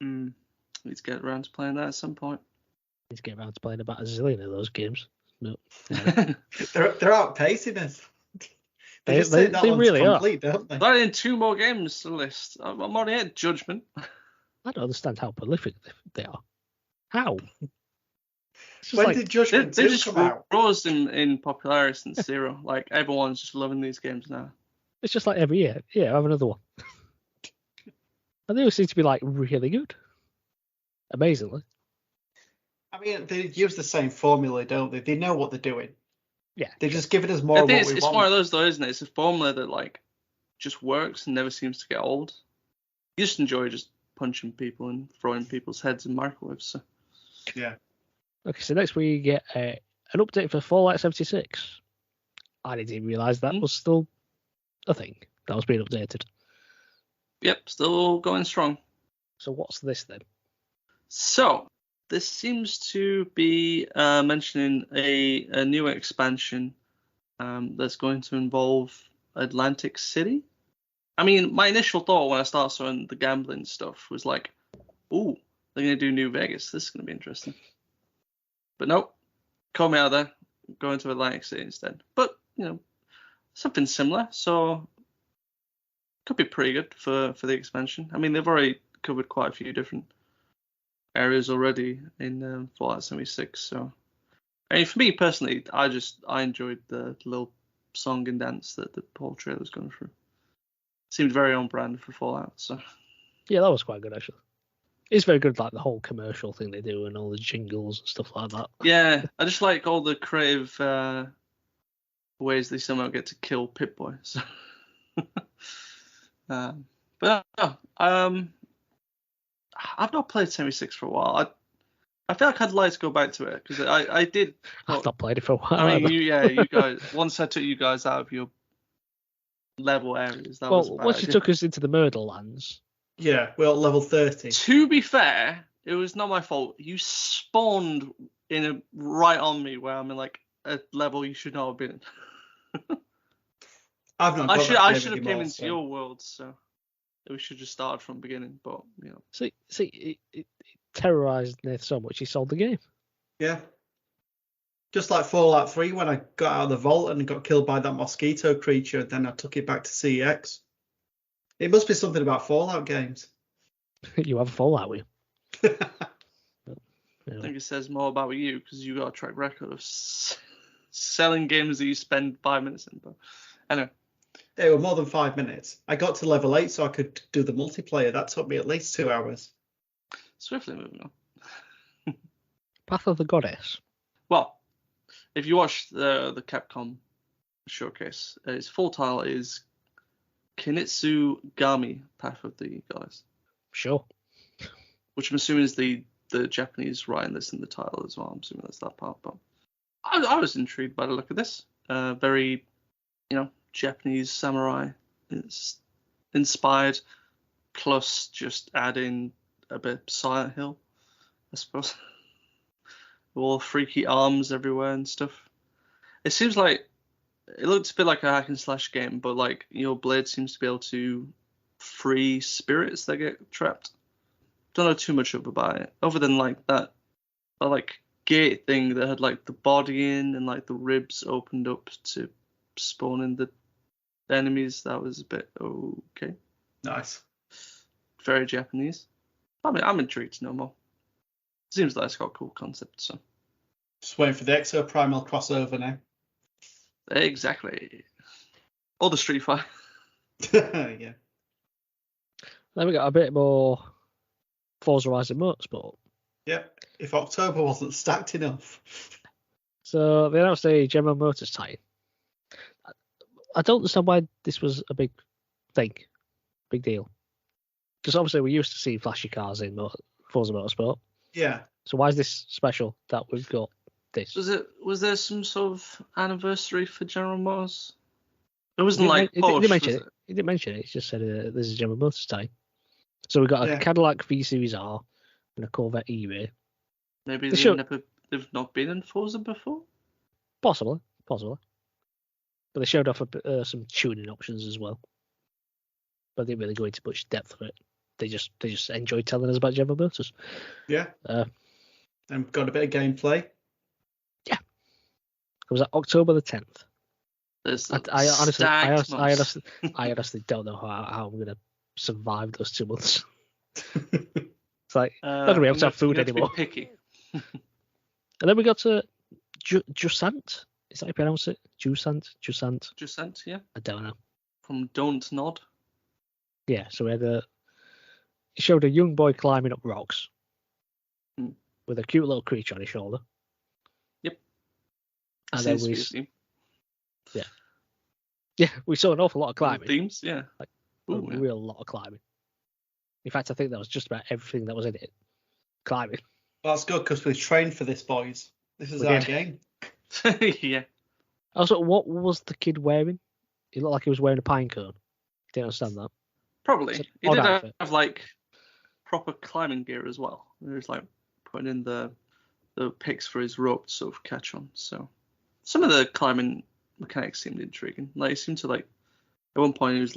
Need to get around to playing that at some point. Need to get around to playing about a zillion of those games. No. They're outpacing us. They really are. Don't they? They're in 2 more games to the list. I'm already at Judgment. I don't understand how prolific they are. How? When did Judgment They 2 just come out? rose in popularity since 0. Like everyone's just loving these games now. It's just like every year. Yeah, have another one. And they always seem to be like really good. Amazingly. I mean, they use the same formula, don't they? They know what they're doing. Yeah. They're just giving us more I of think what we it's want. one of those though, isn't it? It's a formula that like just works and never seems to get old. You just enjoy just punching people and throwing people's heads in microwaves. So. Yeah. Okay, so next we get an update for Fallout 76. I didn't even realise that was still a thing that was being updated. Yep, still going strong. So what's this then? So this seems to be mentioning a new expansion that's going to involve Atlantic City. I mean, my initial thought when I started seeing the gambling stuff was like, ooh, they're going to do New Vegas. This is going to be interesting. But nope, call me out of there, going to Atlantic City instead. But, something similar. So could be pretty good for the expansion. I mean, they've already covered quite a few different areas already in Fallout 76. So, I mean, for me personally, I enjoyed the little song and dance that the whole trailer was going through. Seemed very on brand for Fallout. So, yeah, that was quite good actually. It's very good, like the whole commercial thing they do and all the jingles and stuff like that. Yeah, I just like all the creative ways they somehow get to kill Pip-Boy. So. But no, I've not played 76 for a while. I feel like I'd like to go back to it because I did. I've not played it for a while. I mean, you guys. Once I took you guys out of your level areas, that was a bad once you idea. took us into the Myrtle Lands. Yeah, we're at level 30. To be fair, it was not my fault. You spawned right on me where I'm in like a level you should not have been in. I've not. I should have came into your world, so we should just start from the beginning. But See, it terrorized Nath so much he sold the game. Yeah. Just like Fallout 3 when I got out of the vault and got killed by that mosquito creature, then I took it back to CX. It must be something about Fallout games. You have a Fallout with you. I think it says more about you because you got a track record of selling games that you spend 5 minutes in. But anyway. They were more than 5 minutes. I got to level 8 so I could do the multiplayer. That took me at least 2 hours. Swiftly moving on. Path of the Goddess. Well, if you watch the Capcom showcase, its full title is Kinitsu Gami, Path of the Goddess. Sure. Which I'm assuming is the Japanese writing this in the title as well. I'm assuming that's that part. But I was intrigued by the look of this. very, Japanese samurai inspired, plus just add in a bit of Silent Hill, I suppose. All freaky arms everywhere and stuff. It seems like it looks a bit like a hack and slash game, but like your blade seems to be able to free spirits that get trapped. Don't know too much about it, other than like that like gate thing that had like the body in and like the ribs opened up to spawn in the enemies. That was a bit okay. Nice. Very Japanese. I mean, I'm intrigued to know more. Seems like it's got a cool concept, so. Just waiting for the Exo Primal crossover now. Exactly. Or the Street Fighter. Yeah. Then we got a bit more Forza Horizon Motorsport. Yep. If October wasn't stacked enough. So they announced a General Motors tie. I don't understand why this was a big thing, big deal. Because obviously we used to see flashy cars in Forza Motorsport. Yeah. So why is this special that we've got this? Was there some sort of anniversary for General Motors? It wasn't He Porsche. didn't mention it. He just said this is General Motors tie. So we've got a Cadillac V Series R and a Corvette E-Ray. Maybe they've not been in Forza before? Possibly. But they showed off some tuning options as well. But they didn't really go into much depth of it. They just enjoyed telling us about General Motors. Yeah. And got a bit of gameplay. Yeah. It was October the 10th. I honestly don't know how I'm gonna survive those 2 months. It's like not gonna be able to have food anymore. Picky. And then we got to Jusant. Is that how you pronounce it? Jusant, yeah. I don't know. From Don't Nod. Yeah, so we had it showed a young boy climbing up rocks with a cute little creature on his shoulder. Yep. And then we saw an awful lot of climbing. Themes, yeah. Like real lot of climbing. In fact, I think that was just about everything that was in it. Climbing. Well, that's good because we trained for this, boys. This is our game. Yeah. Also, what was the kid wearing? He looked like he was wearing a pine cone. Didn't understand that. Probably. He odd did outfit. have like proper climbing gear as well. He was like putting in the picks for his rope to sort of catch on. So some of the climbing mechanics seemed intriguing. Like, it seemed to like at one point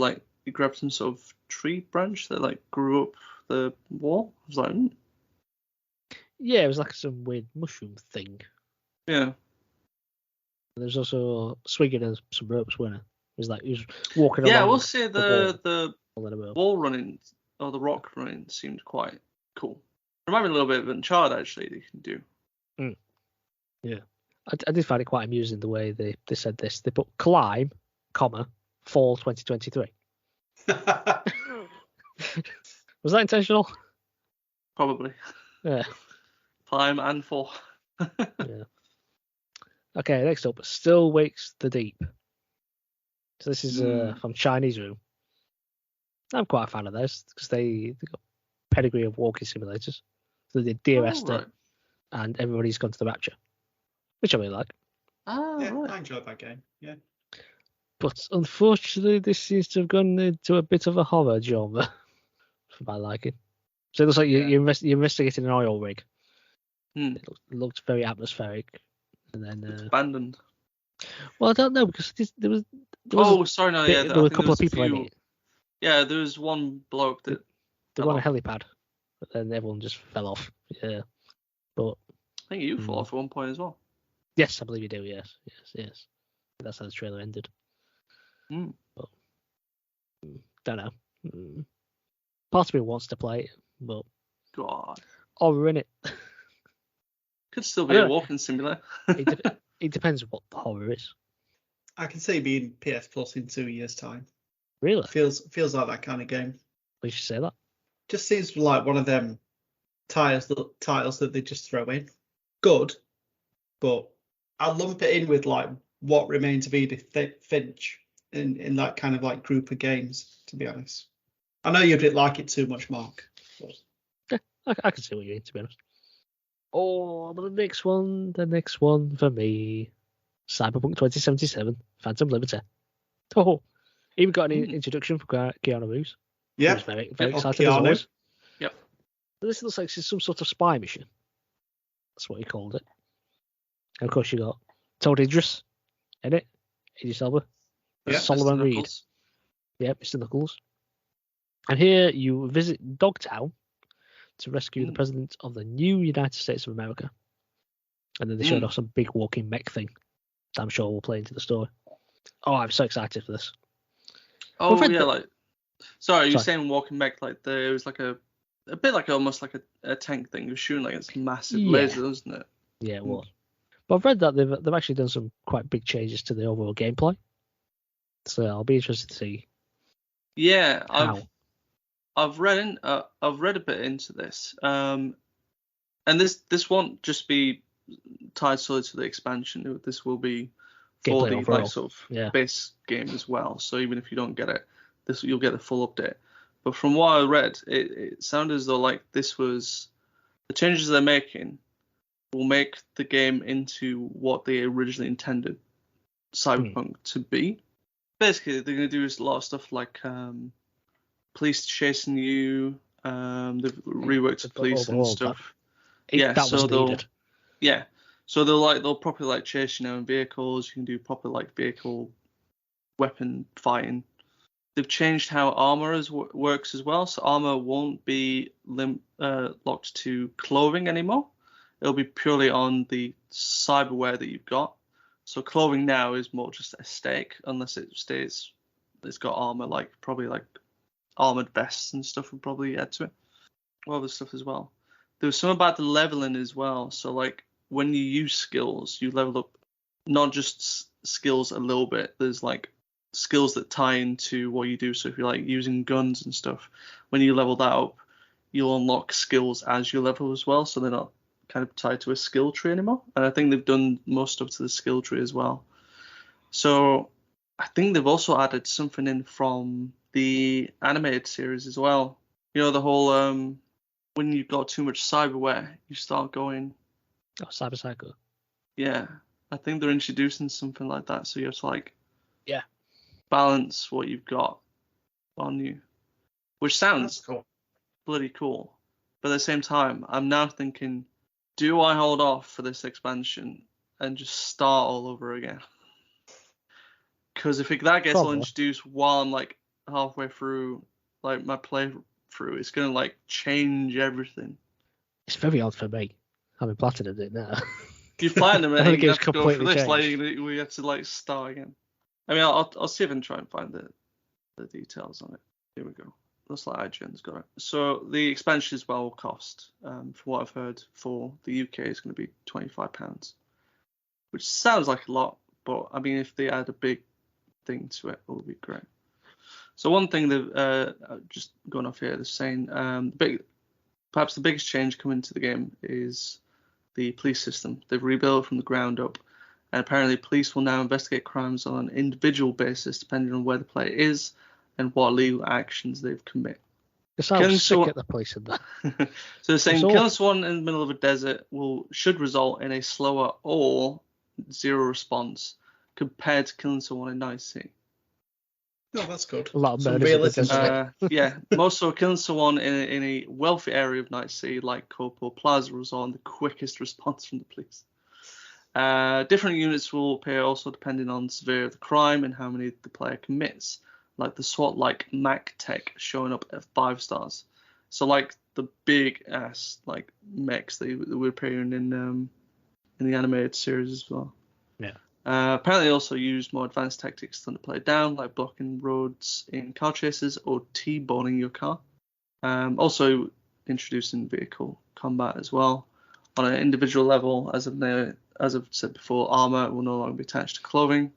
he grabbed some sort of tree branch that like grew up the wall. I was like, Yeah, it was like some weird mushroom thing. Yeah. There's also swinging and some ropes, weren't it? It was like he was walking along. Yeah, I will say the wall. wall running or the rock running seemed quite cool. Reminded me a little bit of Uncharted actually that you can do. Yeah. I did find it quite amusing the way they said this. They put climb, fall 2023. Was that intentional? Probably. Yeah. Climb and fall. Yeah. Okay, next up, Still Wakes the Deep. So this is from Chinese Room. I'm quite a fan of theirs because they got pedigree of walking simulators. So they did Dear Esther right. and Everybody's Gone to the Rapture, which I really like. Right. I enjoyed that game. Yeah. But unfortunately, this seems to have gone into a bit of a horror genre for my liking. So it looks like you're investigating an oil rig. It looked very atmospheric. And then It's abandoned. Well, I don't know because there was there were a couple of people in it. Yeah, there was one bloke that they were on a helipad, but then everyone just fell off. Yeah, but I think you fell off at one point as well. Yes, I believe you do. Yes. That's how the trailer ended. But, don't know. Part of me wants to play it, but God, we're in it. Could still be a walking simulator. It depends what the horror is. I can see it being PS Plus in 2 years' time. Really? Feels like that kind of game. We should say that. Just seems like one of them titles that they just throw in. Good, but I lump it in with like What Remains of Edith Finch in that kind of like group of games. To be honest, I know you didn't like it too much, Mark. But... Yeah, I can see what you mean. To be honest. Oh, but the next one for me Cyberpunk 2077, Phantom Liberty. Oh, even got an introduction for Keanu Reeves. Yeah. He was very, very excited as always. Yep. So this looks like it's some sort of spy mission. That's what he called it. And of course, you got Todd Idris in it, Idris Elba, Solomon Reed. Yeah, Mr. Knuckles. And here you visit Dogtown to rescue the president of the new United States of America. And then they showed off some big walking mech thing that I'm sure will play into the story. Oh, I'm so excited for this. Oh, yeah, Sorry, you're saying walking mech, there was a bit almost like a tank thing. You're shooting it's massive laser, isn't it? Yeah, it was. But I've read that they've actually done some quite big changes to the overall gameplay. So I'll be interested to see. Yeah, how. I've read a bit into this, and this won't just be tied solely to the expansion. This will be for the base game as well. So even if you don't get it, you'll get the full update. But from what I read, it sounded as though this was the changes they're making will make the game into what they originally intended Cyberpunk to be. Basically, they're going to do a lot of stuff like police chasing you. They've reworked the police and stuff. That was needed. Yeah, so they'll properly chase you now in vehicles. You can do proper vehicle weapon fighting. They've changed how armor works as well. So armor won't be locked to clothing anymore. It'll be purely on the cyberware that you've got. So clothing now is more just aesthetic, unless it's got armor, probably armored vests and stuff would probably add to it. Other stuff as well. There was some about the leveling as well. So when you use skills, you level up not just skills a little bit. There's skills that tie into what you do. So if you're using guns and stuff, when you level that up, you'll unlock skills as you level as well. So they're not kind of tied to a skill tree anymore. And I think they've done most stuff to the skill tree as well. So I think they've also added something in from the animated series as well. The whole when you've got too much cyberware, you start going Cyber Psycho. Yeah, I think they're introducing something like that. So you have to yeah, balance what you've got on you, which sounds cool. Bloody cool. But at the same time, I'm now thinking, do I hold off for this expansion and just start all over again? Because if that gets all introduced while I'm halfway through my playthrough, it's gonna change everything. It's very odd for me. Having platinumed it now. You've platinumed it, and you have to go for this. Changed. We have to start again. I mean, I'll see if I can try and find the details on it. Here we go. Looks like IGN's got it. So the expansion as well will cost, from what I've heard, for the UK is going to be £25, which sounds like a lot, but I mean, if they add a big thing to it, it will be great. So one thing they've just gone off here, they're saying perhaps the biggest change coming to the game is the police system. They've rebuilt from the ground up, and apparently police will now investigate crimes on an individual basis depending on where the player is and what legal actions they've committed. It sounds sick at the police in that. So they're saying killing someone in the middle of a desert should result in a slower or zero response compared to killing someone in Night City. Oh, that's good. A lot of murders. Yeah, most so killing someone in a wealthy area of Night City like Corpo Plaza result in the quickest response from the police. Different units will appear also depending on the severity of the crime and how many the player commits. Like the SWAT Mac Tech showing up at 5 stars. So the big ass mechs that were appearing in the animated series as well. Yeah. Apparently, they also used more advanced tactics to play down, like blocking roads in car chases or T-boning your car. Also introducing vehicle combat as well. On an individual level, as I've said before, armor will no longer be attached to clothing.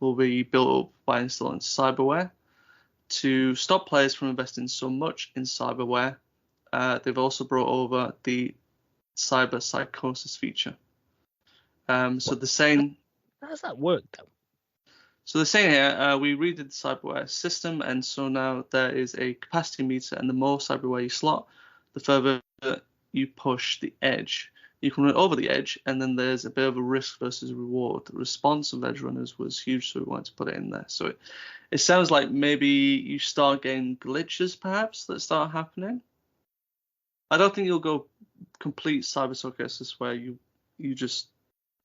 Will be built up by installing cyberware. To stop players from investing so much in cyberware, they've also brought over the cyber psychosis feature. So they're saying... How does that work, though? So they're saying here, we redid the cyberware system, and so now there is a capacity meter, and the more cyberware you slot, the further you push the edge. you can run over the edge, and then there's a bit of a risk versus reward. The response of edge runners was huge, so we wanted to put it in there. So it sounds like maybe you start getting glitches, perhaps, that start happening. I don't think you'll go complete cyber psychosis where you just,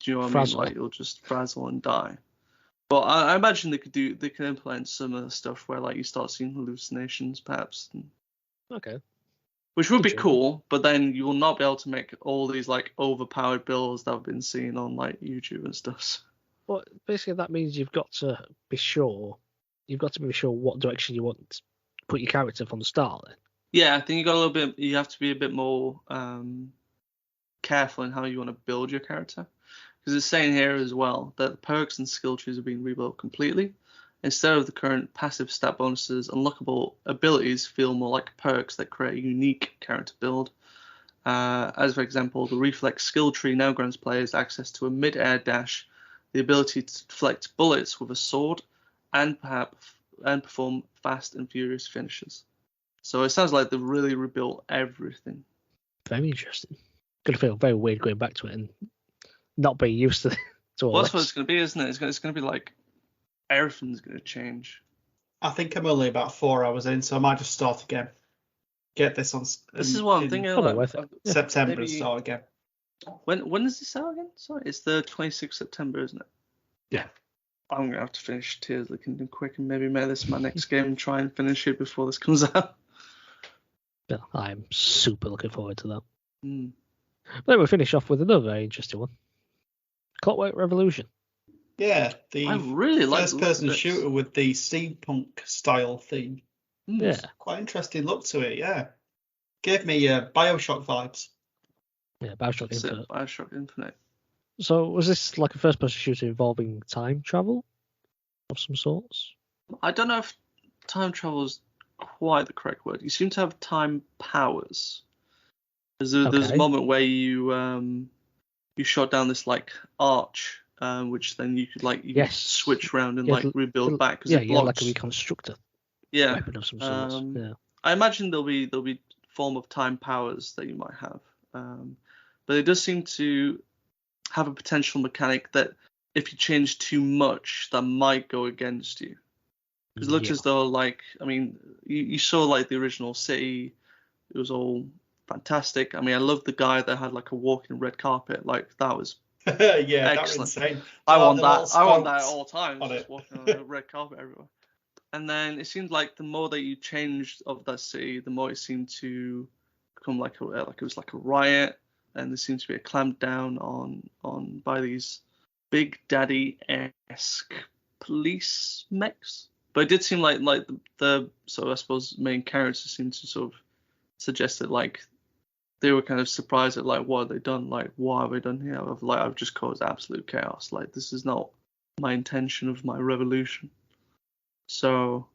do you know what Frazzle. I mean? Like you'll just frazzle and die. But I imagine they can implement some of the stuff where like you start seeing hallucinations, perhaps. Okay. Which would be Good. cool, but then you will not be able to make all these like overpowered builds that I've been seeing on like YouTube and stuff. Well, basically that means you've got to be sure what direction you want to put your character from the start. Then. Yeah, I think you have to be a bit more careful in how you want to build your character. Because it's saying here as well that the perks and skill trees are being rebuilt completely. Instead of the current passive stat bonuses, unlockable abilities feel more like perks that create a unique character build. As for example, the reflex skill tree now grants players access to a mid-air dash, the ability to deflect bullets with a sword, and perform fast and furious finishes. So it sounds like they've really rebuilt everything. Very interesting. Gonna feel very weird going back to it and not being used to all Well, that's what this. it's going to be, isn't it? It's going to be like everything's going to change. I think I'm only about 4 hours in, so I might just start again. Get this on. This is what I'm thinking. Probably Like, worth it. Yeah. September maybe- and start again. when is this out again? Sorry, it's the 26th September, isn't it? Yeah. I'm going to have to finish Tears of the Kingdom quick and maybe make this my next game and try and finish it before this comes out. Yeah, I'm super looking forward to that. Mm. Then we'll finish off with another very interesting one. Clockwork Revolution. Yeah, the I really like the look of first-person this. shooter with the steampunk style theme. Mm. Yeah. Quite interesting look to it. Yeah, gave me Bioshock vibes. Yeah, Bioshock That's it, Infinite. Bioshock Infinite. So was this like a first-person shooter involving time travel of some sorts? I don't know if time travel is quite the correct word. You seem to have time powers. There's a Okay. moment where you shot down this like arch, which then you could like Yes. switch around and Yeah, like rebuild back because Yeah, it you had like blocks. a reconstructor Yeah, weapon of some sorts. Yeah. I imagine there'll be form of time powers that you might have, but it does seem to have a potential mechanic that if you change too much, that might go against you. Because it looked Yeah. as though, like, I mean, you saw like the original city, it was all fantastic. I mean, I loved the guy that had like a walking red carpet, like that was. Yeah, that was Excellent. insane. I Like want the that. little I want that at spokes all times. on Just it. walking on a red carpet everywhere. And then it seemed like the more that you changed of that city, the more it seemed to become like it was like a riot, and there seemed to be a clamp down on by these big daddy-esque police mechs. But it did seem like the so I suppose main characters seemed to sort of suggest that like they were kind of surprised at like what have they done, like why have I done here? I've just caused absolute chaos. Like this is not my intention of my revolution. So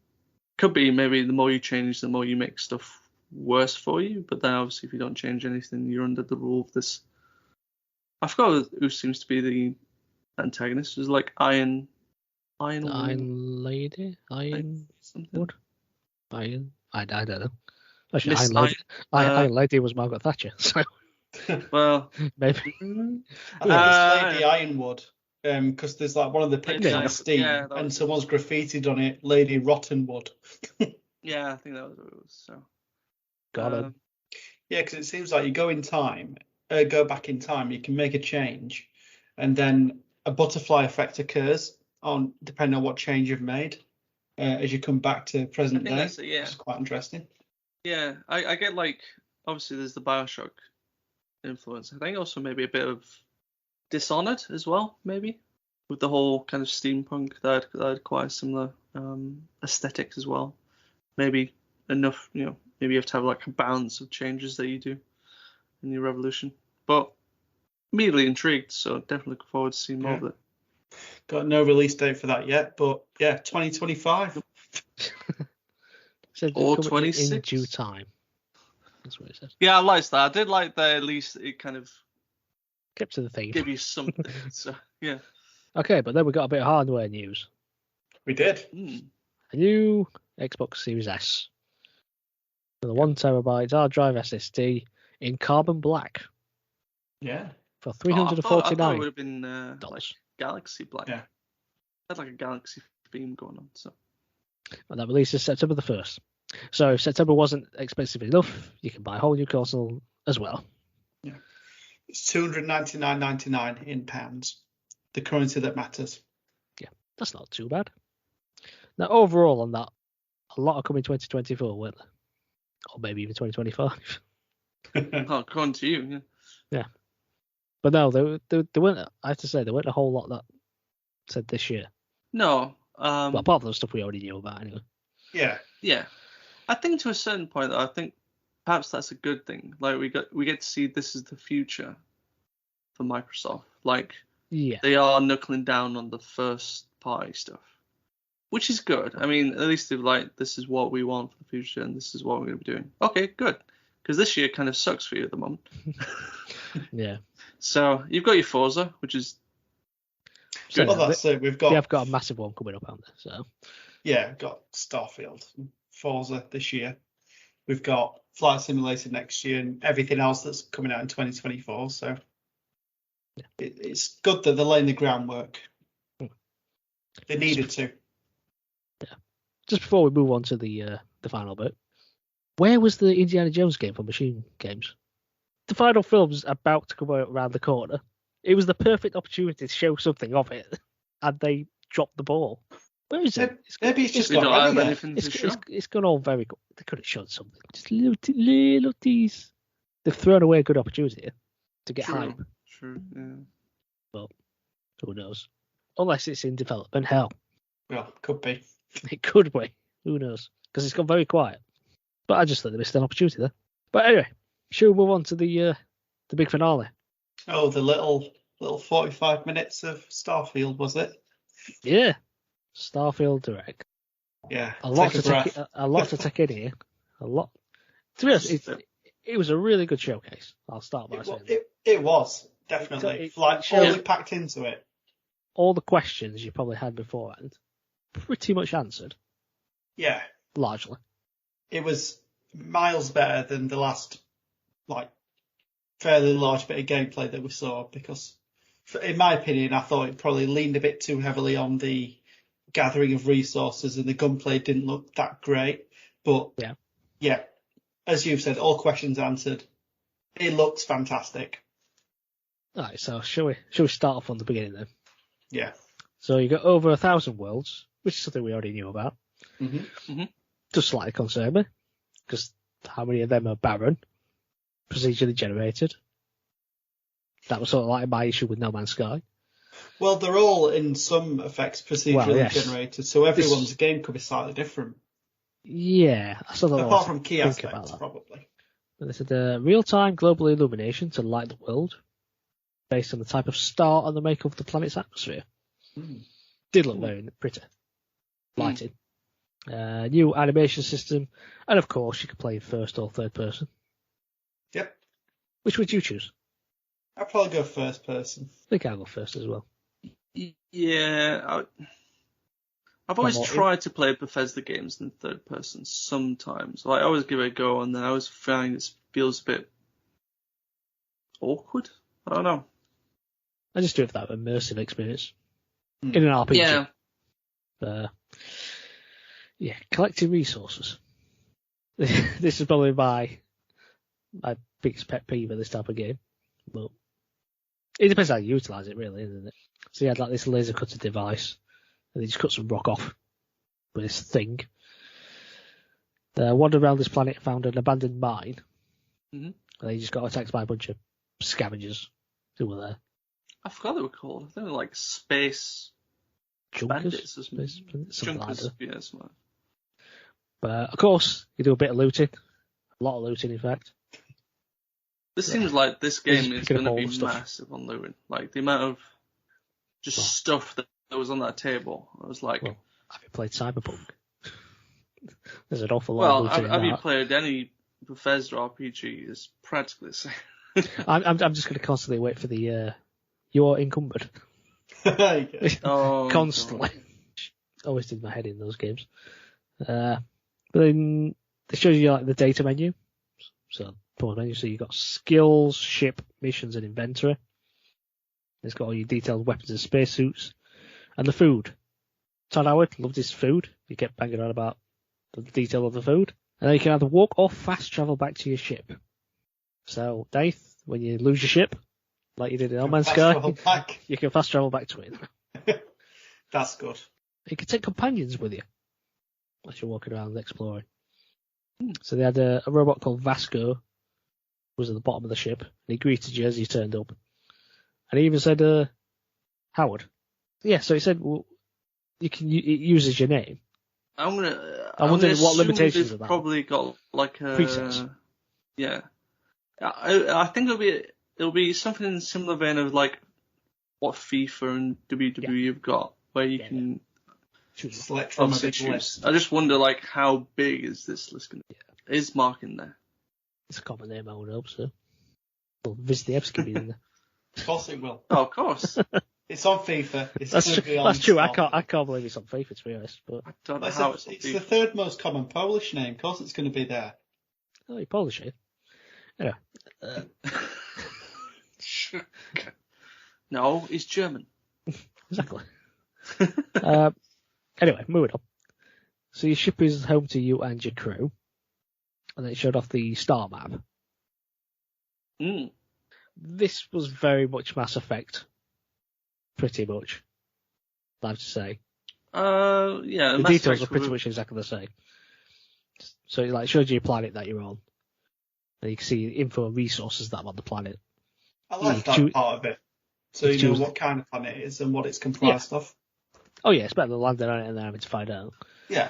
could be maybe the more you change, the more you make stuff worse for you. But then obviously if you don't change anything, you're under the rule of this. I forgot who seems to be the antagonist. It was like Iron Lady? Iron something. Wood? Iron? I don't know. Actually, Miss Iron Lady was Margaret Thatcher, so Well, maybe. I think it's Lady Ironwood, because there's like one of the pictures Ironwood. on Steam, Yeah, that and was- someone's graffitied on it, Lady Rottenwood. yeah, I think that was what it was. So Got him. Yeah, because it seems like you go back in time, you can make a change, and then a butterfly effect occurs on depending on what change you've made as you come back to present I think day. that's it, yeah. Which is quite interesting. Yeah, I get like obviously there's the Bioshock influence. I think also maybe a bit of Dishonored as well, maybe with the whole kind of steampunk that had quite a similar aesthetics as well. Maybe enough, maybe you have to have like a balance of changes that you do in your revolution. But immediately intrigued, so definitely looking forward to seeing more of it. Got no release date for that yet, but yeah, 2025. Said Or coming 26. in due time. That's what it says. Yeah, I liked that. I did like that at least it kind of Kept to the theme. give you something. So yeah. Okay, but then we got a bit of hardware news. We did. A new Xbox Series S with a 1 terabyte hard drive SSD in carbon black. Yeah. for I thought it $349. would have been like Galaxy Black. Yeah. Had like a Galaxy theme going on. So And that releases September the 1st. So if September wasn't expensive enough, you can buy a whole new console as well. Yeah. It's £299.99 in pounds. The currency that matters. Yeah, that's not too bad. Now, overall on that, a lot are coming 2024, weren't there? Or maybe even 2025. according to you, yeah. Yeah. But no, there weren't, I have to say, there weren't a whole lot that said this year. No. Well, apart from the stuff we already knew about anyway. Yeah. Yeah. I think to a certain point, though, I think perhaps that's a good thing. Like we get to see this is the future for Microsoft. Like they are knuckling down on the first party stuff, which is good. I mean, at least they're like, this is what we want for the future, and this is what we're going to be doing. Okay, good. Because this year kind of sucks for you at the moment. Yeah. So you've got your Forza, which is good. Well, that's it. They have got a massive one coming up, haven't they? So Yeah, we've got Starfield, Forza this year. We've got Flight Simulator next year and everything else that's coming out in 2024. So it's good that they're laying the groundwork. They needed to. Yeah. Just before we move on to the final bit, where was the Indiana Jones game for Machine Games? The final film's about to come out around the corner. It was the perfect opportunity to show something of it, and they dropped the ball. Where is it? Maybe it's just We don't got have ready anything to show. It's gone all very good. They could have shown something. Just little tease. They've thrown away a good opportunity to get hype. True, yeah. Well, who knows? Unless it's in development hell. Well, could be. It could be. Who knows? Because it's gone very quiet. But I just thought they missed an opportunity there. But anyway, should we move on to the big finale? Oh, the little 45 minutes of Starfield, was it? Yeah. Starfield Direct. Yeah. A lot take to a breath. a lot to take in here. A lot. To be honest, it was a really good showcase. I'll start by saying that. It was, definitely. It All packed into it. All the questions you probably had beforehand, pretty much answered. Yeah. Largely. It was miles better than the last, fairly large bit of gameplay that we saw because, in my opinion, I thought it probably leaned a bit too heavily on the gathering of resources and the gunplay didn't look that great. But, yeah, as you've said, all questions answered. It looks fantastic. All right, so shall we start off from the beginning then? Yeah. So you got over 1,000 worlds, which is something we already knew about. Mm-hmm. Mm-hmm. Just slightly concerned me, because how many of them are barren, procedurally generated? That was sort of like my issue with No Man's Sky. Well, they're all in some effects procedurally generated, so everyone's game could be slightly different. Yeah, I still don't know. Apart from key aspects, probably. But they said real-time global illumination to light the world, based on the type of star and the makeup of the planet's atmosphere. Did look very pretty. Lighting. New animation system, and of course you could play first or third person. Yep. Which would you choose? I'd probably go first person. I think I'll go first as well. Yeah, I've always tried to play Bethesda games in third person sometimes. I always give it a go, and then I always find it feels a bit awkward. I don't know. I just do it for that immersive experience in an RPG. Yeah. Collecting resources. This is probably my biggest pet peeve of this type of game. But it depends how you utilise it, really, isn't it? So you had this laser cutter device, and they just cut some rock off with this thing. Wandered around this planet, found an abandoned mine, and they just got attacked by a bunch of scavengers who were there. I forgot they were called. I think they were like space bandits or something. Something like that. Yeah, something. But of course, you do a bit of looting, a lot of looting, in fact. This seems like this game is going to be massive on looting. Like the amount of stuff that was on that table. I was like, have you played Cyberpunk? There's an awful lot of looting. Have you played any Bethesda RPG? It's practically the same. I'm just going to constantly wait for the you're encumbered. Constantly. Always did my head in those games. But then it shows you the data menu. So pause menu. So you've got skills, ship, missions, and inventory. It's got all your detailed weapons and spacesuits. And the food. Todd Howard loved his food. He kept banging on about the detail of the food. And then you can either walk or fast travel back to your ship. So, Dave, when you lose your ship, like you did in No Man's Sky, you can fast travel back to it. That's good. You can take companions with you as you're walking around exploring. So they had a robot called Vasco, who was at the bottom of the ship, and he greeted you as you turned up. And he even said, Howard. Yeah, so he said, well, it uses your name. I'm wondering what limitations they've are that. Probably got like a presets. Yeah, I think it'll be something in a similar vein of like what FIFA and WWE have got, where you can select from a big list. I just wonder like how big is this list going to be? Is Mark in there? It's a common name, I would hope so. Well, Wisniewski be in there. Of course it will. Oh, of course. It's on FIFA. That's true. I can't believe it's on FIFA, to be honest. But I don't know how it's the third most common Polish name. Of course it's going to be there. Oh, you're Polish, eh? Yeah. No, he's German. Exactly. Anyway, moving on. So your ship is home to you and your crew. And then it showed off the star map. This was very much Mass Effect. Pretty much. I have to say. Yeah. The details are pretty much exactly the same. So it shows you a planet that you're on. And you can see info and resources that are on the planet. I like that part of it. So you know what kind of planet it is and what it's comprised of. Oh yeah, it's better than landing on it and then having to find out. Yeah.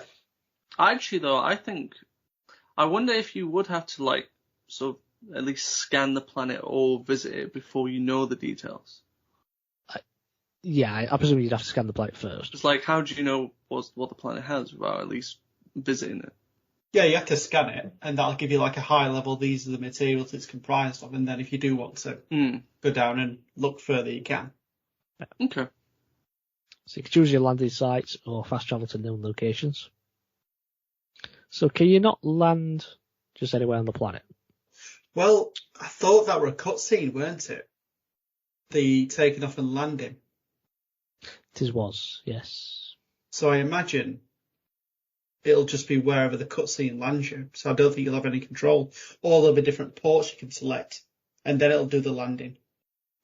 Actually though, I wonder if you would have to like sort of at least scan the planet or visit it before you know the details. I presume you'd have to scan the planet first. It's like, how do you know what the planet has without at least visiting it? Yeah, you have to scan it, and that'll give you like a high level, these are the materials it's comprised of, and then if you do want to go down and look further, you can. Okay. So you can choose your landing sites or fast travel to known locations. So can you not land just anywhere on the planet? Well, I thought that were a cutscene, weren't it? The taking off and landing. It was, yes. So I imagine it'll just be wherever the cutscene lands you. So I don't think you'll have any control. Or there'll be different ports you can select, and then it'll do the landing.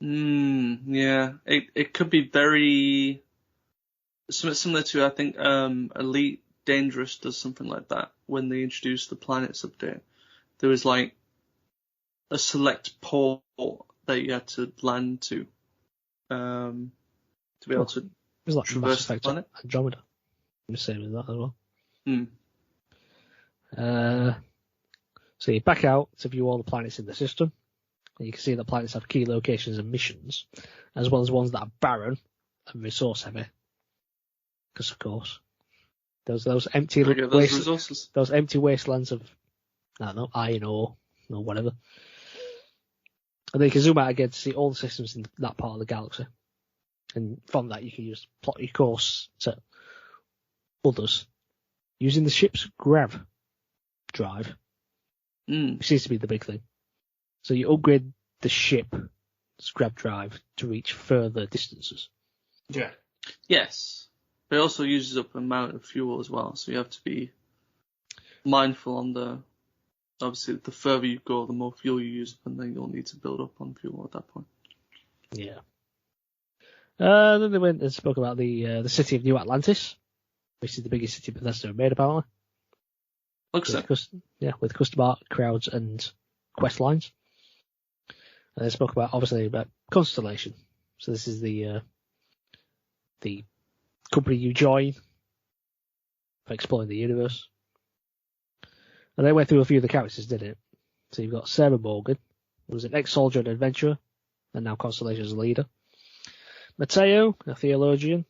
Yeah. It could be very similar to, I think, Elite Dangerous does something like that. When they introduced the planets update, there was like a select port that you had to land to be able to It was like traverse the planet. Andromeda. I'm the same as that as well. So you back out to view all the planets in the system. And you can see that planets have key locations and missions, as well as ones that are barren and resource heavy. Because of course, those empty those empty wastelands of I don't know, iron ore or whatever. And then you can zoom out again to see all the systems in that part of the galaxy. And from that you can plot your course to others using the ship's grav drive. Which seems to be the big thing. So you upgrade the ship's grav drive to reach further distances. Yeah. Yes. But it also uses up an amount of fuel as well, so you have to be mindful on obviously the further you go, the more fuel you use, and then you'll need to build up on fuel at that point. Yeah. Then they went and spoke about the city of New Atlantis, which is the biggest city Bethesda have made, apparently. Looks so. With custom art, crowds, and quest lines. And they spoke about Constellation. So this is the company you join for exploring the universe. And they went through a few of the characters, didn't it? So you've got Sarah Morgan, who's an ex-soldier and adventurer, and now Constellation's leader. Matteo, a theologian.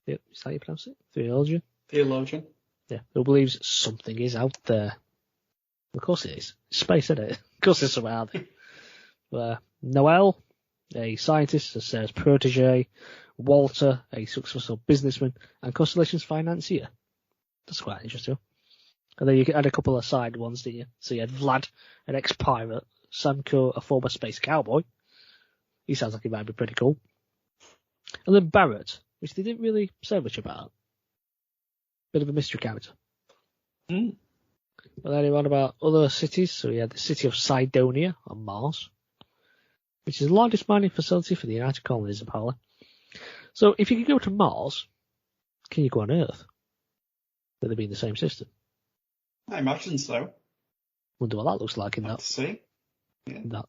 Yep, is that how you pronounce it? Theologian. Yeah, who believes something is out there. Of course it is. Space, isn't it? Of course there's something out there. Noel, a scientist, as Sarah's protege. Walter, a successful businessman. And Constellation's financier. That's quite interesting. And then you had a couple of side ones, didn't you? So you had Vlad, an ex-pirate, Samko, a former space cowboy. He sounds like he might be pretty cool. And then Barrett, which they didn't really say much about. Bit of a mystery character. Mm. But then he went about other cities. So he had the city of Cydonia on Mars, which is the largest mining facility for the United Colonies, apparently. So if you could go to Mars, can you go on Earth? Would they be in the same system? I imagine so. Wonder what that looks like in Have that. to see. Yeah. In that.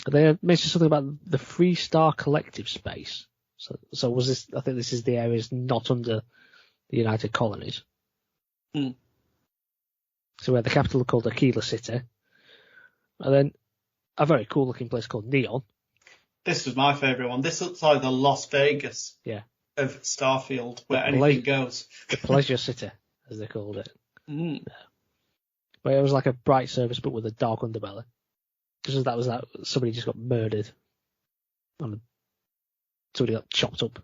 They mentioned something about the Free Star Collective space. So was this? I think this is the areas not under the United Colonies. Mm. So we had the capital called Aquila City, and then a very cool looking place called Neon. This was my favourite one. This looks like the Las Vegas of Starfield, where anything goes. The Pleasure City, as they called it. Mm. Yeah. Where it was like a bright surface, but with a dark underbelly. Because that was that somebody just got murdered. Somebody got chopped up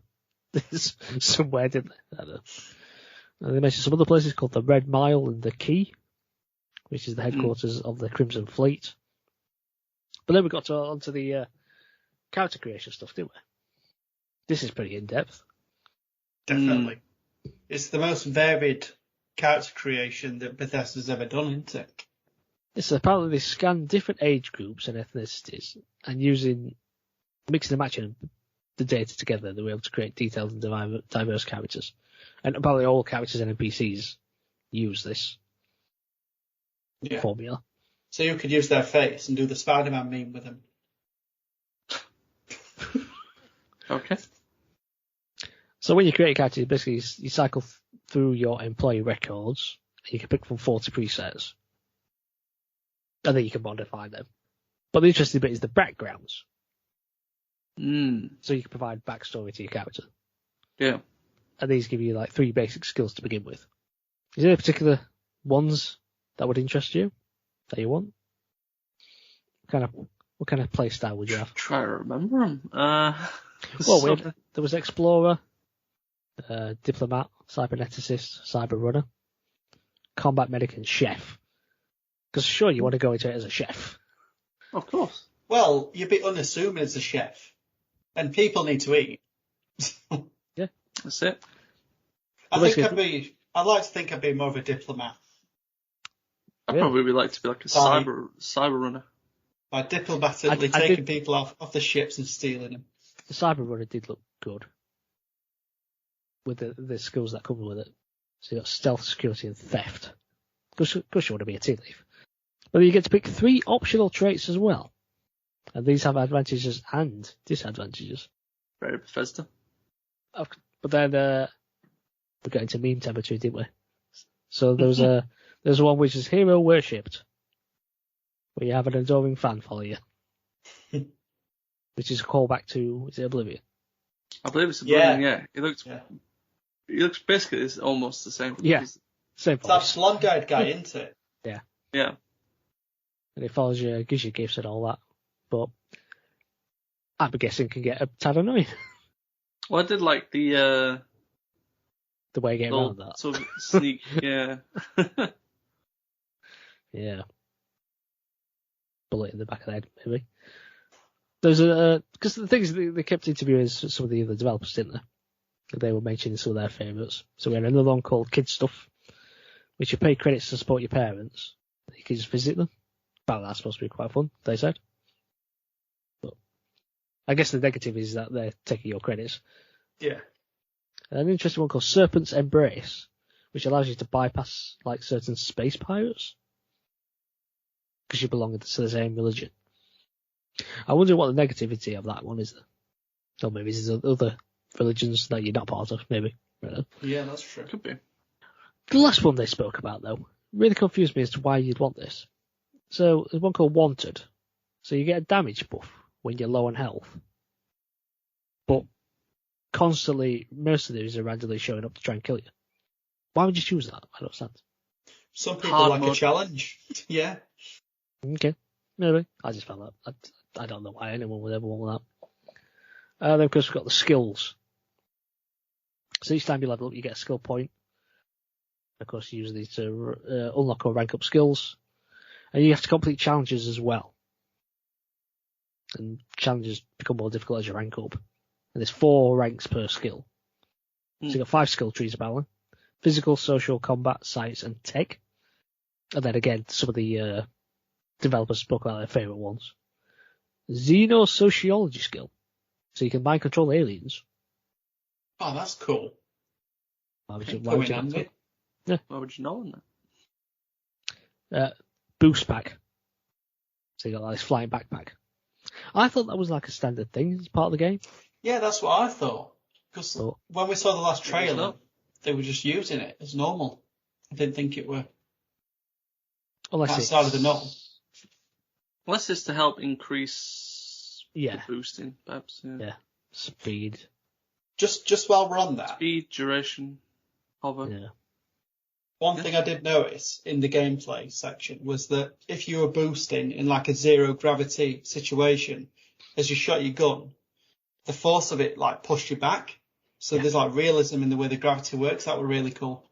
somewhere, didn't they? I don't know. And they mentioned some other places called the Red Mile and the Key, which is the headquarters of the Crimson Fleet. But then we got onto the character creation stuff, didn't we? This is pretty in-depth. Definitely. It's the most varied character creation that Bethesda's ever done, isn't it? Yes, apparently they scan different age groups and ethnicities, and mixing and matching the data together, they were able to create detailed and diverse characters. And apparently all characters and NPCs use this formula. So you could use their face and do the Spider-Man meme with them. Okay. So when you create a character, basically you cycle through your employee records, and you can pick from 40 presets. And then you can modify them. But the interesting bit is the backgrounds. So you can provide backstory to your character. Yeah. And these give you like 3 basic skills to begin with. Is there any particular ones that would interest you, that you want? What kind of play style would you have? Try to remember them. Well, there was Explorer, Diplomat, Cyberneticist, Cyber Runner, Combat Medic, and Chef. Because sure, you want to go into it as a chef. Of course. Well, you'd be unassuming as a chef. And people need to eat. Yeah. That's it. I'd like to think I'd be more of a diplomat. I'd probably like to be like a cyber runner. By diplomatically taking people off the ships and stealing them. The Cyber Runner did look good. With the skills that come with it. So you got stealth, security, and theft. Of course you want to be a tea leaf. But you get to pick 3 optional traits as well. And these have advantages and disadvantages. Very Bethesda. But then we got into meme territory, didn't we? So there's one which is hero worshipped, where you have an adoring fan follow you, which is a callback to, is it Oblivion? I believe it's Oblivion. Yeah. It looks basically almost the same. Yeah, same. It's that blonde-eyed guy, isn't it? Yeah. Yeah. And it follows you, gives you gifts and all that. But I'm guessing can get a tad annoying. Well, I did like the way you get around that. Sort of sneak, yeah. Yeah. Bullet in the back of the head, maybe. There's because the things they kept interviewing some of the other developers, didn't they? They were mentioning some of their favourites. So we had another one called Kid Stuff, which you pay credits to support your parents. You can just visit them. Well, that's supposed to be quite fun, they said. But I guess the negative is that they're taking your credits. Yeah. An interesting one called Serpent's Embrace, which allows you to bypass like certain space pirates because you belong to the same religion. I wonder what the negativity of that one is. Or maybe there's other religions that you're not part of, maybe. Yeah, that's true. Could be. The last one they spoke about, though, really confused me as to why you'd want this. So there's one called Wanted. So you get a damage buff when you're low on health. But constantly mercenaries are randomly showing up to try and kill you. Why would you choose that? I don't understand. Some people like a challenge. Yeah. Okay. Maybe. I just found that. I don't know why anyone would ever want that. Then of course we've got the skills. So each time you level up you get a skill point. Of course you use these to unlock or rank up skills. And you have to complete challenges as well. and challenges become more difficult as you rank up. And there's 4 ranks per skill. So you've got 5 skill trees apparently. Physical, social, combat, science, and tech. And then again, some of the developers spoke about their favourite ones. Xenosociology skill. So you can mind control aliens. Oh, that's cool. Why would Why would you know that? Boost pack. So you got like this flying backpack. I thought that was like a standard thing as part of the game. Yeah, that's what I thought. Because when we saw the last trailer, they were just using it as normal. I didn't think it were outside of the norm. Unless it's to help increase the boosting, perhaps. Yeah. Speed. Just while we're on that. Speed, duration, hover. Yeah. One thing I did notice in the gameplay section was that if you were boosting in like a zero gravity situation, as you shot your gun, the force of it like pushed you back. So there's like realism in the way the gravity works. That were really cool.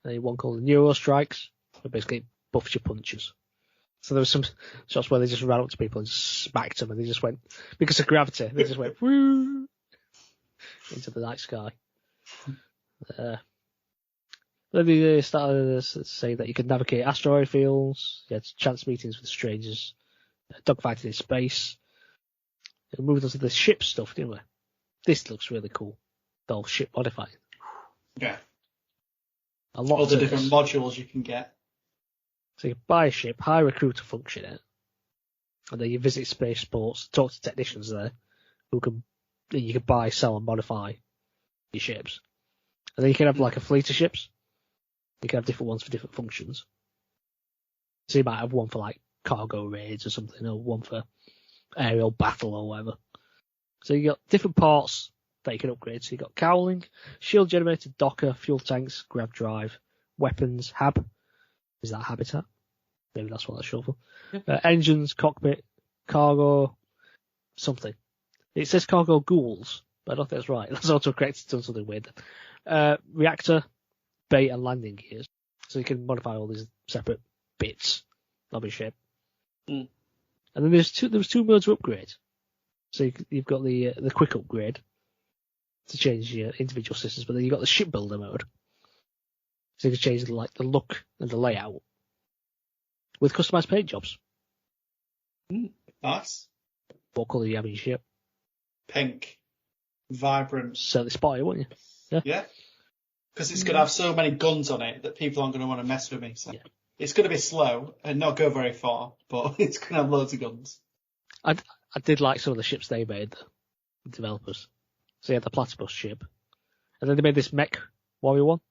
There's one called Neuro Strikes, that basically buffs your punches. So there was some shots where they just ran up to people and smacked them, and they just went, because of gravity, they just went woo into the night sky. Then they started to say that you could navigate asteroid fields, you had chance meetings with strangers, dogfighting in space. We moved on to the ship stuff, didn't we? This looks really cool. The whole ship modifying. Yeah. All the different modules you can get. So you buy a ship, hire a crew to function it, and then you visit spaceports, talk to technicians there, you can buy, sell, and modify your ships. And then you can have like a fleet of ships. You can have different ones for different functions. So you might have one for like cargo raids or something, or one for aerial battle or whatever. So you got different parts that you can upgrade. So you got cowling, shield generator, docker, fuel tanks, grav drive, weapons, hab. Is that habitat? Maybe that's what that's short for. Yeah. Engines, cockpit, cargo, something. It says cargo ghouls, but I don't think that's right. That's autocorrected to something weird. Reactor, bay, and landing gears. So you can modify all these separate bits of your ship. Mm. And then there was 2 modes of upgrade. So you've got the quick upgrade to change your individual systems, but then you've got the shipbuilder mode. So you can change like the look and the layout with customized paint jobs. Nice. What colour do you have in your ship? Pink. Vibrant. Certainly spotty, wouldn't you? Yeah. Because it's going to have so many guns on it that people aren't going to want to mess with me. So it's going to be slow and not go very far, but it's going to have loads of guns. I did like some of the ships they made, the developers. So you had the Platypus ship, and then they made this mech warrior one.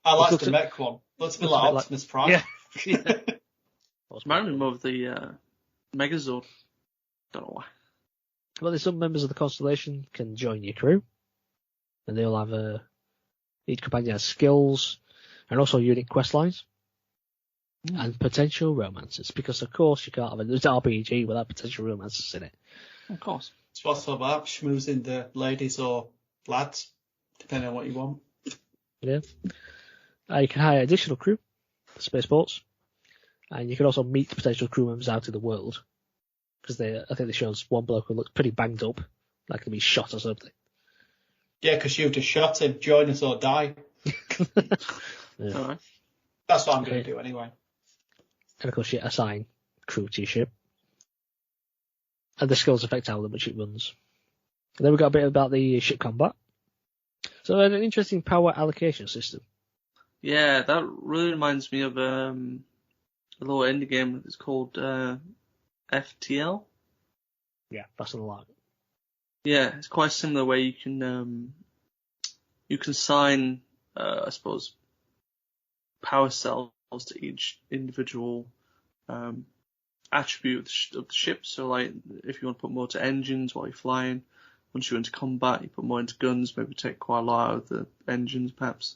I like the mech one. Looks a bit like Optimus Prime. Yeah. Reminded me of the Megazord. Don't know why. Well, there's some members of the Constellation can join your crew, and they'll have each companion has skills and also unique quest lines and potential romances. Because of course you can't have an RPG without potential romances in it. Of course. It's what's all about schmoozing the ladies or lads, depending on what you want. Yeah. You can hire additional crew for spaceports, and you can also meet potential crew members out in the world. Because I think they showed us one bloke who looks pretty banged up, like to be shot or something. Yeah, because you've just shot him. Join us or die. Yeah. All right. That's what I'm going to do anyway. And of course you assign crew to your ship. And the skills affect how much it runs. And then we've got a bit about the ship combat. So an interesting power allocation system. Yeah, that really reminds me of a little indie game that's called FTL. Yeah, that's a lot. Yeah, it's quite similar where you can assign, I suppose, power cells to each individual attribute of the ship. So, like, if you want to put more to engines while you're flying, once you're into combat, you put more into guns. Maybe take quite a lot out of the engines, perhaps.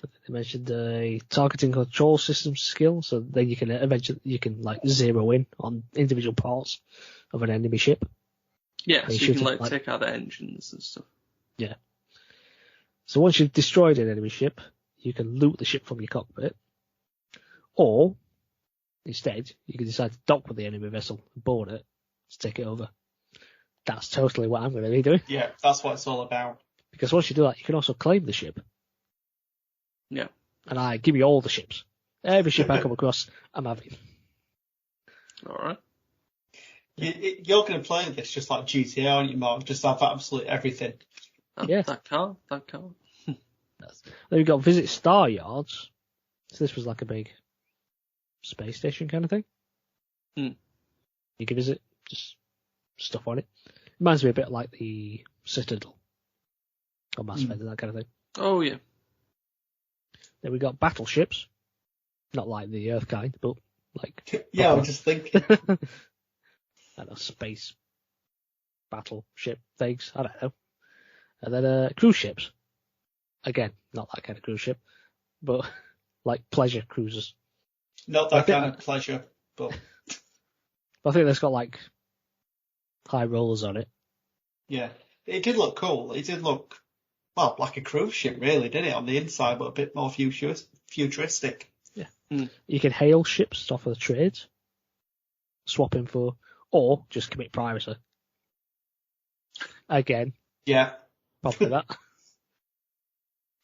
They mentioned a targeting control system skill, so then you can like zero in on individual parts of an enemy ship. Yeah, so you can like take out the engines and stuff. Yeah. So once you've destroyed an enemy ship, you can loot the ship from your cockpit, or Instead, you can decide to dock with the enemy vessel and board it to take it over. That's totally what I'm going to be doing. Yeah, that's what it's all about. Because once you do that, you can also claim the ship. Yeah. And I give you all the ships. Every ship I come across, I'm having. All right. You're going to play this just like GTA, aren't you, Mark? Just have absolutely everything. Yeah. That can't. Then we've got Visit Star Yards. So this was like a big space station kind of thing. You can visit just stuff on it. Reminds me a bit like the Citadel or Mass Effect and that kind of thing. Oh, yeah. Then we got battleships. Not like the Earth kind, but like... Yeah, I was just thinking. I don't know, space battleship things. I don't know. And then cruise ships. Again, not that kind of cruise ship, but like pleasure cruises. Not that kind of pleasure, but... I think that's got like high rollers on it. Yeah, it did look cool. It did look, well, like a cruise ship, really, didn't it, on the inside, but a bit more futuristic. Yeah. You can hail ships to offer the trades, swap in for, or just commit piracy. Again. Yeah. Probably that.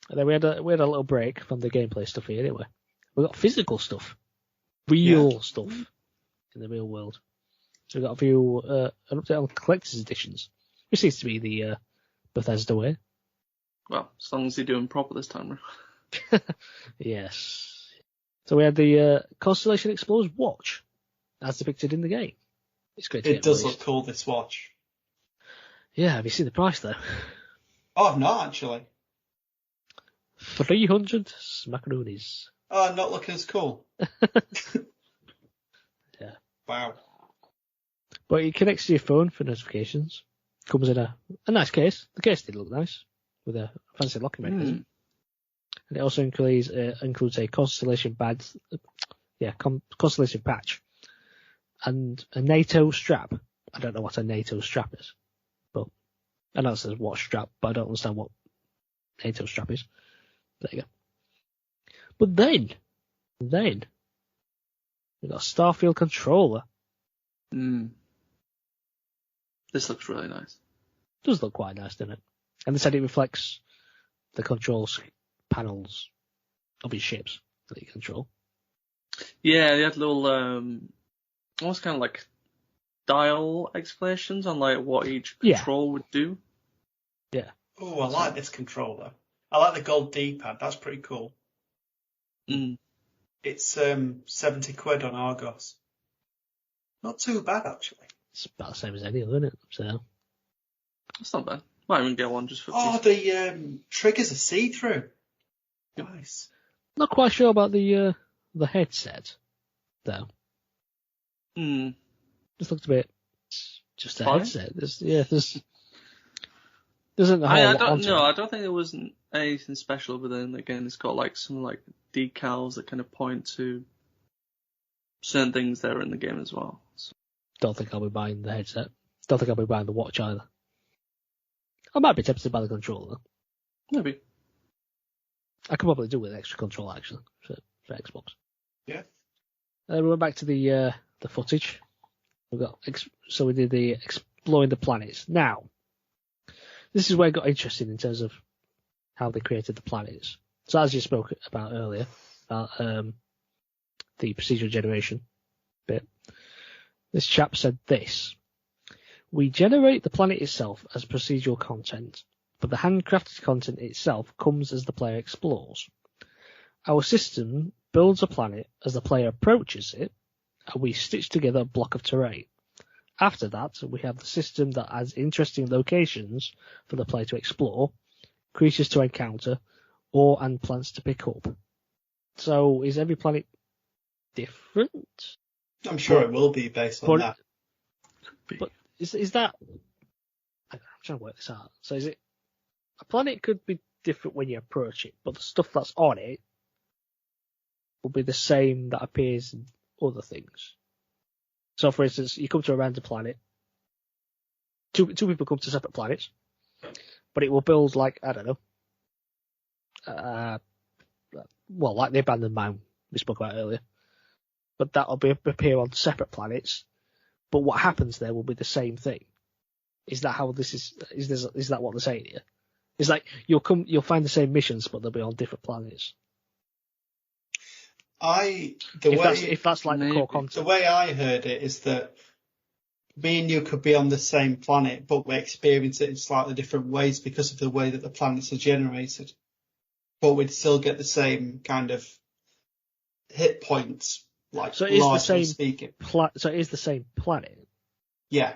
And then we had a little break from the gameplay stuff here anyway. We got physical stuff. Real stuff in the real world. So we got a few, an update on collector's editions, which seems to be the Bethesda way. Well, as long as they're doing proper this time. Yes. So we had the Constellation Explorer's watch, as depicted in the game. It's great to It does look cool, this watch. Yeah, have you seen the price though? Oh, I've not actually. 300 smackaroonies. Oh, not looking as cool. Yeah. Wow. But it connects to your phone for notifications. Comes in a nice case. The case did look nice, with a fancy locking mechanism. And it also includes a Constellation badge, Constellation patch, and a NATO strap. I don't know what a NATO strap is, but I know it says watch strap, but I don't understand what NATO strap is. There you go. But then we got a Starfield controller. This looks really nice. It does look quite nice, doesn't it? And they said it reflects the controls panels of your ships that you control. Yeah, they had little, almost kind of like dial explanations on like what each control would do. Yeah. Oh, I like this controller. I like the gold D-pad. That's pretty cool. It's 70 quid on Argos. Not too bad, actually. It's about the same as any other, isn't it? So That's not bad. Might even get one just for the triggers are see-through. Nice. not quite sure about the headset though. Just looked a bit just a headset. There's isn't a whole lot onto it. I don't think there wasn't anything special, but then again it's got like some like decals that kind of point to certain things there in the game as well. So. Don't think I'll be buying the headset. Don't think I'll be buying the watch either. I might be tempted by the controller though. Maybe. I could probably do with an extra controller actually for Xbox. Yeah. We went back to the footage. We did the exploring the planets. Now, this is where it got interesting in terms of how they created the planets. So as you spoke about earlier, about the procedural generation bit, this chap said this: we generate the planet itself as procedural content, but the handcrafted content itself comes as the player explores. Our system builds a planet as the player approaches it, and we stitch together a block of terrain. After that, we have the system that adds interesting locations for the player to explore, creatures to encounter, and plants to pick up. So, is every planet different? I'm sure it will be based on that. But is that... I'm trying to work this out. So is it... A planet could be different when you approach it, but the stuff that's on it will be the same that appears in other things. So, for instance, you come to a random planet. Two people come to separate planets, but it will build like, I don't know, like the abandoned mine we spoke about earlier. but that'll appear on separate planets. But what happens there will be the same thing. Is that how this is? Is that what they're saying here? It's like you'll find the same missions, but they'll be on different planets. If that's like the core concept. The way I heard it is that me and you could be on the same planet, but we experience it in slightly different ways because of the way that the planets are generated. But we'd still get the same kind of hit points, like so it is the same speaking. So it is the same planet. Yeah.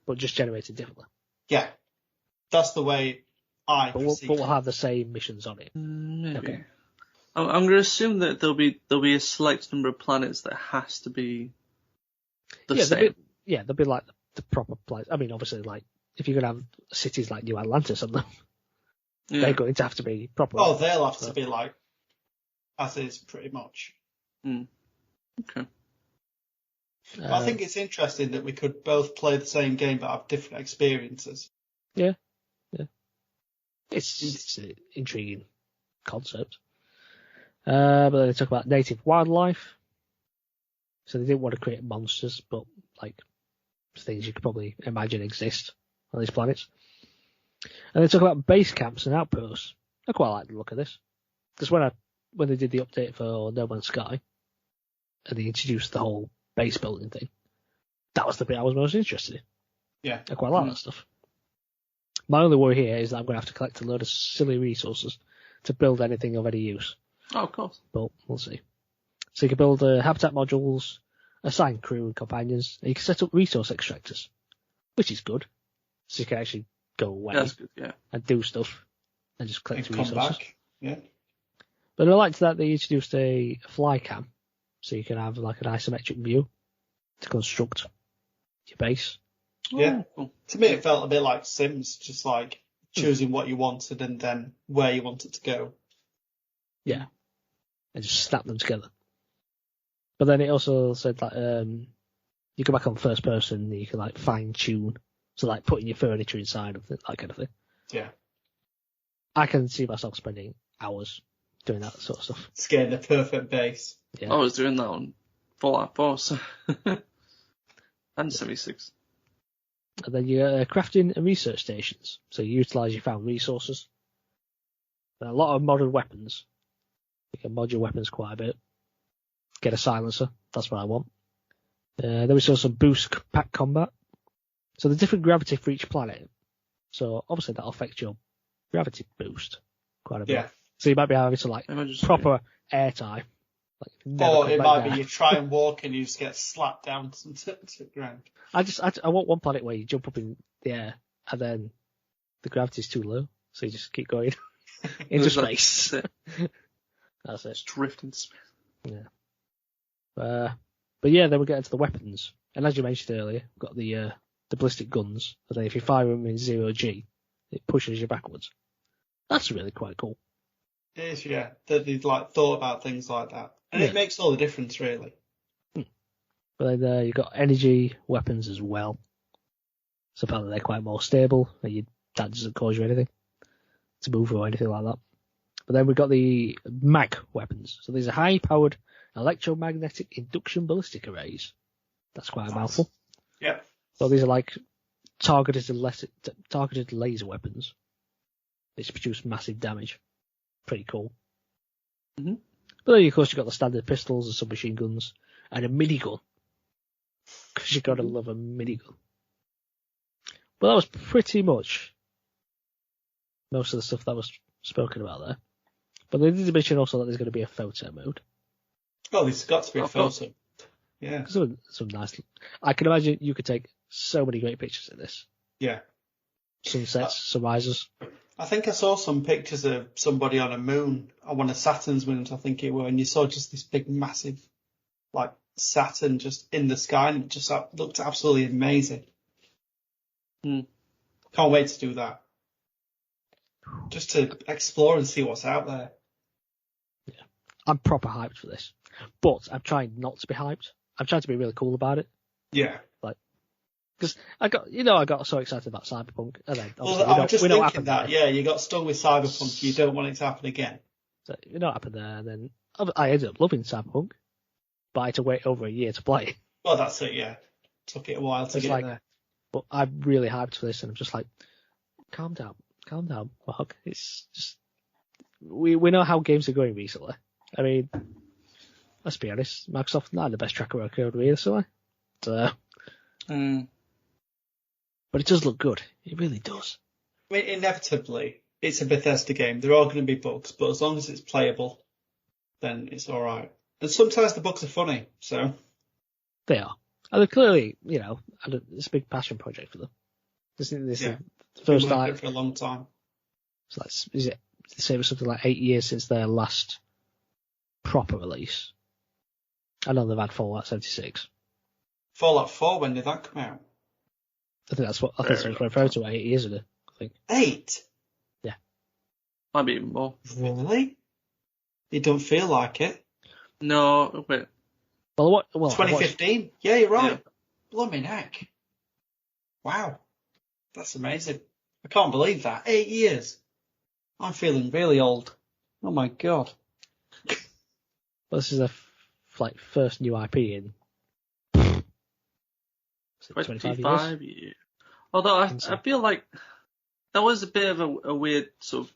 But just generated differently. Yeah. That's the way I But we'll have the same missions on it. Maybe. Okay. I'm going to assume that there'll be a select number of planets that has to be the same. They'll be like the proper planets. I mean, obviously, like if you're going to have cities like New Atlantis on them, they're going to have to be proper. Oh, they'll have to be like as is pretty much. Okay. I think it's interesting that we could both play the same game but have different experiences. Yeah. It's an intriguing concept. But then they talk about native wildlife. So they didn't want to create monsters, but like things you could probably imagine exist on these planets. And they talk about base camps and outposts. I quite like the look of this. Because when they did the update for No Man's Sky, and they introduced the whole base building thing, that was the bit I was most interested in. Yeah. I quite like that stuff. My only worry here is that I'm going to have to collect a load of silly resources to build anything of any use. Oh, of course. But we'll see. So you can build habitat modules, assign crew and companions, and you can set up resource extractors, which is good. So you can actually go away and do stuff and just collect resources. Come back. Yeah. But I liked that they introduced a fly cam, so you can have like an isometric view to construct your base. Yeah. Cool. To me, it felt a bit like Sims, just like choosing what you wanted and then where you want it to go. Yeah. And just snap them together. But then it also said that you go back on first person and you can like fine tune. So like putting your furniture inside of that kind of thing. Yeah. I can see myself spending hours doing that sort of stuff. It's getting the perfect base. Yeah. I was doing that on Fallout 4 and 76. And then you get crafting and research stations. So you utilise your found resources. And a lot of modern weapons. You can mod your weapons quite a bit. Get a silencer. That's what I want. Then we saw some boost pack combat. So the different gravity for each planet. So obviously that'll affect your gravity boost quite a bit. Yeah. So you might be having to like proper airtime. Or it might be you try and walk and you just get slapped down to the ground. I want one planet where you jump up in the air and then the gravity's too low, so you just keep going into space. That's it. Just drift into space. Yeah. But yeah, then we get into the weapons, and as you mentioned earlier, we've got the ballistic guns. And then if you fire them in 0G, it pushes you backwards. That's really quite cool. It is, yeah. That they've like thought about things like that, and it makes all the difference, really. But then you've got energy weapons as well. So apparently they're quite more stable, and that doesn't cause you anything to move or anything like that. But then we've got the mag weapons. So these are high-powered electromagnetic induction ballistic arrays. That's quite a mouthful. Yeah. So these are like targeted laser weapons. They produce massive damage. Pretty cool. Mm-hmm. But then, of course, you've got the standard pistols and submachine guns and a minigun. Because you've got to love a minigun. But that was pretty much most of the stuff that was spoken about there. But they did mention also that there's going to be a photo mode. Oh, there's got to be a photo. Yeah. Some nice. I can imagine you could take so many great pictures of this. Yeah. Sunsets, sunrises. I think I saw some pictures of somebody on a moon, on one of Saturn's moons, I think it were, and you saw just this big, massive, like Saturn just in the sky, and it just looked absolutely amazing. Can't wait to do that. Just to explore and see what's out there. Yeah, I'm proper hyped for this, but I'm trying not to be hyped. I'm trying to be really cool about it. Yeah. Because I got so excited about Cyberpunk, and then I was just thinking that. Yeah, you got stung with Cyberpunk. You don't want it to happen again. So it not happened there, and then I ended up loving Cyberpunk. but I had to wait over a year to play it. Well, that's it. Yeah, took it a while to It's get like- there. But I'm really hyped for this, and I'm just like, calm down, Mark. It's just we know how games are going recently. I mean, let's be honest, Microsoft not had the best track record recently. So, but it does look good. It really does. I mean, inevitably, it's a Bethesda game. There are going to be bugs, but as long as it's playable, then it's all right. And sometimes the bugs are funny, so They are. And they're clearly, it's a big passion project for them. This is Yeah. the first been working time. for a long time. It's like, is it? They say it was something like 8 years since their last proper release. I know they've had Fallout 76. Fallout 4, when did that come out? I think that's what I was referring to 8 years ago. I think. 8? Might be even more. Really? You don't feel like it. No, wait. Well, 2015? Yeah, you're right. Yeah. Blooming heck. Wow. That's amazing. I can't believe that. 8 years. I'm feeling really old. Oh my god. This is a first new IP in 25 years. 25 years. Although I feel like that was a bit of a weird sort of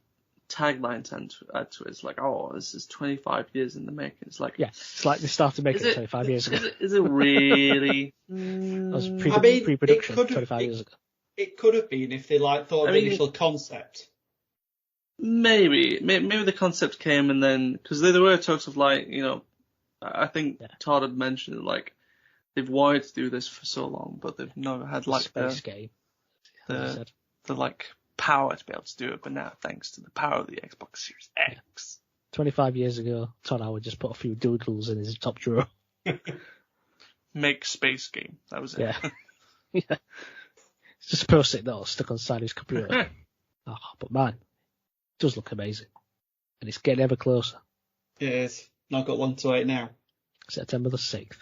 tagline to add to it. It's like, oh, this is 25 years in the making. It's like, Yeah, it's like they started making it 25 years ago. Is it really? That was I mean, pre-production it could have- 25 years ago. It could have been if they thought of the initial concept. Maybe the concept came and then, because there were talks of I think Todd had mentioned like they've wanted to do this for so long, but they've never had like space game. the like power to be able to do it. But now, thanks to the power of the Xbox Series X, 25 years ago, Todd Howard just put a few doodles in his top drawer. make space game. That was it. Yeah. Yeah. It's just a post-it note stuck on the side of his computer. But man, it does look amazing. And it's getting ever closer. It is. And I've got one to wait now. September the 6th.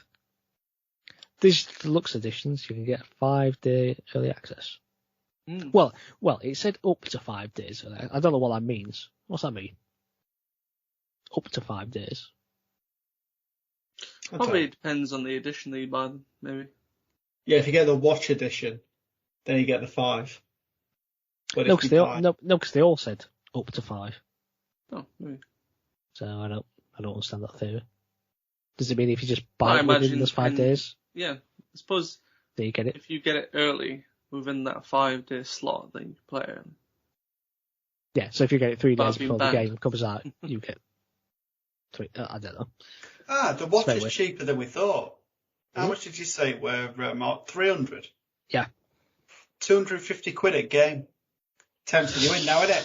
These deluxe editions, you can get 5-day early access. Well, it said up to 5 days. I don't know what that means. What's that mean? Up to 5 days. Probably depends on the edition that you buy them, maybe. Yeah, if you get the Watch edition, then you get the 5. But No, because they all said up to 5. Oh, maybe. So I don't understand that theory. Does it mean if you just buy it within imagine those 5 days, Yeah, I suppose then you get it? if you get it early within that 5-day slot, then you play it. Yeah, so if you get it 3 But days I've been before the banned. game comes out, you get 3. I don't know. The Watch Straight is away. cheaper than we thought. How much did you say it were, Mark? 300? Yeah. 250 quid a game. Tempting you in now, isn't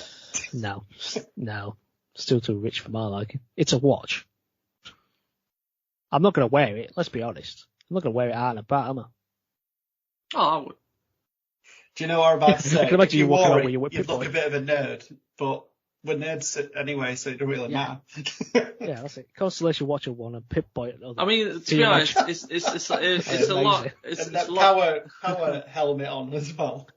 it? No. Still too rich for my liking. It's a watch. I'm not going to wear it, let's be honest. I'm not going to wear it out and about, am I? Oh, I would. Do you know what I'm about to say? I can imagine If you walking wore around it, with your whip you'd look boy. a bit of a nerd, but we're nerds anyway, so it don't really matter. Yeah, that's it. Constellation Watch at one and Pip-Boy at another. I mean, to Do be you honest, it's a lot. Amazing. It's And that a lot. power helmet on as well.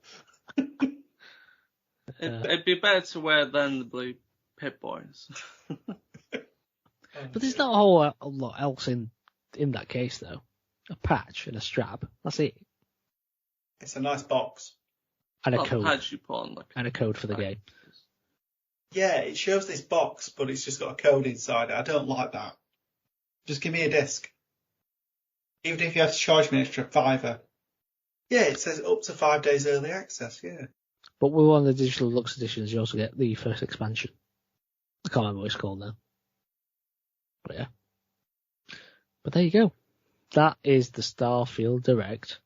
It'd be better to wear than the blue Pip Boys. But there's not a whole lot else in that case, though. A patch and a strap. That's it. It's a nice box. And a Not the code. pads you put on, like. And a code for the game. Yeah, it shows this box, but it's just got a code inside it. I don't like that. Just give me a disc. Even if you have to charge me an extra $5. Yeah, it says up to 5 days early access, yeah. But with one of the digital deluxe editions, you also get the first expansion. I can't remember what it's called now. But yeah. But there you go. That is the Starfield Direct.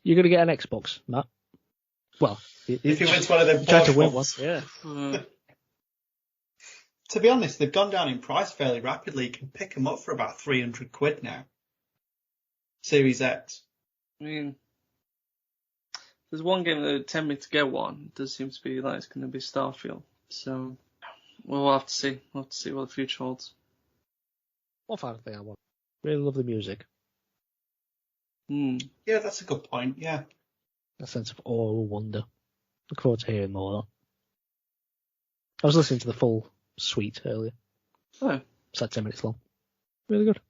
You're going to get an Xbox, Matt. Well, If you win one of them try to Porsche win one. ones. Yeah. To be honest, they've gone down in price fairly rapidly. You can pick them up for about 300 quid now. Series X. I mean, there's one game that would tempt me to get one. It does seem to be like it's going to be Starfield. So, we'll have to see. We'll have to see what the future holds. One final thing I want. Really love the music. Yeah, that's a good point, yeah. A sense of awe and wonder. Look forward to hearing more of that. I was listening to the full suite earlier. Oh. It's like 10 minutes long. Really good.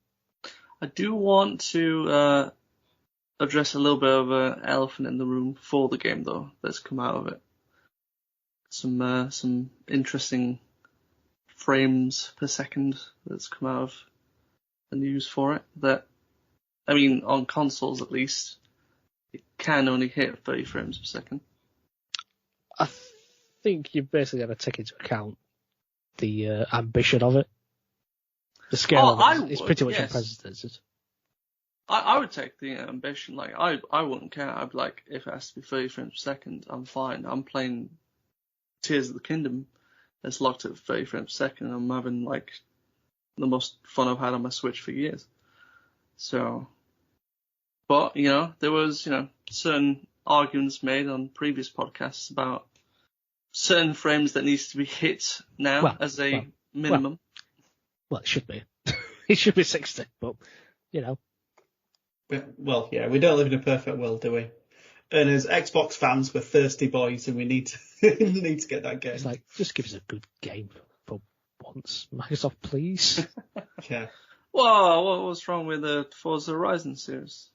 I do want to address a little bit of an elephant in the room for the game, though, that's come out of it. Some interesting frames per second that's come out of the news for it. That, I mean, on consoles at least, it can only hit 30 frames per second. I think you've basically got to take into account the ambition of it. The scale of it is pretty much unprecedented. I would take the ambition. Like, I wouldn't care. I'd be like, if it has to be 30 frames per second, I'm fine. I'm playing Tears of the Kingdom. It's locked at 30 frames per second. I'm having, like, the most fun I've had on my Switch for years. So, but, you know, there was, you know, certain arguments made on previous podcasts about certain frames that needs to be hit now as a minimum. Well, it should be. It should be 60, but, you know. Well, yeah, we don't live in a perfect world, do we? And as Xbox fans, we're thirsty boys, and we need to get that game. It's like, just give us a good game for once, Microsoft, please. Yeah. Whoa, what's wrong with the Forza Horizon series?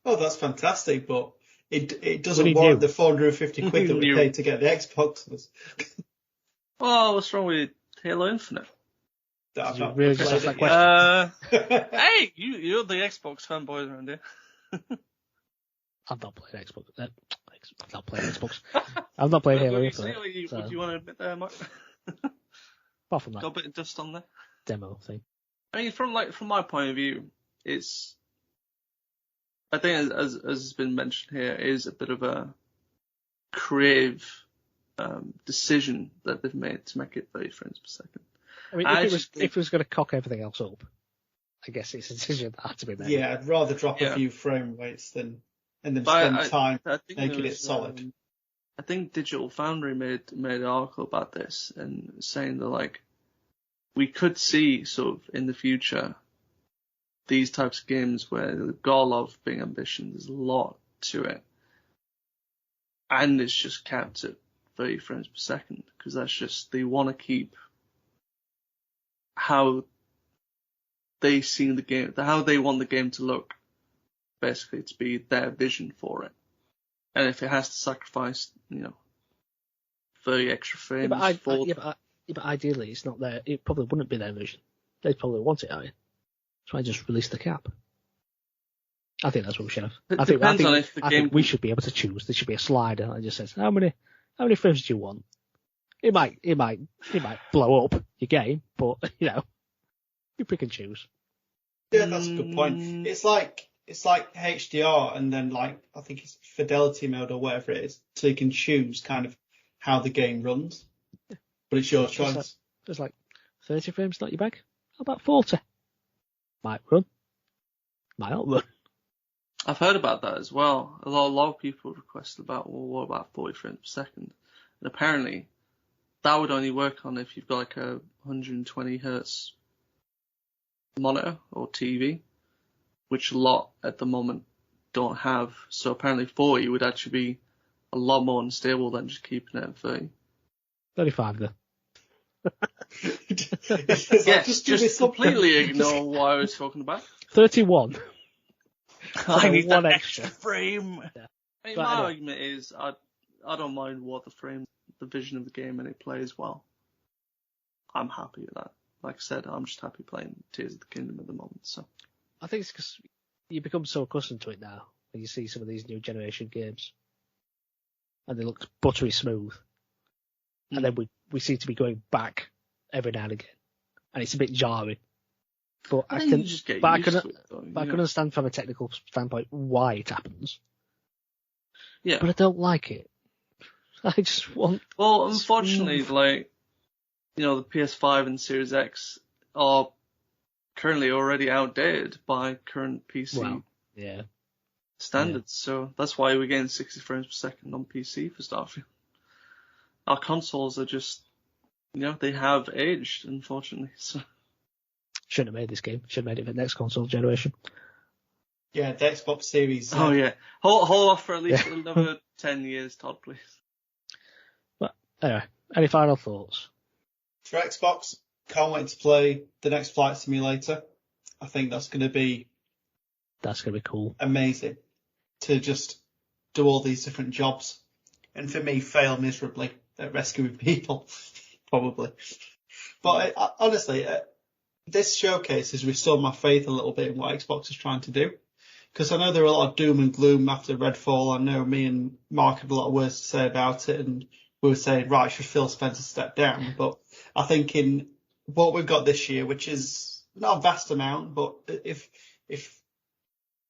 Oh, that's fantastic, but it doesn't warrant the 450 quid that we paid to get the Xboxes. Oh, what's wrong with Halo Infinite? Really just ask that question? Hey, you're the Xbox fanboys around here. I've not played Xbox. I've not played Xbox. I've not played Halo Infinite. What do you want to admit there, Mark? Apart from that, got a bit of dust on there. Demo thing. I mean, from my point of view, I think as has been mentioned here, is a bit of a creative decision that they've made to make it 30 frames per second. I mean, if it was going to cock everything else up, I guess it's a decision that had to be made. Yeah, I'd rather drop a few frame rates than spend time making it solid. I think Digital Foundry made an article about this and saying that, like, we could see sort of in the future these types of games where they've got a lot of big ambition, there's a lot to it, and it's just capped at 30 frames per second because that's just, they want to keep how they see the game, how they want the game to look, basically, to be their vision for it. And if it has to sacrifice, 30 extra frames but ideally, it's not there. It probably wouldn't be their vision. They'd probably want it, so I just release the cap. I think that's what we should have. I think we should be able to choose. There should be a slider that just says how many frames do you want. It might blow up your game, but you pick and choose. Yeah, that's a good point. It's like HDR, and then I think it's fidelity mode or whatever it is, so you can choose kind of how the game runs. Yeah. But it's your choice. It's like 30 frames, not your bag. How about 40? Might run, might not run. I've heard about that as well. A lot of people requested about, well, what about 40 frames per second? And apparently, that would only work on if you've got like a 120 hertz monitor or TV, which a lot at the moment don't have. So apparently 40 would actually be a lot more unstable than just keeping it at 30. 35 then. Yes, just completely ignore what I was talking about. 31. I need one extra frame. Yeah. I mean, my argument is I don't mind what the vision of the game, and it plays well. I'm happy with that. Like I said, I'm just happy playing Tears of the Kingdom at the moment. So I think it's because you become so accustomed to it now when you see some of these new generation games, and they look buttery smooth, and then we seem to be going back every now and again, and it's a bit jarring. But I can understand from a technical standpoint why it happens. Yeah. But I don't like it. I just want. Well, unfortunately, the PS5 and Series X are currently already outdated by current PC standards. So that's why we're getting 60 frames per second on PC for Starfield. Our consoles are just, they have aged, unfortunately. So. Shouldn't have made this game. Should have made it for the next console generation. Yeah, the Xbox Series. Oh, yeah. Hold off for at least another 10 years, Todd, please. But anyway, any final thoughts? For Xbox, can't wait to play the next Flight Simulator. I think that's going to be That's going to be cool. Amazing to just do all these different jobs. And for me, fail miserably at rescuing people, probably. But honestly, this showcase has restored my faith a little bit in what Xbox is trying to do. Because I know there are a lot of doom and gloom after Redfall. I know me and Mark had a lot of words to say about it, and we were saying, right, should Phil Spencer step down? But I think in what we've got this year, which is not a vast amount, but if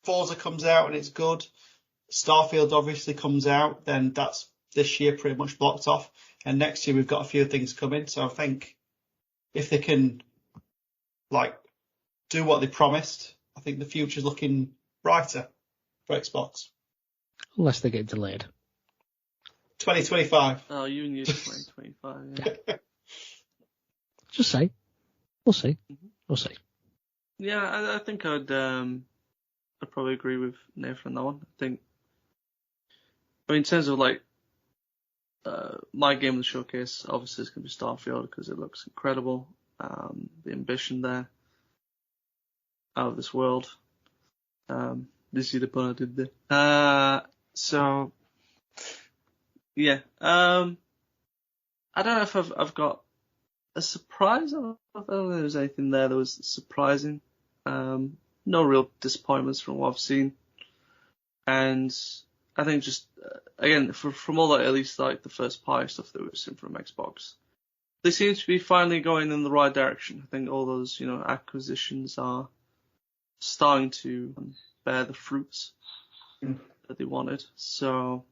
Forza comes out and it's good, Starfield obviously comes out, then that's this year pretty much blocked off. And next year we've got a few things coming. So I think if they can do what they promised, I think the future's looking brighter for Xbox. Unless they get delayed. 2025. Oh, you and your 2025. Yeah. Just say. We'll see. We'll see. Yeah, I think I'd probably agree with Nathan on that one. In terms of my game of the showcase, obviously it's going to be Starfield because it looks incredible. The ambition there, out of this world. Did you see the pun I did there? So, yeah. I don't know if I've got a surprise. I don't know if there was anything there that was surprising. No real disappointments from what I've seen. And I think just, again, from all that, at least the first party stuff that we've seen from Xbox, they seem to be finally going in the right direction. I think all those, acquisitions are starting to bear the fruits that they wanted. So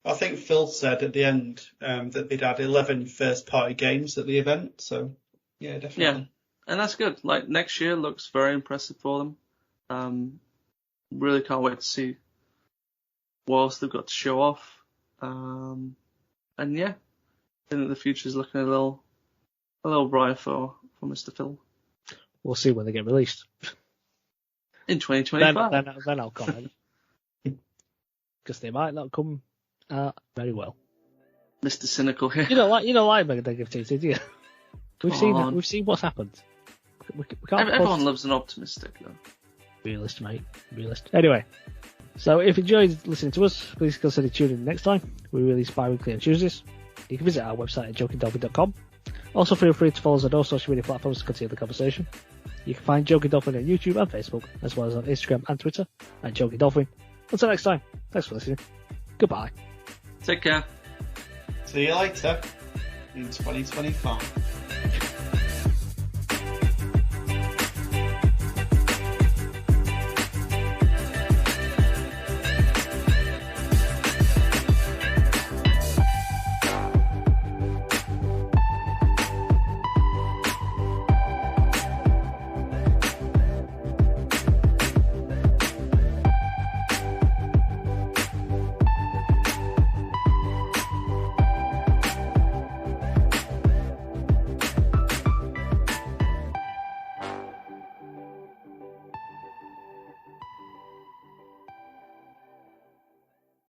I think Phil said at the end that they'd had 11 first-party games at the event. So, yeah, definitely. Yeah, and that's good. Next year looks very impressive for them. Really can't wait to see what else they've got to show off. And yeah, I think the future's looking a little bright for Mr. Phil. We'll see when they get released. In 2025. Then I'll comment. Because they might not come very well. Mr. Cynical here. You don't like negativity, do you? We've seen what's happened. We can't Everyone loves an optimistic, though. Realist, mate. Realist. Anyway, so if you enjoyed listening to us, please consider tuning in next time. We release bi-weekly on Tuesdays. You can visit our website at jokingdolphin.com. Also, feel free to follow us on all social media platforms to continue the conversation. You can find Joking Dolphin on YouTube and Facebook, as well as on Instagram and Twitter at Joking Dolphin. Until next time, thanks for listening. Goodbye. Take care. See you later in 2025.